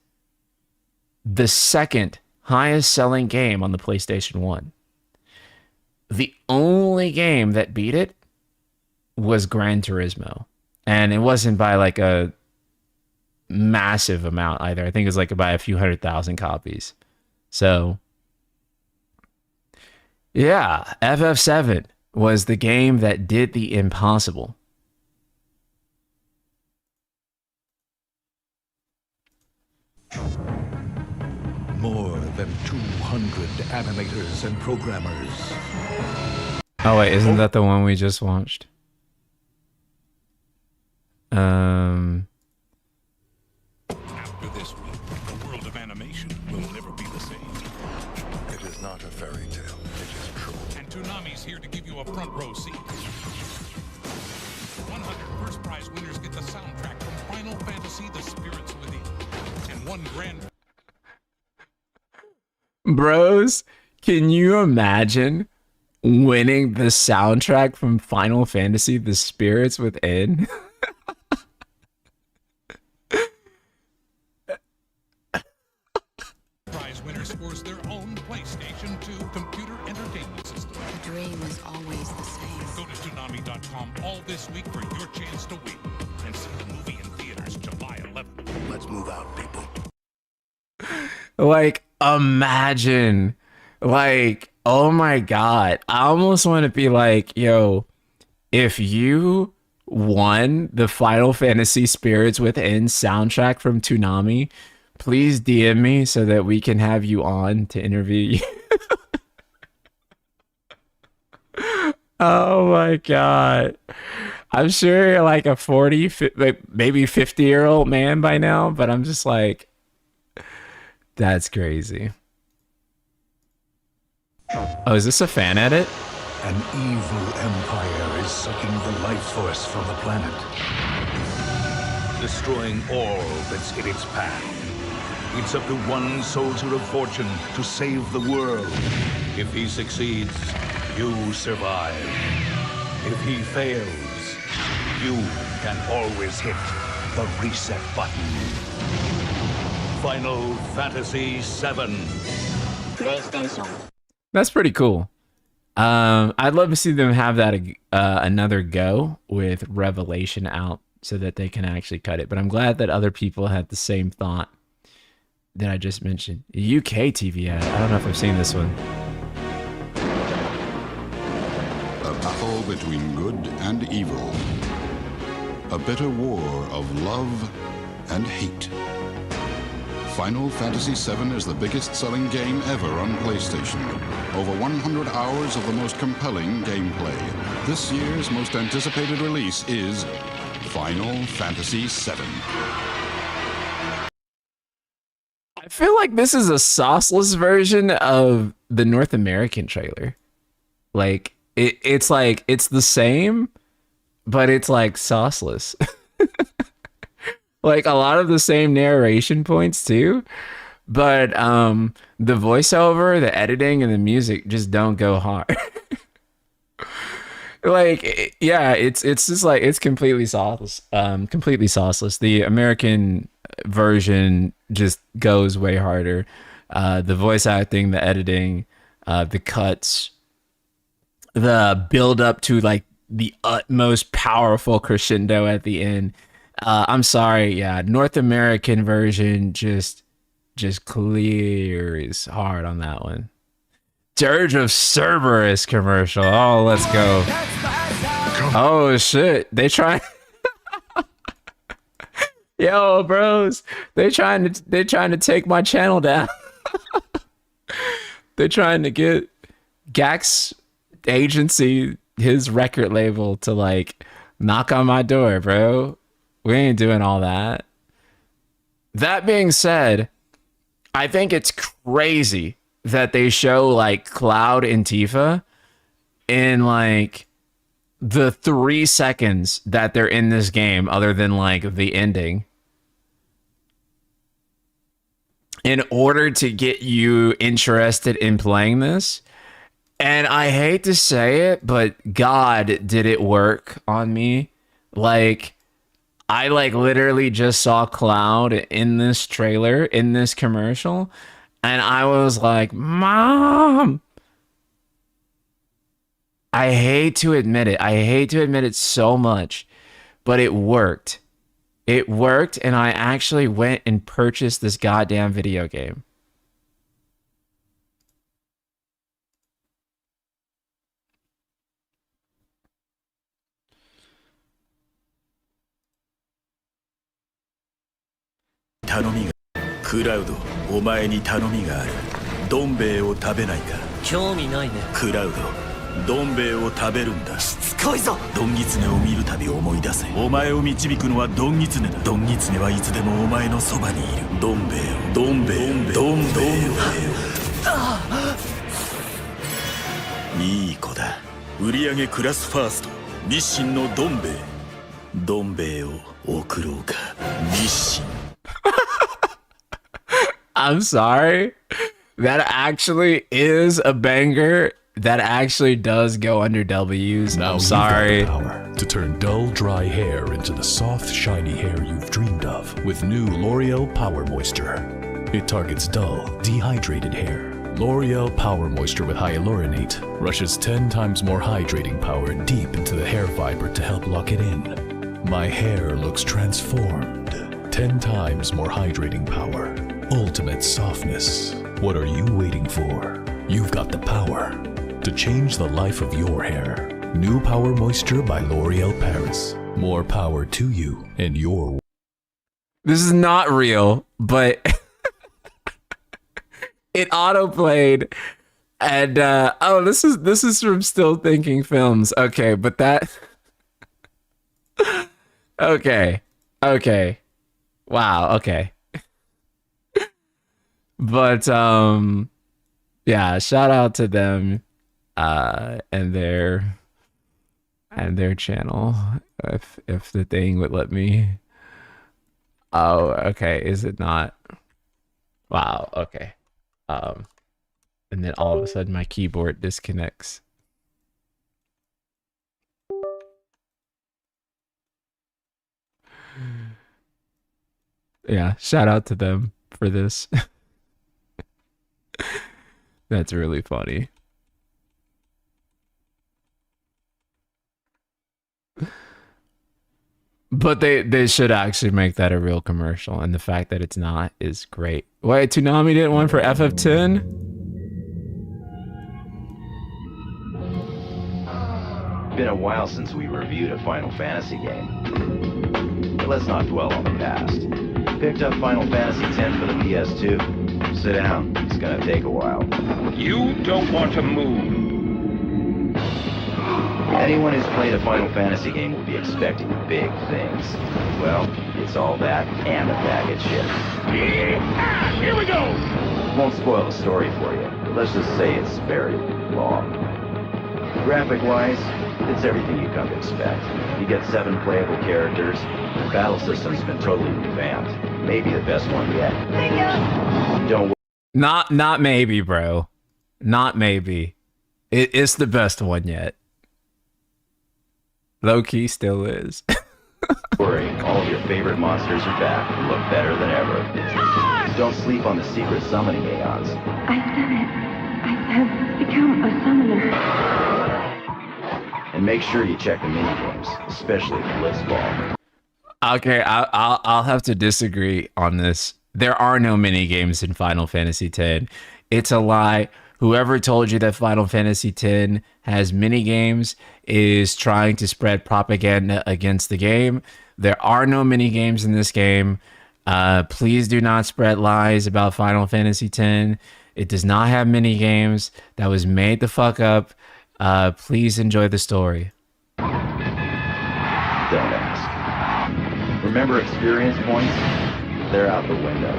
the second highest selling game on the PlayStation 1. The only game that beat it was Gran Turismo. And it wasn't by like a massive amount either. I think it was like by a few 100,000 copies. So, yeah, FF7 was the game that did the impossible. animators and programmers. Oh wait, isn't that the one we just watched? After this week, the world of animation will never be the same. It is not a fairy tale. It is true. And Toonami's here to give you a front row seat. 100 first prize winners get the soundtrack from Final Fantasy: The Spirits Within, and one grand. Bros, can you imagine winning the soundtrack from Final Fantasy: The Spirits Within? Prize winners force their own PlayStation 2 computer entertainment system. The dream is always the same. Go to Toonami.com all this week for your chance to win. And see the movie in theaters July 11th. Let's move out, people. Like, imagine. Like, oh my god. I almost want to be like, yo, if you won the Final Fantasy Spirits Within soundtrack from Toonami, please DM me so that we can have you on to interview you. Oh my god. I'm sure you're like a 40, like maybe 50-year-old man by now, but I'm just like, that's crazy. Oh, is this a fan edit? An evil empire is sucking the life force from the planet, destroying all that's in its path. It's up to one soldier of fortune to save the world. If he succeeds, you survive. If he fails, you can always hit the reset button. Final Fantasy VII. PlayStation. That's pretty cool. I'd love to see them have that another go with Revelation out so that they can actually cut it. But I'm glad that other people had the same thought that I just mentioned. A UK TV ad. I don't know if I've seen this one. A battle between good and evil. A bitter war of love and hate. Final Fantasy VII is the biggest-selling game ever on PlayStation. Over 100 hours of the most compelling gameplay. This year's most anticipated release is Final Fantasy VII. I feel like this is a sauceless version of the North American trailer. Like, it's like, it's the same, but it's like sauceless. Like a lot of the same narration points too, but the voiceover, the editing, and the music just don't go hard. Like, yeah, it's just like, it's completely sauceless. Completely sauceless. The American version just goes way harder. The voice acting, the editing, the cuts, the build up to like the utmost powerful crescendo at the end. I'm sorry, yeah, North American version just clears hard on that one. Dirge of Cerberus commercial. Oh, let's go. Oh shit, they try. Yo, bros, they're trying to take my channel down. They're trying to get Gax agency, his record label, to like knock on my door, bro. We ain't doing all that. That being said, I think it's crazy that they show like Cloud and Tifa in like the 3 seconds that they're in this game, other than like the ending, in order to get you interested in playing this. And I hate to say it, but God, did it work on me. Like, I like literally just saw Cloud in this trailer, in this commercial, and I was like, Mom. I hate to admit it. I hate to admit it so much, but it worked. It worked, and I actually went and purchased this goddamn video game. Cloud, お前に頼みがある。どん兵衛を食べないか。興味ないね。クラウド、どん兵衛を食べるんだ。しつこいぞ。ドンギツネを見るたび思い出せ。お前を導くのはドンギツネだ。ドンギツネはいつでもお前のそばにいる。どん兵衛を、どん兵衛を、どん兵衛を。いい子だ。売り上げクラスファースト、日清のどん兵衛。どん兵衛を送ろうか。日清。I'm sorry. That actually is a banger. That actually does go under W's. Now I'm sorry. You've got the power to turn dull, dry hair into the soft, shiny hair you've dreamed of with new L'Oreal Power Moisture. It targets dull, dehydrated hair. L'Oreal Power Moisture with hyaluronate rushes 10 times more hydrating power deep into the hair fiber to help lock it in. My hair looks transformed. 10 times more hydrating power. Ultimate softness. What are you waiting for? You've got the power to change the life of your hair. New Power Moisture by L'Oreal Paris. More power to you and your... This is not real, but it autoplayed, and oh, this is from Still Thinking Films. Okay, but that okay, wow, okay. But yeah, shout out to them and their channel, if the thing would let me. Oh, okay, is it not? Wow, okay. And then all of a sudden my keyboard disconnects. Yeah, shout out to them for this. That's really funny. But they should actually make that a real commercial, and the fact that it's not is great. Wait, Toonami did one for FF10? Been a while since we reviewed a Final Fantasy game. But let's not dwell on the past. Picked up Final Fantasy X for the PS2. Sit down, it's gonna take a while. You don't want to move. Anyone who's played a Final Fantasy game will be expecting big things. Well, it's all that and a bag of chips. Here we go! Won't spoil the story for you, but let's just say it's very long. Graphic-wise, it's everything you come to expect. You get 7 playable characters. The battle system's been totally revamped. Maybe the best one yet. Don't worry. Not maybe, bro. Not maybe. It's the best one yet. Low key still is. Worry, all of your favorite monsters are back and look better than ever. Don't sleep on the secret summoning aeons. I've done it. I have become a summoner. And make sure you check the minigames, especially Blitzball. Okay, I'll have to disagree on this. There are no mini games in Final Fantasy X. It's a lie. Whoever told you that Final Fantasy X has mini games is trying to spread propaganda against the game. There are no mini games in this game. Please do not spread lies about Final Fantasy X. It does not have mini games. That was made the fuck up. Please enjoy the story. Don't ask. Remember experience points? They're out the window.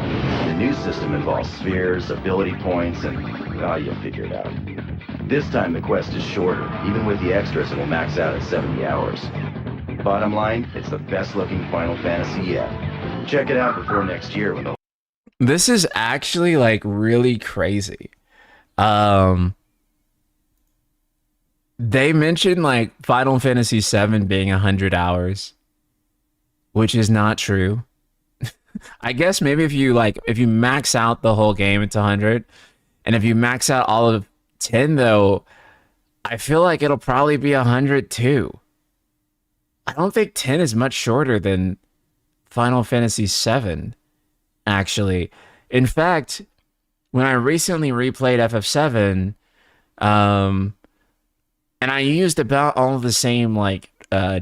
The new system involves spheres, ability points, and you'll figure it out. This time the quest is shorter. Even with the extras, it will max out at 70 hours. Bottom line, it's the best looking Final Fantasy yet. Check it out before next year when the... This is actually like really crazy. They mentioned like Final Fantasy VII being 100 hours, which is not true. I guess maybe if you max out the whole game, it's 100. And if you max out all of 10 though, I feel like it'll probably be 100 too. I don't think 10 is much shorter than Final Fantasy VII, actually. In fact, when I recently replayed FF7, and I used about all of the same like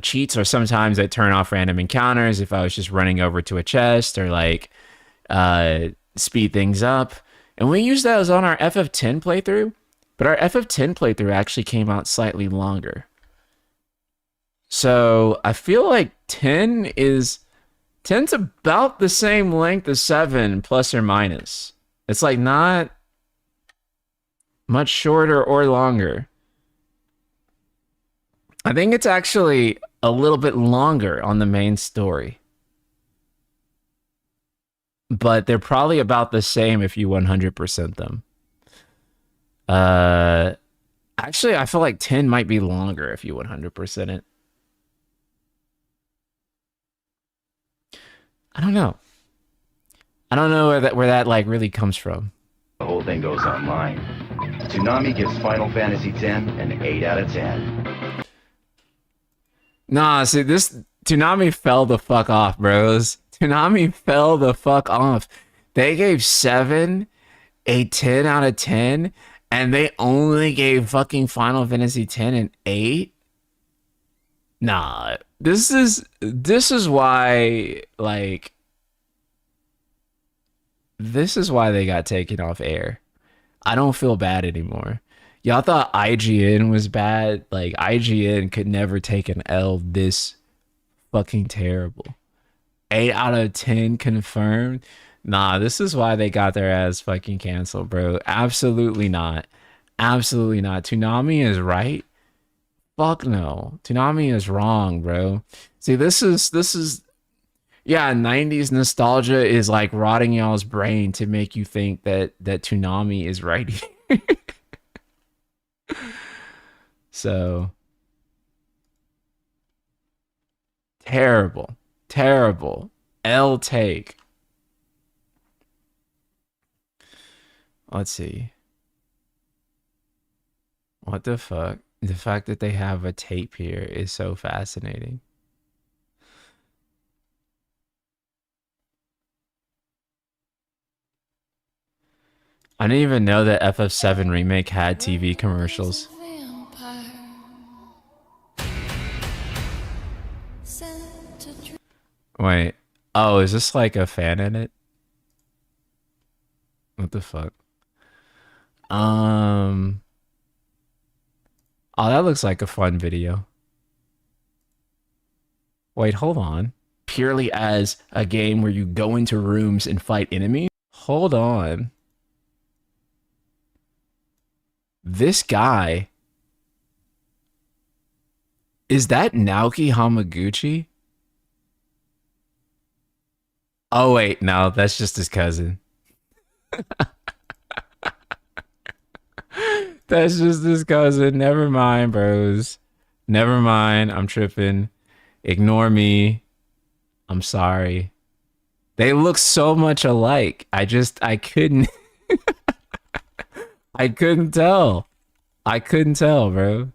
cheats, or sometimes I turn off random encounters if I was just running over to a chest, or like speed things up. And we used those on our FF10 playthrough, but our FF10 playthrough actually came out slightly longer. So I feel like 10's about the same length as 7, plus or minus. It's like not much shorter or longer. I think it's actually a little bit longer on the main story. But they're probably about the same if you 100% them. Actually, I feel like 10 might be longer if you 100% it. I don't know. I don't know where that like really comes from. The whole thing goes online. Toonami gives Final Fantasy X an 8 out of 10. Nah, see, this Toonami fell the fuck off, bros. Toonami fell the fuck off. They gave 7 a 10 out of 10, and they only gave fucking Final Fantasy X an 8? Nah, this is why, like, this is why they got taken off air. I don't feel bad anymore. Y'all thought IGN was bad? Like, IGN could never take an L this fucking terrible. 8 out of 10 confirmed? Nah, this is why they got their ass fucking canceled, bro. Absolutely not. Absolutely not. Toonami is right. Fuck no. Toonami is wrong, bro. See, this is yeah, 90s nostalgia is like rotting y'all's brain to make you think that Toonami is right here. So terrible. Terrible. L take. Let's see. What the fuck? The fact that they have a tape here is so fascinating. I didn't even know that FF7 Remake had TV commercials. Wait. Oh, is this like a fan in it? What the fuck? Oh, that looks like a fun video. Wait, hold on. Purely as a game where you go into rooms and fight enemies? Hold on. This guy... Is that Naoki Hamaguchi? Oh, wait, no, that's just his cousin. That's just his cousin. Never mind, bros. Never mind. I'm tripping. Ignore me. I'm sorry. They look so much alike. I couldn't. I couldn't tell. I couldn't tell, bro.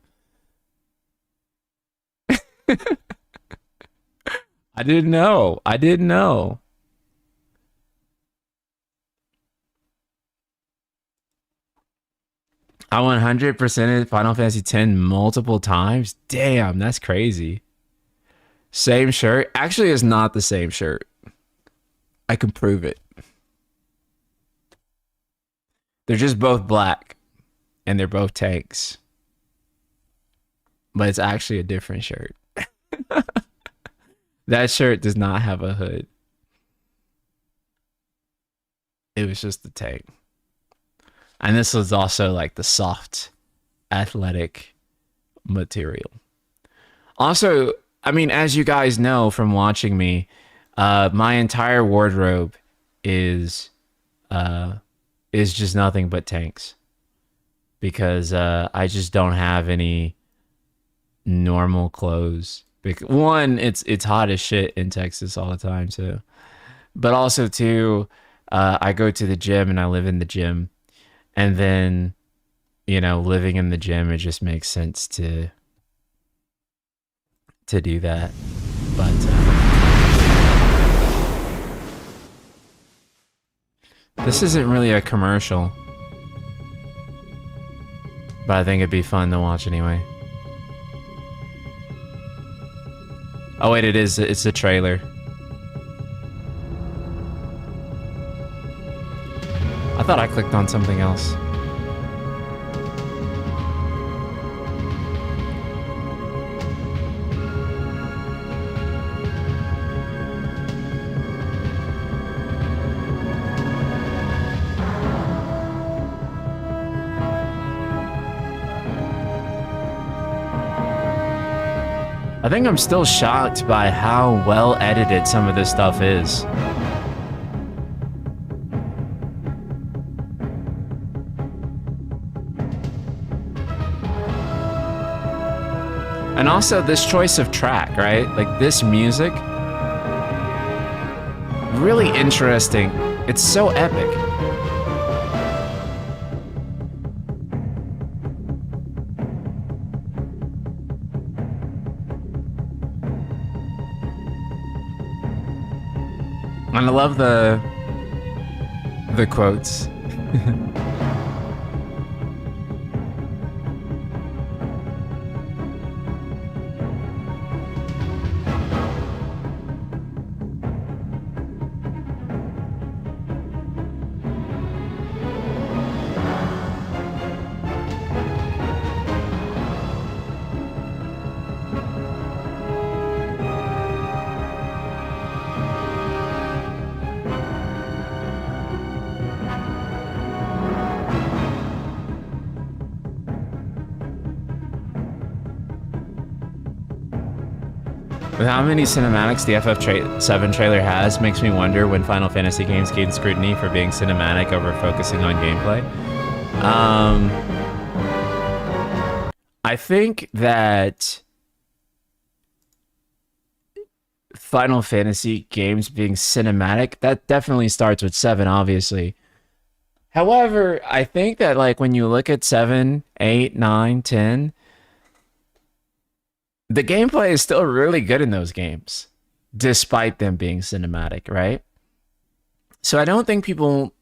I didn't know. I didn't know. I 100%ed Final Fantasy X multiple times. Damn, that's crazy. Same shirt. Actually, it's not the same shirt. I can prove it. They're just both black. And they're both tanks. But it's actually a different shirt. That shirt does not have a hood. It was just the tank. And this was also like the soft, athletic material. Also, I mean, as you guys know from watching me, my entire wardrobe is just nothing but tanks. Because I just don't have any normal clothes. One, it's hot as shit in Texas all the time too. But also two, I go to the gym and I live in the gym. And then, you know, living in the gym, it just makes sense to do that. But this isn't really a commercial. But I think it'd be fun to watch anyway. Oh wait, it is. It's a trailer. I thought I clicked on something else. I think I'm still shocked by how well edited some of this stuff is. And also this choice of track, right? Like this music, really interesting. It's so epic. And I love the quotes. With how many cinematics the FF7 trailer has, makes me wonder when Final Fantasy games gain scrutiny for being cinematic over focusing on gameplay. I think that Final Fantasy games being cinematic, that definitely starts with 7, obviously. However, I think that like when you look at 7, 8, 9, 10, the gameplay is still really good in those games, despite them being cinematic, right? So I don't think people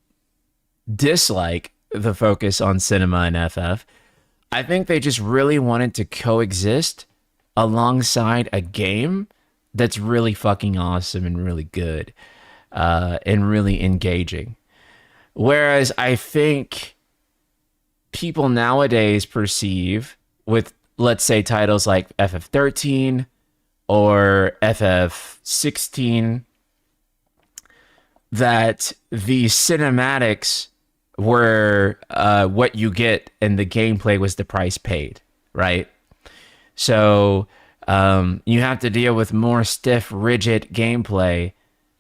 dislike the focus on cinema and FF. I think they just really wanted to coexist alongside a game that's really fucking awesome and really good and really engaging. Whereas I think people nowadays perceive with, let's say, titles like FF13 or FF16, that the cinematics were what you get and the gameplay was the price paid, right? So you have to deal with more stiff, rigid gameplay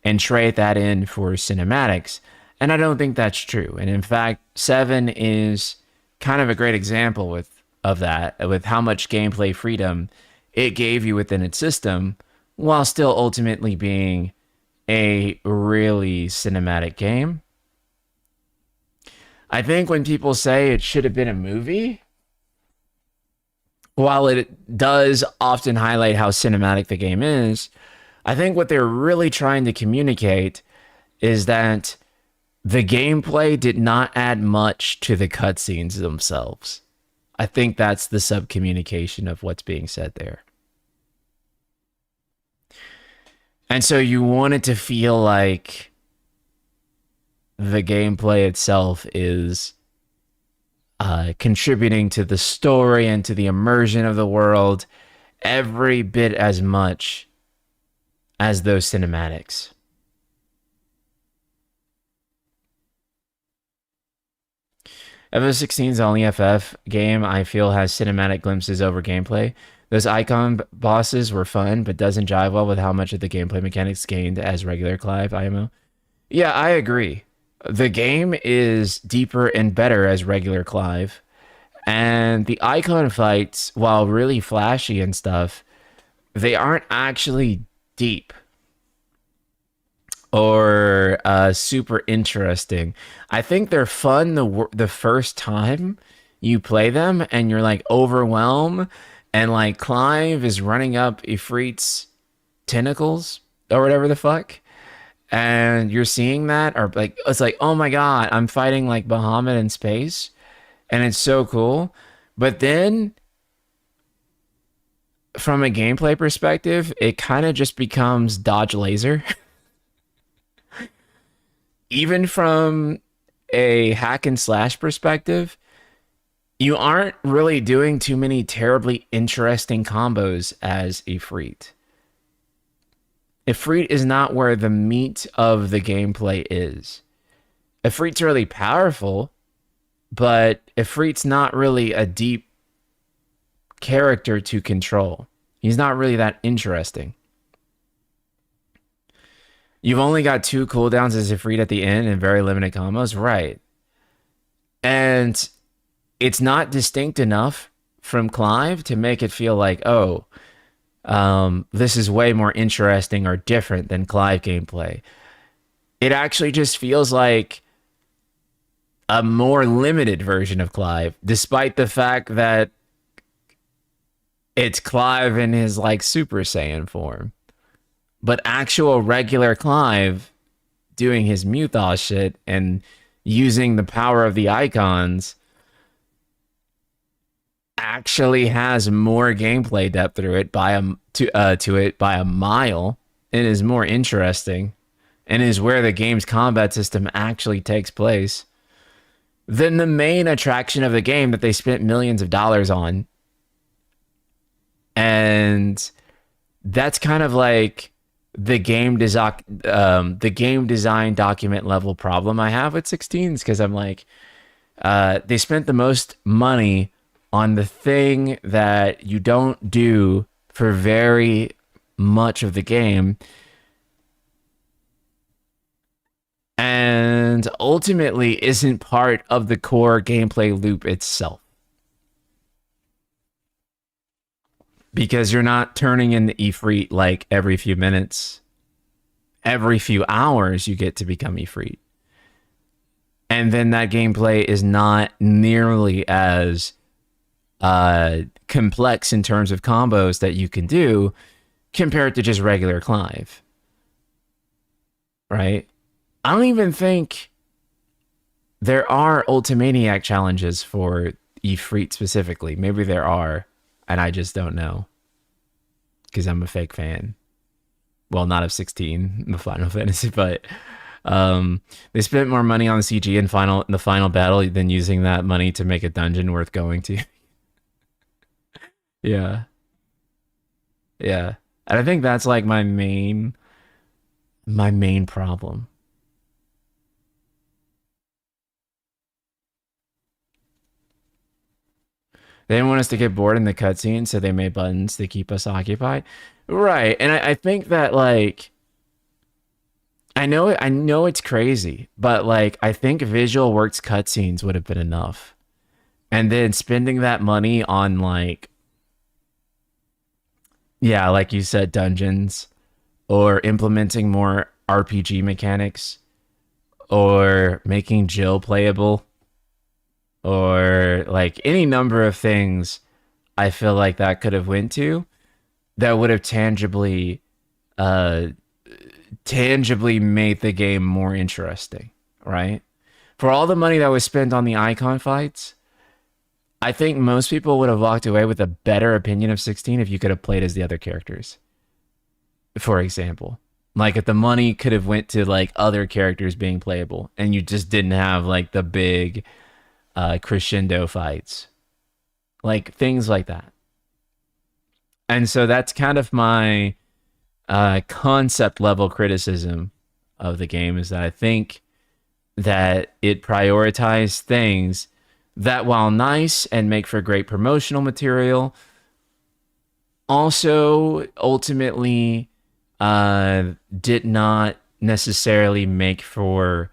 and trade that in for cinematics. And I don't think that's true. And in fact, 7 is kind of a great example of that, with how much gameplay freedom it gave you within its system, while still ultimately being a really cinematic game. I think when people say it should have been a movie, while it does often highlight how cinematic the game is, I think what they're really trying to communicate is that the gameplay did not add much to the cutscenes themselves. I think that's the sub-communication of what's being said there. And so you want it to feel like the gameplay itself is contributing to the story and to the immersion of the world every bit as much as those cinematics. FF16 is the only FF game I feel has cinematic glimpses over gameplay. Those icon bosses were fun, but doesn't jive well with how much of the gameplay mechanics gained as regular Clive IMO. Yeah, I agree. The game is deeper and better as regular Clive. And the icon fights, while really flashy and stuff, they aren't actually deep or super interesting. I think they're fun the first time you play them and you're like overwhelmed and like Clive is running up Ifrit's tentacles or whatever the fuck, and you're seeing that, or like it's like, oh my god, I'm fighting like Bahamut in space and it's so cool. But then from a gameplay perspective, it kind of just becomes dodge laser. Even from a hack and slash perspective, you aren't really doing too many terribly interesting combos as Ifrit. Ifrit is not where the meat of the gameplay is. Ifrit's really powerful, but Ifrit's not really a deep character to control. He's not really that interesting. You've only got 2 cooldowns as Ifrit at the end and very limited combos, right? And it's not distinct enough from Clive to make it feel like, oh, this is way more interesting or different than Clive gameplay. It actually just feels like a more limited version of Clive, despite the fact that it's Clive in his like Super Saiyan form. But actual regular Clive doing his Muthos shit and using the power of the icons actually has more gameplay depth through it by a mile, and is more interesting, and is where the game's combat system actually takes place than the main attraction of the game that they spent millions of dollars on. And that's kind of like the game design document level problem I have with 16s, because I'm like, they spent the most money on the thing that you don't do for very much of the game, and ultimately isn't part of the core gameplay loop itself. Because you're not turning in the Ifrit like every few minutes. Every few hours you get to become Ifrit. And then that gameplay is not nearly as complex in terms of combos that you can do compared to just regular Clive. Right? I don't even think there are Ultimaniac challenges for Ifrit specifically. Maybe there are, and I just don't know, because I'm a fake fan. Well, not of 16, the Final Fantasy, but they spent more money on the CG in the final battle than using that money to make a dungeon worth going to. Yeah. Yeah. And I think that's like my main problem. They didn't want us to get bored in the cutscene, so they made buttons to keep us occupied. Right. And I think that, like, I know it's crazy, but like, I think Visual Works cutscenes would have been enough. And then spending that money on, like, yeah, like you said, dungeons, or implementing more RPG mechanics, or making Jill playable, or like any number of things I feel like that could have went to that would have tangibly made the game more interesting, right? For all the money that was spent on the icon fights, I think most people would have walked away with a better opinion of 16 if you could have played as the other characters. For example, like if the money could have went to like other characters being playable and you just didn't have like the big crescendo fights, like things like that. And so that's kind of my concept level criticism of the game, is that I think that it prioritized things that, while nice and make for great promotional material, also ultimately did not necessarily make for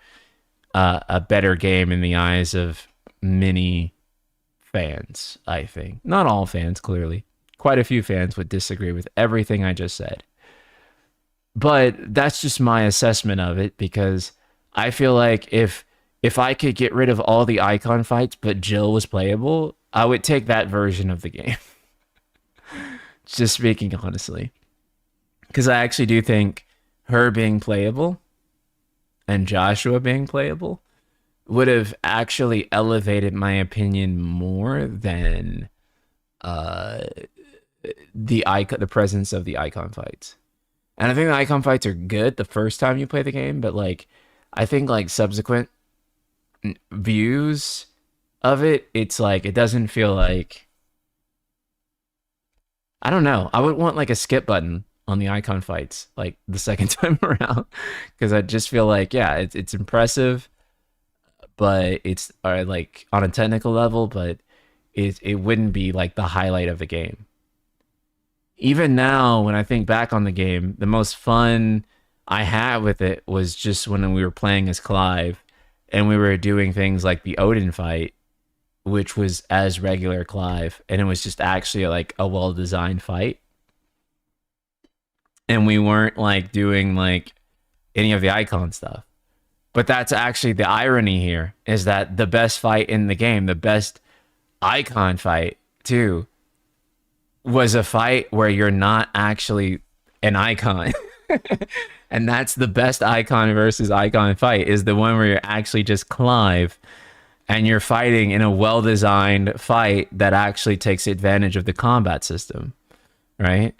a better game in the eyes of many fans, I think. Not all fans, clearly. Quite a few fans would disagree with everything I just said. But that's just my assessment of it, because I feel like if I could get rid of all the icon fights but Jill was playable, I would take that version of the game. Just speaking honestly. Because I actually do think her being playable and Joshua being playable would have actually elevated my opinion more than the presence of the icon fights. And I think the icon fights are good the first time you play the game, but like I think like subsequent views of it, it's like, it doesn't feel like, I don't know. I would want like a skip button on the icon fights, like the second time around, because I just feel like, yeah, it's impressive, but it's like on a technical level, but it wouldn't be like the highlight of the game. Even now, when I think back on the game, the most fun I had with it was just when we were playing as Clive and we were doing things like the Odin fight, which was as regular Clive, and it was just actually like a well-designed fight. And we weren't like doing like any of the icon stuff. But that's actually the irony here, is that the best fight in the game, the best icon fight too, was a fight where you're not actually an icon. And that's the best icon versus icon fight, is the one where you're actually just Clive and you're fighting in a well-designed fight that actually takes advantage of the combat system, right?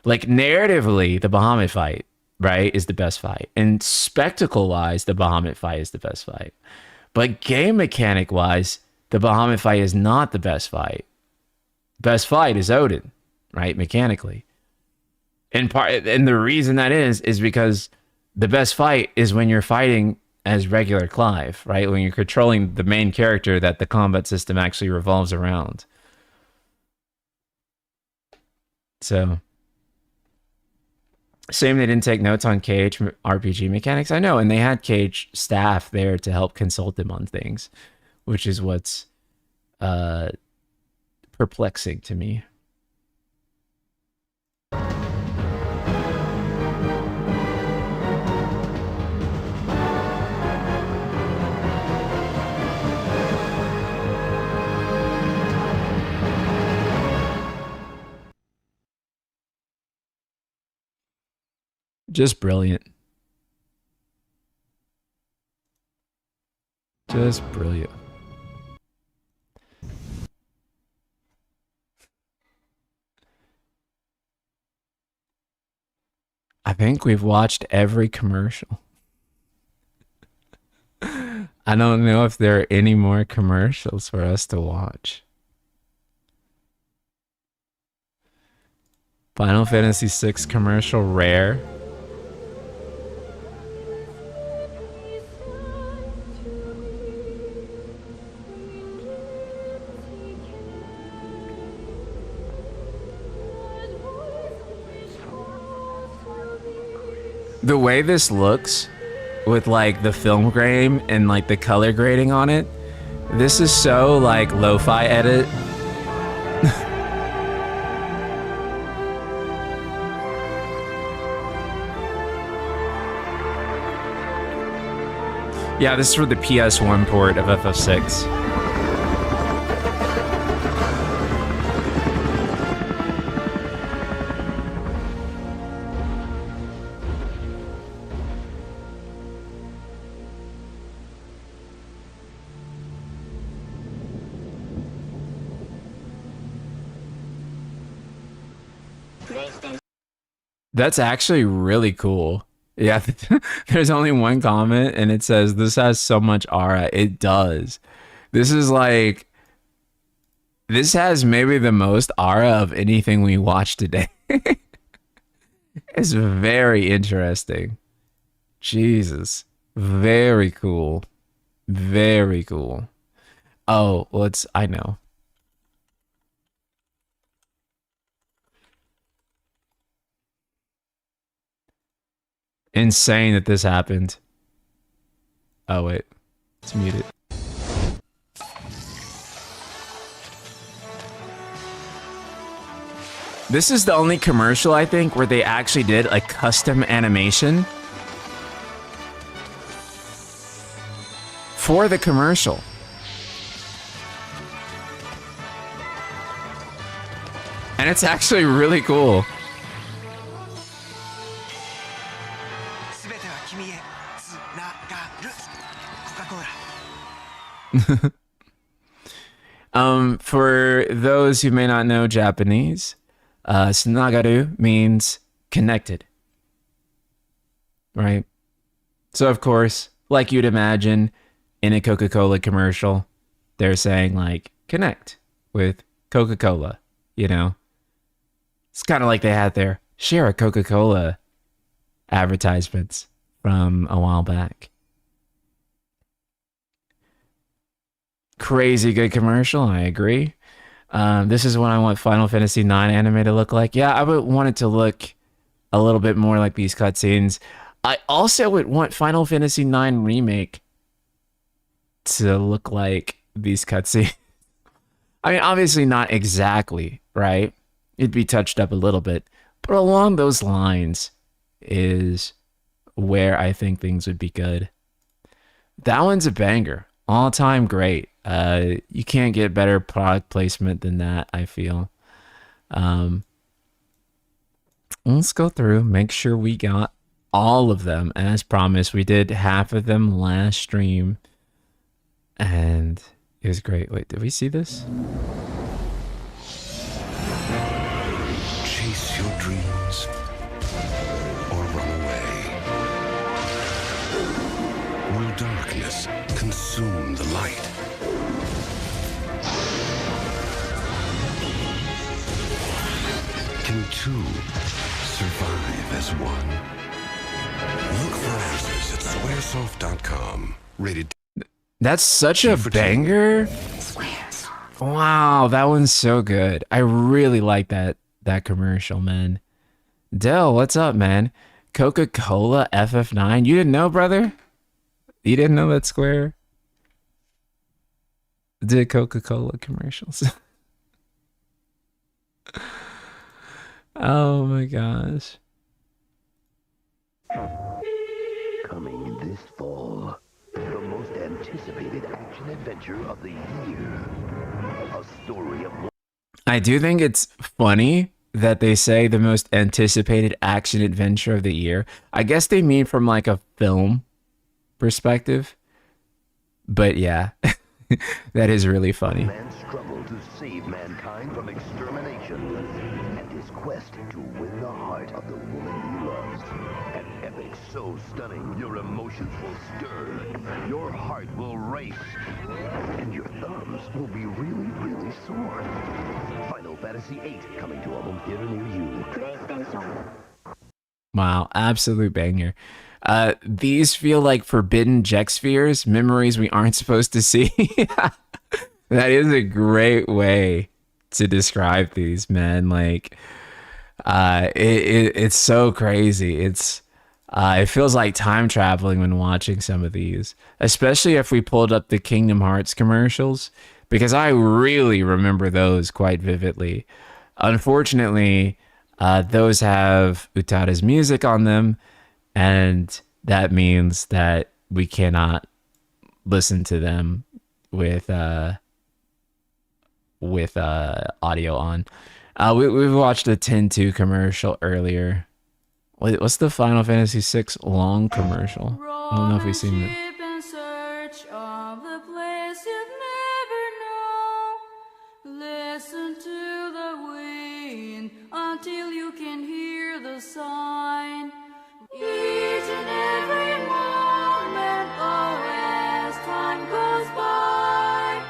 Like narratively, the Bahamut fight, right, is the best fight. And spectacle-wise, the Bahamut fight is the best fight. But game mechanic-wise, the Bahamut fight is not the best fight. Best fight is Odin, right, mechanically. And the reason that is because the best fight is when you're fighting as regular Clive, right? When you're controlling the main character that the combat system actually revolves around. So, same, they didn't take notes on KH RPG mechanics. I know, and they had KH staff there to help consult them on things, which is what's perplexing to me. Just brilliant. Just brilliant. I think we've watched every commercial. I don't know if there are any more commercials for us to watch. Final Fantasy VI commercial rare. The way this looks with like the film grain and like the color grading on it, this is so like lo-fi edit. Yeah, this is for the PS1 port of FF6. That's actually really cool. Yeah, there's only one comment and it says, this has so much aura. It does. This is like, this has maybe the most aura of anything we watched today. It's very interesting. Jesus. Very cool. Very cool. Oh, well, I know. Insane that this happened. Oh, wait. It's muted. This is the only commercial, I think, where they actually did a custom animation for the commercial. And it's actually really cool. For those who may not know Japanese, tsunagaru means connected, right? So of course, like you'd imagine, in a Coca-Cola commercial, they're saying like connect with Coca-Cola, you know. It's kind of like they had their share of Coca-Cola advertisements from a while back. Crazy good commercial, I agree. This is what I want Final Fantasy IX anime to look like. Yeah, I would want it to look a little bit more like these cutscenes. I also would want Final Fantasy IX Remake to look like these cutscenes. I mean, obviously not exactly, right? It'd be touched up a little bit, but along those lines is where I think things would be good. That one's a banger. All-time great. You can't get better product placement than that, I feel. Let's go through, make sure we got all of them. As promised, we did half of them last stream. And it was great. Wait, did we see this? Chase your dreams or run away. Will darkness consume the light? Can two survive as one? Look for answers at squaresoft.com. Rated. That's such a banger. Wow, that one's so good. I really like that commercial, man. Dell, what's up, man? Coca-Cola FF9. You didn't know, brother? You didn't know that Square did Coca-Cola commercials? Oh my gosh. Coming this fall, the most anticipated action adventure of the year. A story of... I do think it's funny that they say the most anticipated action adventure of the year. I guess they mean from like a film perspective. But yeah, that is really funny. Man's struggle to save mankind from extermination and his quest to win the heart of the woman he loves. An epic so stunning your emotions will stir, your heart will race, and your thumbs will be really, really sore. Final Fantasy VIII coming to a home theater near you. PlayStation. Wow, absolute banger. These feel like forbidden Jex spheres, memories we aren't supposed to see. That is a great way to describe these, man. Like, it's so crazy. It feels like time traveling when watching some of these, especially if we pulled up the Kingdom Hearts commercials, because I really remember those quite vividly. Unfortunately, those have Utada's music on them, and that means that we cannot listen to them with audio on. We've watched a 10-2 commercial earlier. Wait, what's the Final Fantasy VI long commercial? I don't know if we've seen it. In search of the place you've never known. Listen to the wind until you can hear the sign. Each and every moment, oh, as time goes by,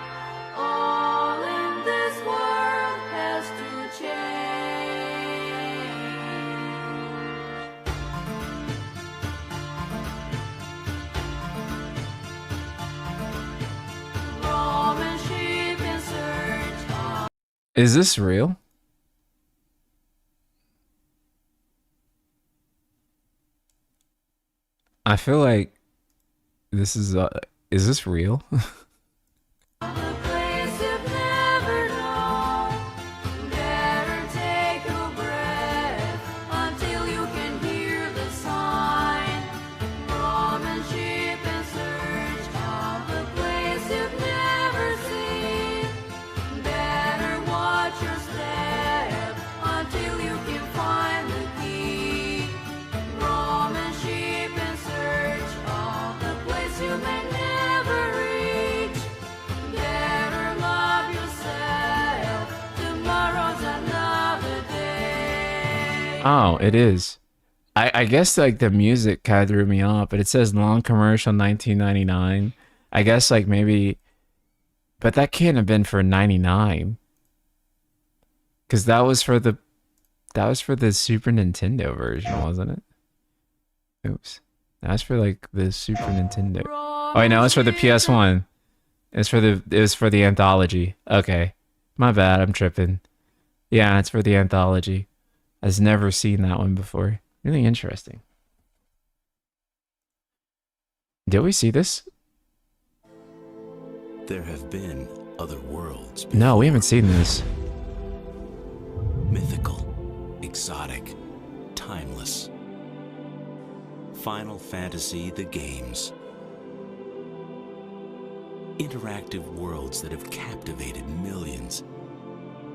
all in this world has to change. Roman sheep in search of... Is this real? I feel like this is this real? Oh, it is. I guess like the music kind of threw me off, but it says long commercial 1999. I guess like maybe, but that can't have been for 99. Because that was for the Super Nintendo version, wasn't it? Oops. That's for like the Super Nintendo. Oh wait, no, it's for the PS1. It was for the anthology. Okay. My bad, I'm tripping. Yeah, it's for the anthology. I've never seen that one before. Really interesting. Did we see this? There have been other worlds. No, we haven't seen this. Mythical, exotic, timeless. Final Fantasy the games. Interactive worlds that have captivated millions,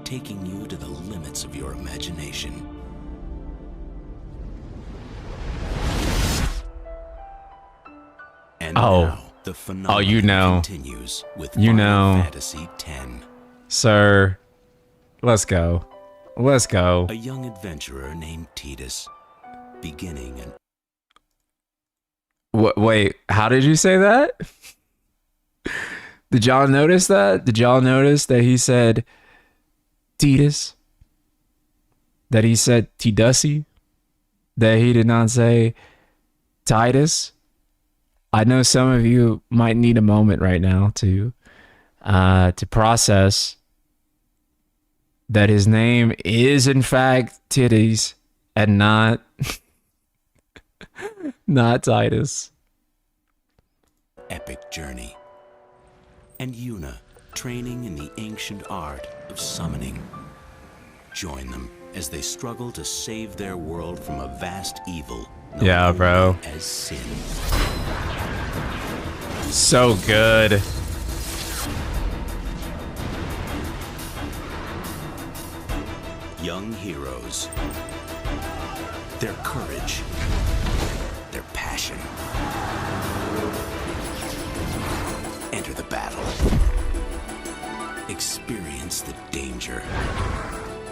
taking you to the limits of your imagination. And now, the phenomenon continues with Final Fantasy X. Sir, let's go. Let's go. A young adventurer named Tidus, beginning an... Wait, how did you say that? Did y'all notice that? Did y'all notice that he said Tidus? That he said Tidusy? That he did not say Titus? I know some of you might need a moment right now to process that his name is in fact Titties and not not Titus. Epic journey. And Yuna, training in the ancient art of summoning. Join them as they struggle to save their world from a vast evil known Yeah, bro. as sin. So good. Young heroes. Their courage. Their passion. Enter the battle. Experience the danger.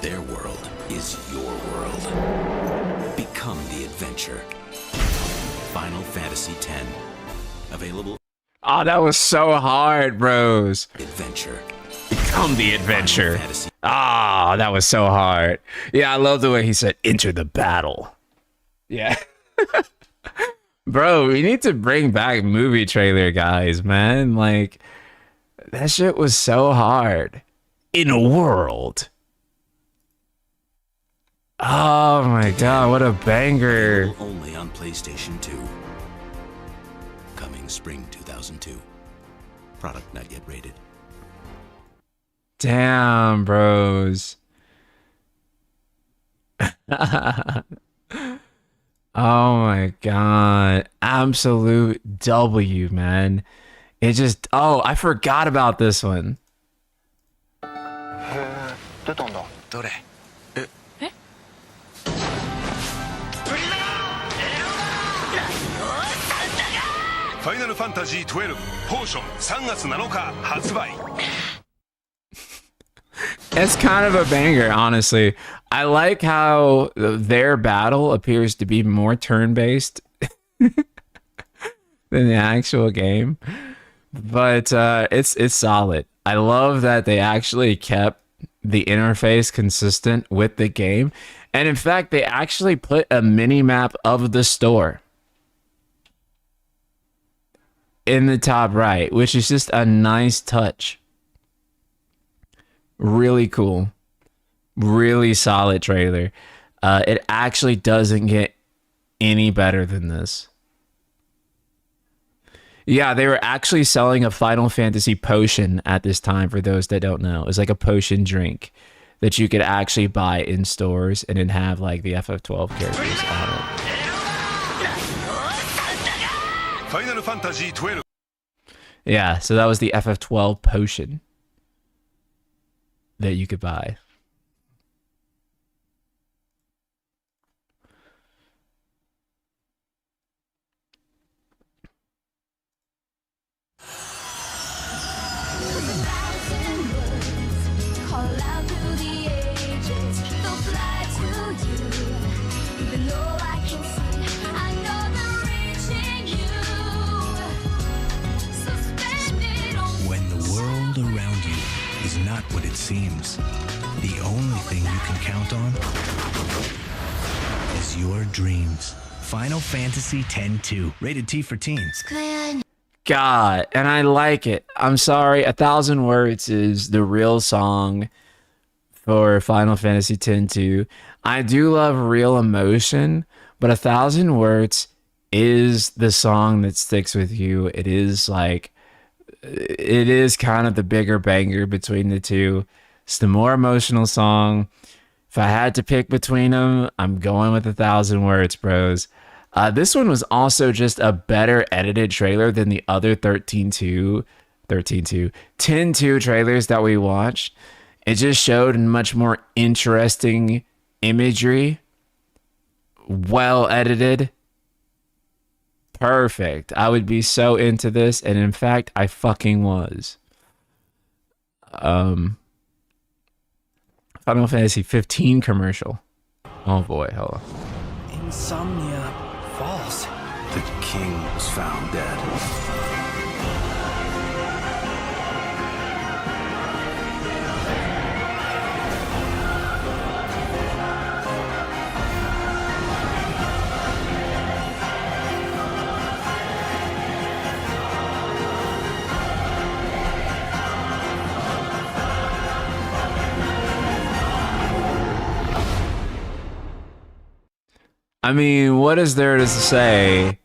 Their world is your world. Become the adventure. Final Fantasy X. Available. Oh, that was so hard, bros. Adventure. Become the adventure. Ah, that was so hard. Yeah, I love the way he said, enter the battle. Yeah. Bro, we need to bring back movie trailer guys, man. Like, that shit was so hard. In a world. Oh my god, what a banger. Only on PlayStation 2. Coming spring 2002. Product not yet rated. Damn, bros. Oh my god. Absolute W, man. It just... Oh, I forgot about this one. 出たんだ。どれ？ファイナルファンタジー12ポーション3月7日発売 It's kind of a banger, honestly. I like how their battle appears to be more turn-based than the actual game. But it's solid. I love that they actually kept the interface consistent with the game. And in fact, they actually put a mini-map of the store in the top right, which is just a nice touch. Really cool. Really solid trailer. It actually doesn't get any better than this. Yeah, they were actually selling a Final Fantasy potion at this time, for those that don't know. It's like a potion drink that you could actually buy in stores and then have like the FF12 characters on it. Final Fantasy 12 Yeah, so that was the FF12 potion that you could buy. thing you can count on is your dreams. Final Fantasy X-2, rated T for teens. God, and I like it. I'm sorry, 1,000 Words is the real song for Final Fantasy X-2. I do love real emotion, but 1,000 Words is the song that sticks with you. It is like, it is kind of the bigger banger between the two. It's the more emotional song. If I had to pick between them, I'm going with 1,000 Words, bros. This one was also just a better edited trailer than the other 10-2 trailers that we watched. It just showed much more interesting imagery, well edited, perfect. I would be so into this, and in fact, I fucking was. Final Fantasy 15 commercial. Oh boy, hold on. Insomnia Falls. The king was found dead. I mean, what is there to say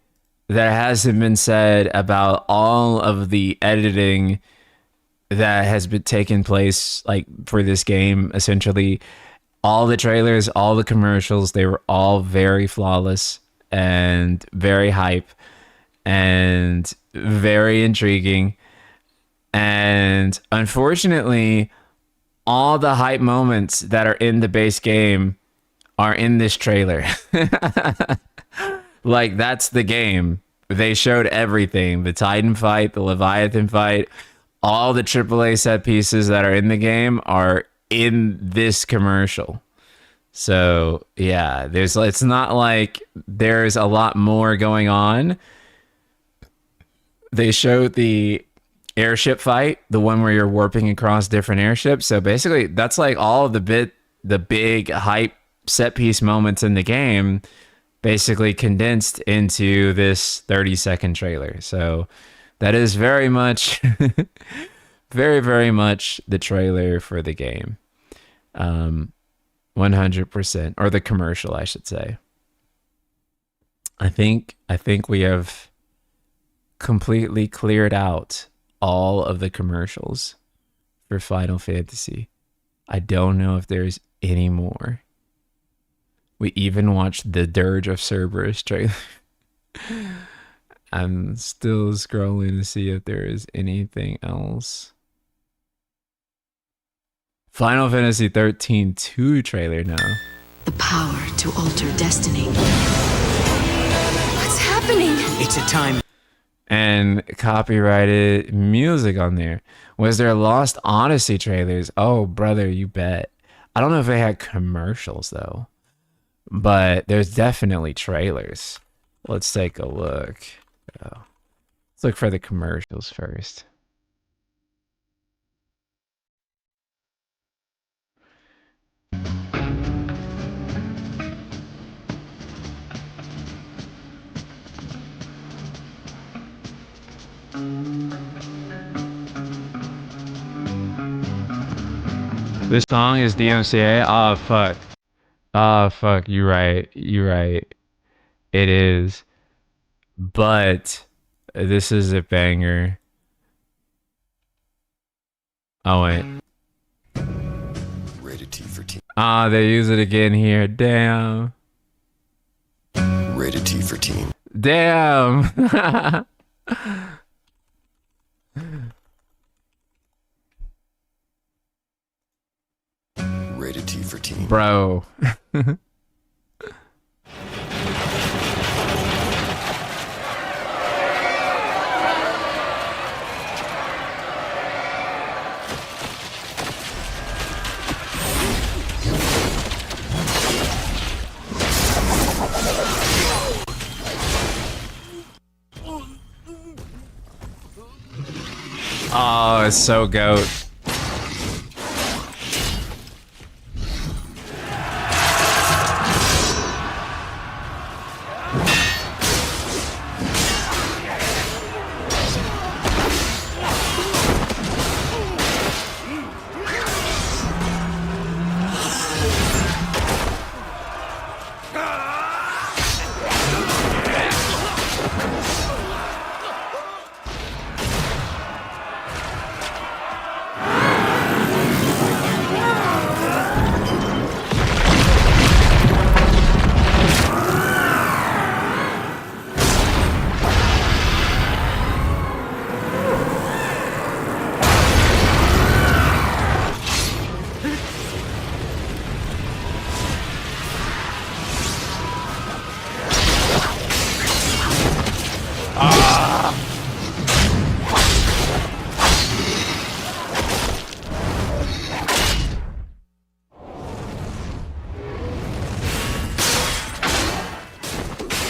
that hasn't been said about all of the editing that has been taking place, like, for this game? Essentially, all the trailers, all the commercials, they were all very flawless and very hype and very intriguing. And unfortunately, all the hype moments that are in the base game are in this trailer. Like, that's the game. They showed everything. The Titan fight, the Leviathan fight, all the AAA set pieces that are in the game are in this commercial. So yeah, it's not like there's a lot more going on. They showed the airship fight, the one where you're warping across different airships. So basically that's like all of the big hype set piece moments in the game basically condensed into this 30-second trailer. So that is very much very, very much the trailer for the game. 100%, or the commercial, I should say. I think we have completely cleared out all of the commercials for Final Fantasy. I don't know if there's any more. We even watched the Dirge of Cerberus trailer. I'm still scrolling to see if there is anything else. Final Fantasy 13 2 trailer now. The power to alter destiny. What's happening? It's a time. And copyrighted music on there. Was there Lost Odyssey trailers? Oh, brother, you bet. I don't know if they had commercials, though. But there's definitely trailers. Let's take a look. Let's look for the commercials first. This song is DMCA? Oh, fuck. Oh, fuck. You're right. You're right. It is. But this is a banger. Oh, wait. Rated T for teen. Ah, they use it again here. Damn. Rated T for teen. Damn. Rated T for teen. Bro. Oh, it's so goat.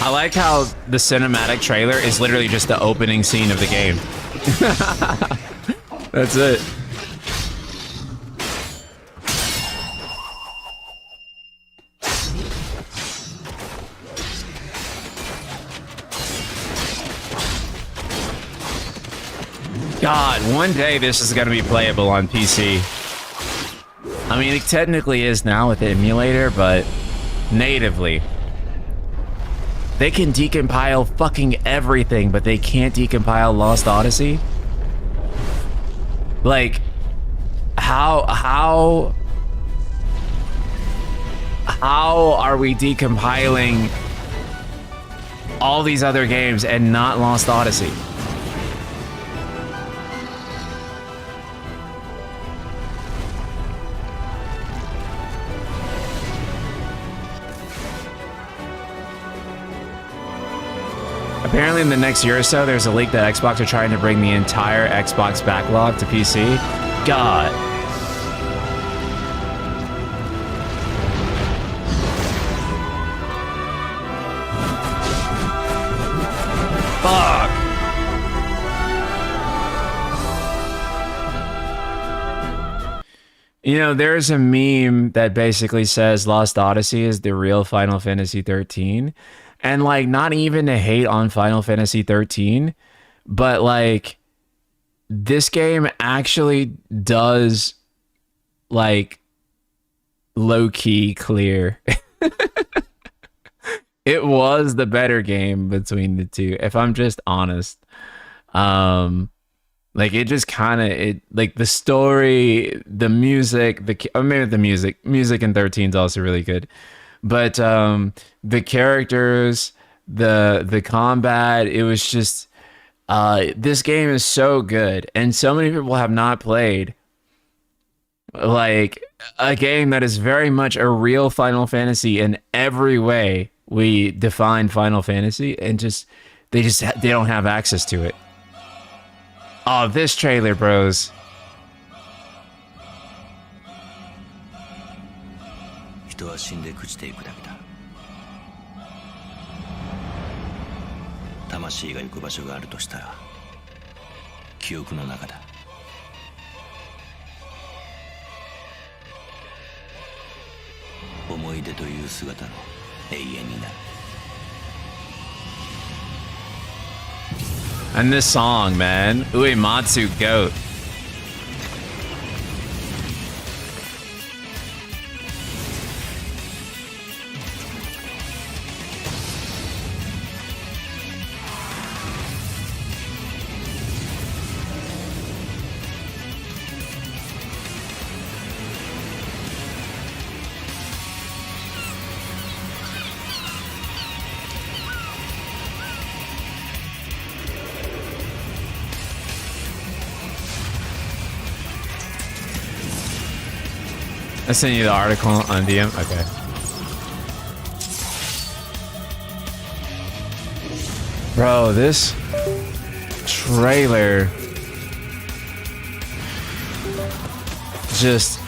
I like how the cinematic trailer is literally just the opening scene of the game. That's it. God, one day this is going to be playable on PC. I mean, it technically is now with the emulator, but natively. They can decompile fucking everything, but they can't decompile Lost Odyssey? Like, how are we decompiling all these other games and not Lost Odyssey? Apparently in the next year or so, there's a leak that Xbox are trying to bring the entire Xbox backlog to PC. God. Fuck. You know, there's a meme that basically says Lost Odyssey is the real Final Fantasy 13. And, like, not even to hate on Final Fantasy 13, but, like, this game actually does, like, low-key clear. It was the better game between the two, if I'm just honest. Like, it just kind of, like, the story, the music, maybe the music in 13 is also really good. But the characters, the combat, it was just, this game is so good. And so many people have not played, like, a game that is very much a real Final Fantasy in every way we define Final Fantasy. And they don't have access to it. Oh, this trailer, bros. And this song, man. Uematsu GOAT. I sent you the article on DM. Okay. Bro, this trailer just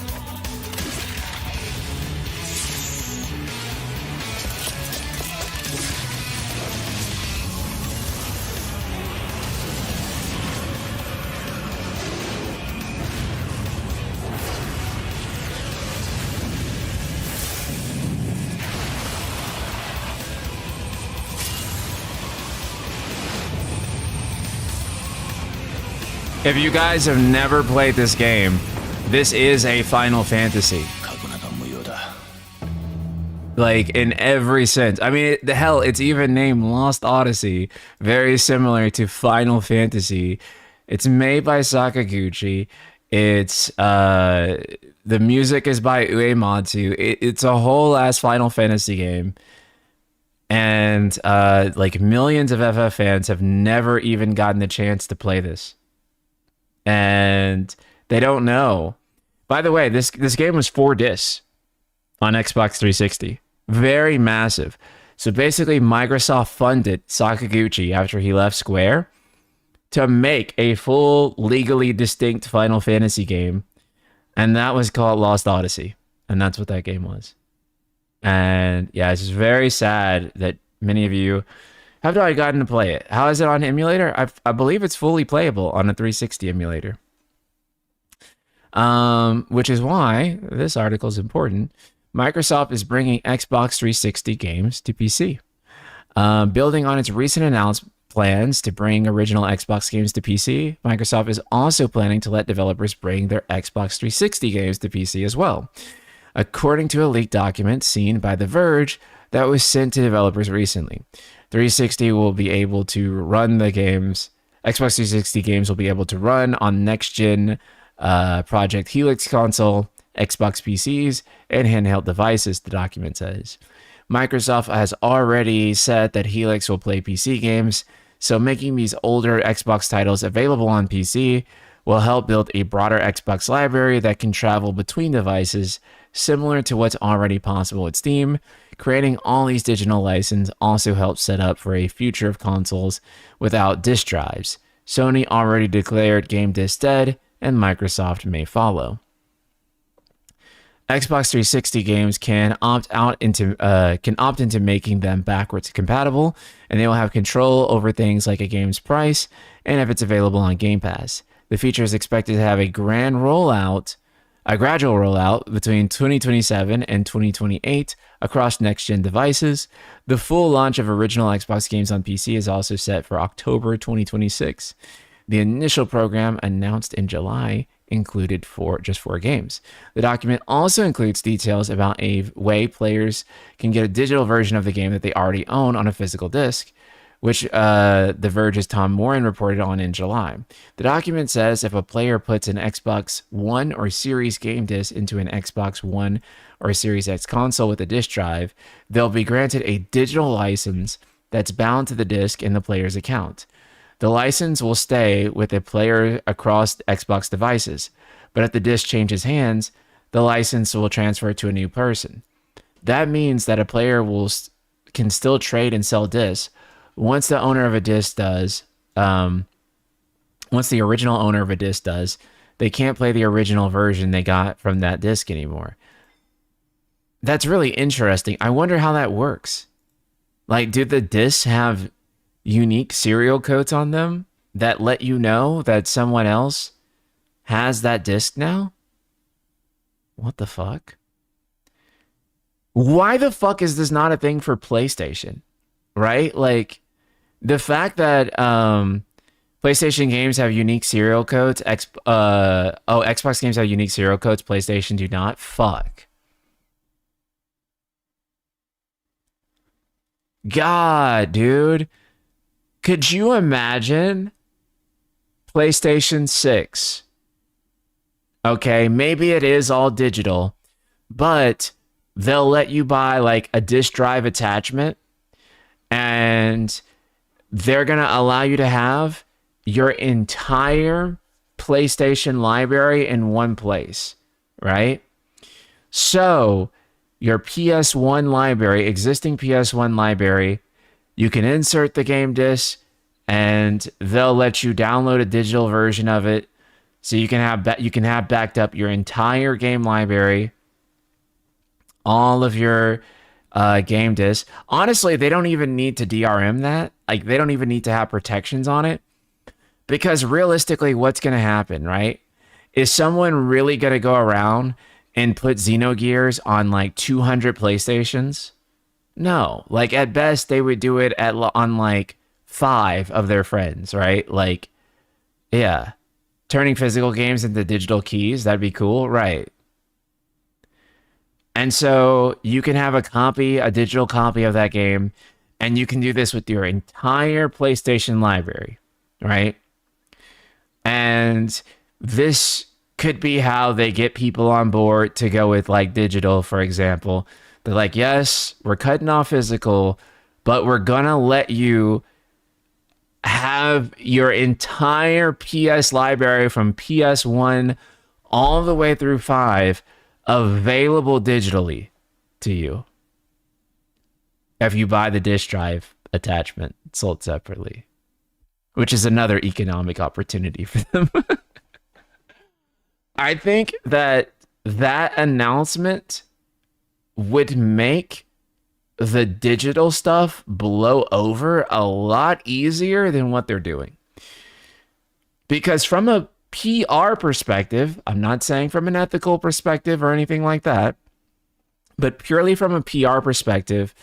if you guys have never played this game, this is a Final Fantasy. Like, in every sense. I mean, the hell, it's even named Lost Odyssey. Very similar to Final Fantasy. It's made by Sakaguchi. It's, the music is by Uematsu. It's a whole ass Final Fantasy game. And, like, millions of FF fans have never even gotten the chance to play this. And they don't know. By the way, this game was 4 discs on Xbox 360. Very massive. So basically, Microsoft funded Sakaguchi after he left Square to make a full, legally distinct Final Fantasy game. And that was called Lost Odyssey. And that's what that game was. And yeah, it's just very sad that many of you have already gotten to play it. How is it on emulator? I believe it's fully playable on a 360 emulator. Which is why this article is important. Microsoft is bringing Xbox 360 games to PC. Building on its recent announced plans to bring original Xbox games to PC, Microsoft is also planning to let developers bring their Xbox 360 games to PC as well. According to a leaked document seen by The Verge that was sent to developers recently, 360 will be able to run the games. Xbox 360 games will be able to run on next-gen Project Helix console, Xbox PCs, and handheld devices, the document says. Microsoft has already said that Helix will play PC games, so making these older Xbox titles available on PC will help build a broader Xbox library that can travel between devices, similar to what's already possible with Steam. Creating all these digital licenses also helps set up for a future of consoles without disk drives. Sony already declared game disc dead, and Microsoft may follow. Xbox 360 games can opt into making them backwards compatible, and they will have control over things like a game's price and if it's available on Game Pass. The feature is expected to have a gradual rollout between 2027 and 2028 across next-gen devices. The full launch of original Xbox games on PC is also set for October 2026. The initial program, announced in July, included just 4 games. The document also includes details about a way players can get a digital version of the game that they already own on a physical disc, which The Verge's Tom Moran reported on in July. The document says if a player puts an Xbox One or Series game disc into an Xbox One or Series X console with a disc drive, they'll be granted a digital license that's bound to the disc in the player's account. The license will stay with a player across Xbox devices, but if the disc changes hands, the license will transfer to a new person. That means that a player can still trade and sell discs. Once the owner of a disc does, once the original owner of a disc does, they can't play the original version they got from that disc anymore. That's really interesting. I wonder how that works. Like, do the discs have unique serial codes on them that let you know that someone else has that disc now? What the fuck? Why the fuck is this not a thing for PlayStation? Right? Like, the fact that PlayStation games have unique serial codes, Xbox games have unique serial codes, PlayStation do not. Fuck. God, dude. Could you imagine PlayStation 6? Okay, maybe it is all digital, but they'll let you buy like a disk drive attachment, and they're going to allow you to have your entire PlayStation library in one place, right? So your PS1 library, existing PS1 library, you can insert the game disc, and they'll let you download a digital version of it, so you can have backed up your entire game library, all of your game discs. Honestly, they don't even need to DRM that. Like, they don't even need to have protections on it, because realistically, what's going to happen, right? Is someone really going to go around and put Xenogears on like 200 PlayStations? No, like at best they would do it on like 5 of their friends, right? Like, yeah, turning physical games into digital keys, that'd be cool, right? And so you can have a digital copy of that game, and you can do this with your entire PlayStation library, right? And this could be how they get people on board to go with like digital, for example. They're like, yes, we're cutting off physical, but we're gonna let you have your entire PS library from PS1 all the way through 5 available digitally to you if you buy the disk drive attachment sold separately, which is another economic opportunity for them. I think that announcement would make the digital stuff blow over a lot easier than what they're doing. Because from a PR perspective, I'm not saying from an ethical perspective or anything like that, but purely from a PR perspective,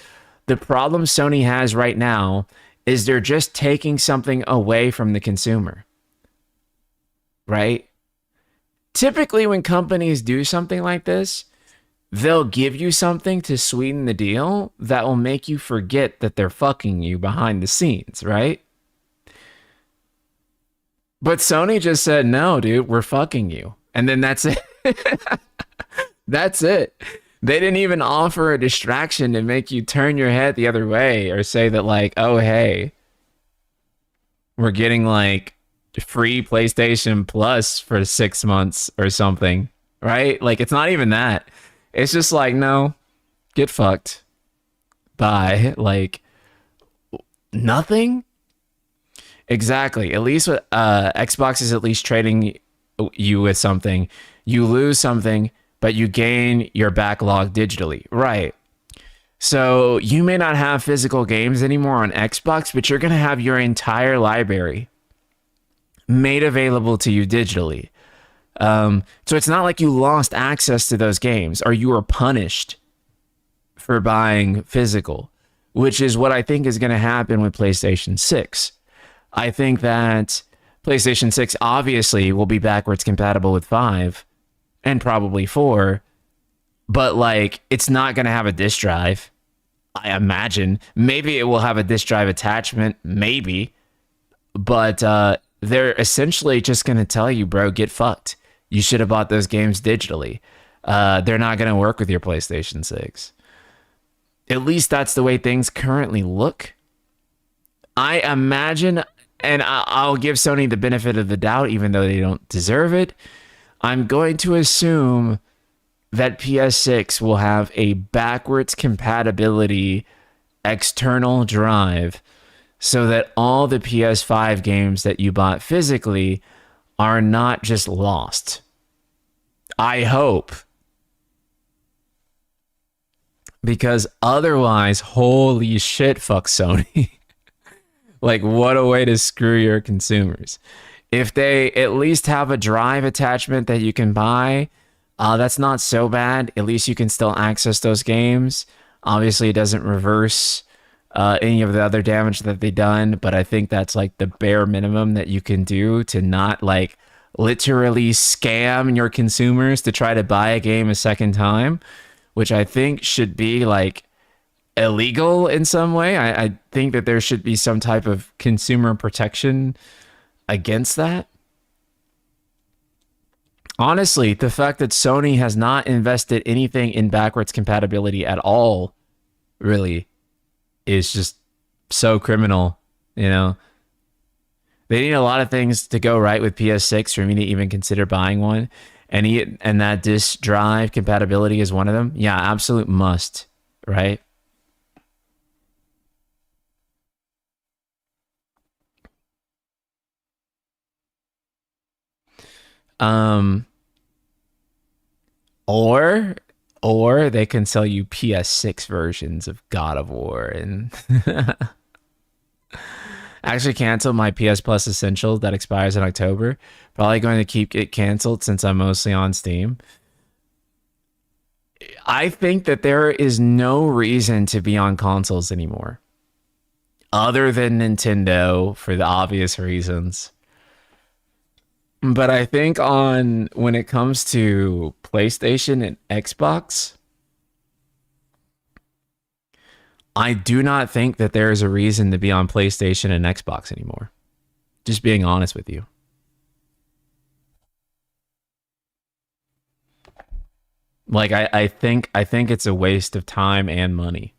the problem Sony has right now is they're just taking something away from the consumer, right? Typically, when companies do something like this, they'll give you something to sweeten the deal that will make you forget that they're fucking you behind the scenes, right? But Sony just said, no, dude, we're fucking you. And then that's it. That's it. They didn't even offer a distraction to make you turn your head the other way or say that like, oh, hey, we're getting like free PlayStation Plus for 6 months or something, right? Like, it's not even that. It's just like, no, get fucked. Bye. Like, nothing? Exactly. At least with Xbox is at least trading you with something. You lose something, but you gain your backlog digitally. Right. So you may not have physical games anymore on Xbox, but you're going to have your entire library made available to you digitally. So it's not like you lost access to those games or you were punished for buying physical, which is what I think is going to happen with PlayStation 6. I think that PlayStation 6 obviously will be backwards compatible with 5 and probably 4, but like it's not going to have a disk drive. I imagine maybe it will have a disk drive attachment, maybe, but they're essentially just going to tell you, bro, get fucked. You should have bought those games digitally. They're not going to work with your PlayStation 6. At least that's the way things currently look. I imagine, and I'll give Sony the benefit of the doubt, even though they don't deserve it. I'm going to assume that PS6 will have a backwards compatibility external drive so that all the PS5 games that you bought physically are not just lost. I hope. Because otherwise, holy shit, fuck Sony. Like, what a way to screw your consumers. If they at least have a drive attachment that you can buy, that's not so bad. At least you can still access those games. Obviously, it doesn't reverse any of the other damage that they've done, but I think that's like the bare minimum that you can do to not like literally scam your consumers to try to buy a game a second time, which I think should be like illegal in some way. I think that there should be some type of consumer protection against that. Honestly, the fact that Sony has not invested anything in backwards compatibility at all really is just so criminal, you know? They need a lot of things to go right with PS6 for me to even consider buying one. And that disk drive compatibility is one of them. Yeah, absolute must, right? Or they can sell you PS6 versions of God of War and actually cancel my PS Plus Essential that expires in October. Probably going to keep it canceled since I'm mostly on Steam. I think that there is no reason to be on consoles anymore other than Nintendo for the obvious reasons. But I think when it comes to PlayStation and Xbox, I do not think that there is a reason to be on PlayStation and Xbox anymore. Just being honest with you. Like I think it's a waste of time and money.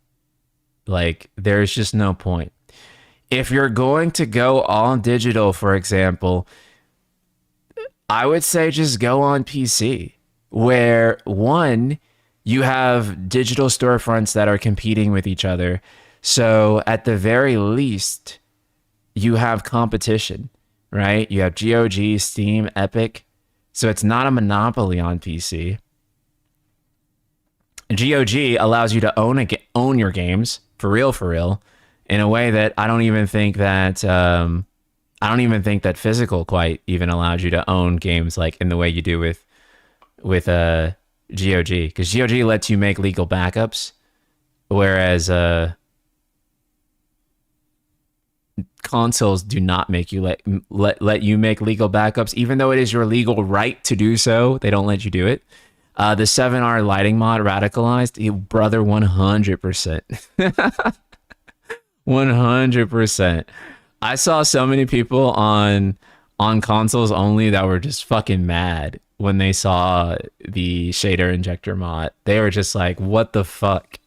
Like there's just no point. If you're going to go all digital, for example, I would say just go on PC, where one, you have digital storefronts that are competing with each other. So at the very least, you have competition, right? You have GOG, Steam, Epic. So it's not a monopoly on PC. GOG allows you to own your games for real, in a way that I don't even think that physical quite even allows you to own games like in the way you do with GOG, because GOG lets you make legal backups, whereas consoles do not make you let you make legal backups, even though it is your legal right to do so. They don't let you do it. The 7R lighting mod radicalized, brother, 100%. 100%. I saw so many people on consoles only that were just fucking mad when they saw the shader injector mod. They were just like, what the fuck?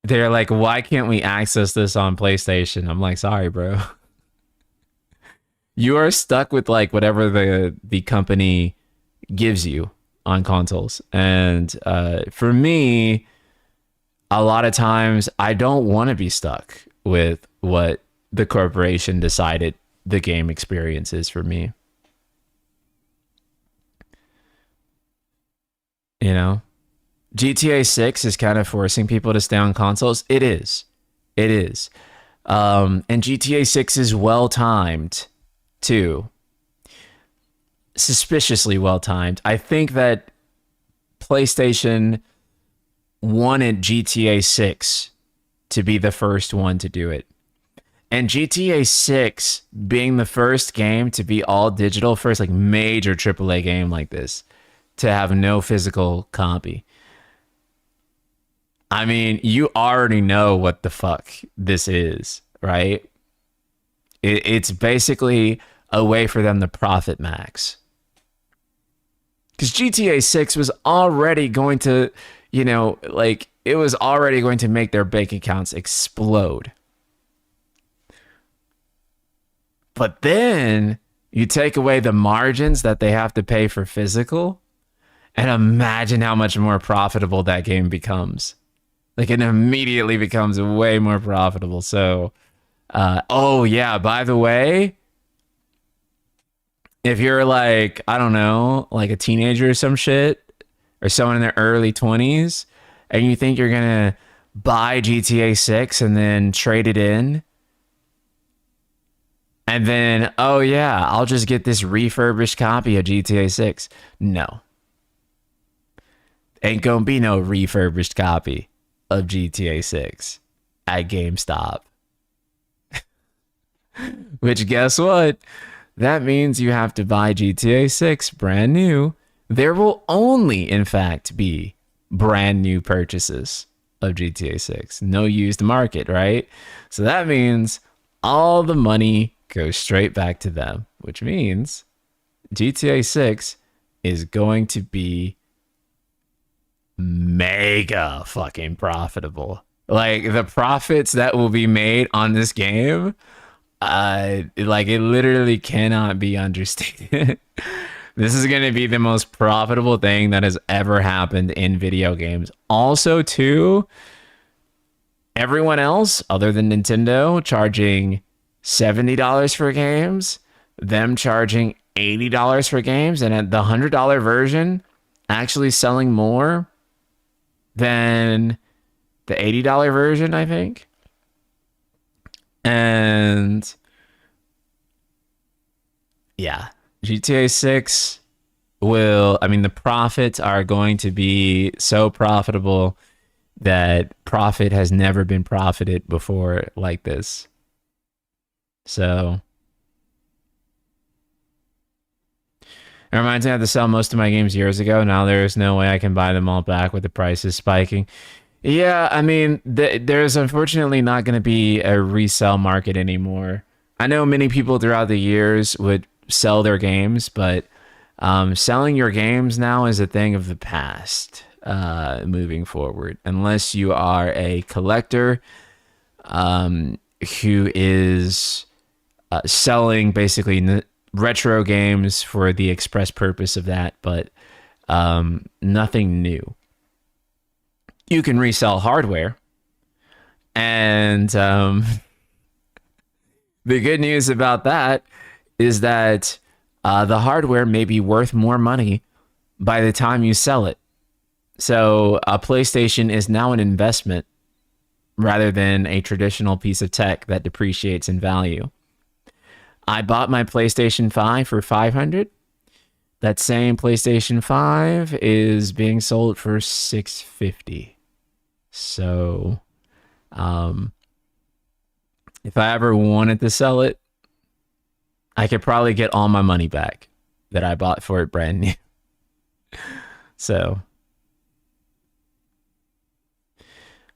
They're like, why can't we access this on PlayStation? I'm like, sorry, bro. You are stuck with like whatever the company gives you on consoles. And for me, a lot of times I don't want to be stuck with what the corporation decided the game experience is for me. You know? GTA 6 is kind of forcing people to stay on consoles. It is. And GTA 6 is well-timed, too. Suspiciously well-timed. I think that PlayStation wanted GTA 6 to be the first one to do it. And GTA 6 being the first game to be all digital, first like major AAA game like this, to have no physical copy. I mean, you already know what the fuck this is, right? It's basically a way for them to profit max. Because GTA 6 was already going to, you know, like, it was already going to make their bank accounts explode. But then you take away the margins that they have to pay for physical, and imagine how much more profitable that game becomes. Like, it immediately becomes way more profitable. So, oh yeah, by the way, if you're like, I don't know, like a teenager or some shit, or someone in their early 20s, and you think you're gonna buy GTA 6 and then trade it in, and then, oh yeah, I'll just get this refurbished copy of GTA 6. No. Ain't gonna be no refurbished copy of GTA 6 at GameStop. Which, guess what? That means you have to buy GTA 6 brand new. There will only, in fact, be brand new purchases of GTA 6. No used market, right? So that means all the money goes straight back to them, which means GTA 6 is going to be mega fucking profitable. Like, the profits that will be made on this game, like, it literally cannot be understated. This is going to be the most profitable thing that has ever happened in video games. Also, too, everyone else other than Nintendo charging $70 for games, them charging $80 for games, and at the $100 version actually selling more than the $80 version, I think. And yeah, GTA 6 will, I mean, the profits are going to be so profitable that profit has never been profited before like this. So it reminds me I had to sell most of my games years ago. Now there's no way I can buy them all back with the prices spiking. Yeah, I mean, there's unfortunately not going to be a resale market anymore. I know many people throughout the years would sell their games, but selling your games now is a thing of the past moving forward. Unless you are a collector who is selling basically retro games for the express purpose of that, but nothing new. You can resell hardware, and the good news about that is that the hardware may be worth more money by the time you sell it So a PlayStation is now an investment rather than a traditional piece of tech that depreciates in value. I bought my PlayStation 5 for $500. That same PlayStation 5 is being sold for $650. So, if I ever wanted to sell it, I could probably get all my money back that I bought for it brand new. So,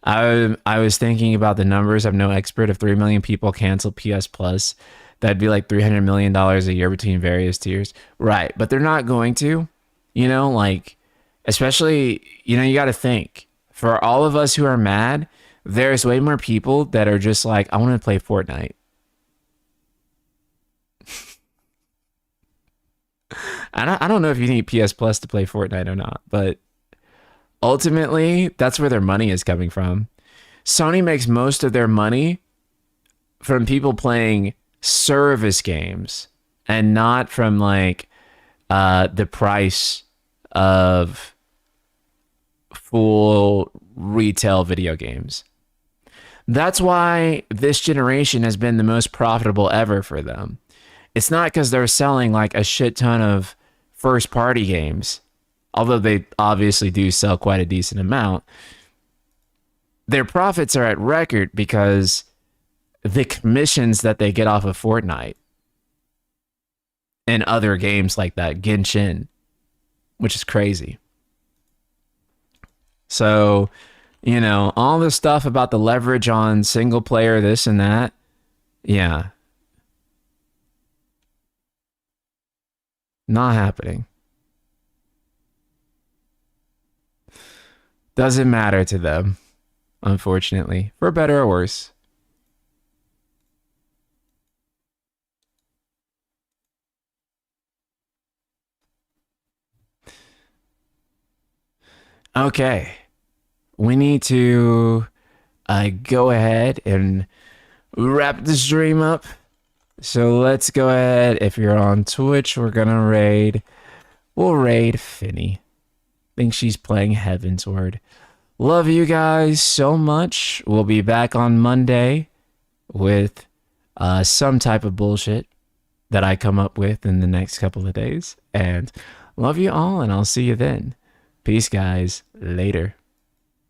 I was thinking about the numbers. I'm no expert. If 3 million people cancel PS Plus, that'd be like $300 million a year between various tiers. Right. But they're not going to, you know, like, especially, you know, you got to think for all of us who are mad, there's way more people that are just like, I want to play Fortnite. I don't know if you need PS Plus to play Fortnite or not, but ultimately, that's where their money is coming from. Sony makes most of their money from people playing service games and not from like the price of full retail video games. That's why this generation has been the most profitable ever for them. It's not because they're selling like a shit ton of first party games, although they obviously do sell quite a decent amount. Their profits are at record because the commissions that they get off of Fortnite and other games like that, Genshin, which is crazy. So, you know, all this stuff about the leverage on single player, this and that, yeah. Not happening. Doesn't matter to them, unfortunately, for better or worse. Okay. We need to go ahead and wrap the stream up. So let's go ahead. If you're on Twitch, we're gonna raid. We'll raid Finny. Think she's playing Heavensward. Love you guys so much. We'll be back on Monday with some type of bullshit that I come up with in the next couple of days. And love you all, and I'll see you then. Peace, guys. Later.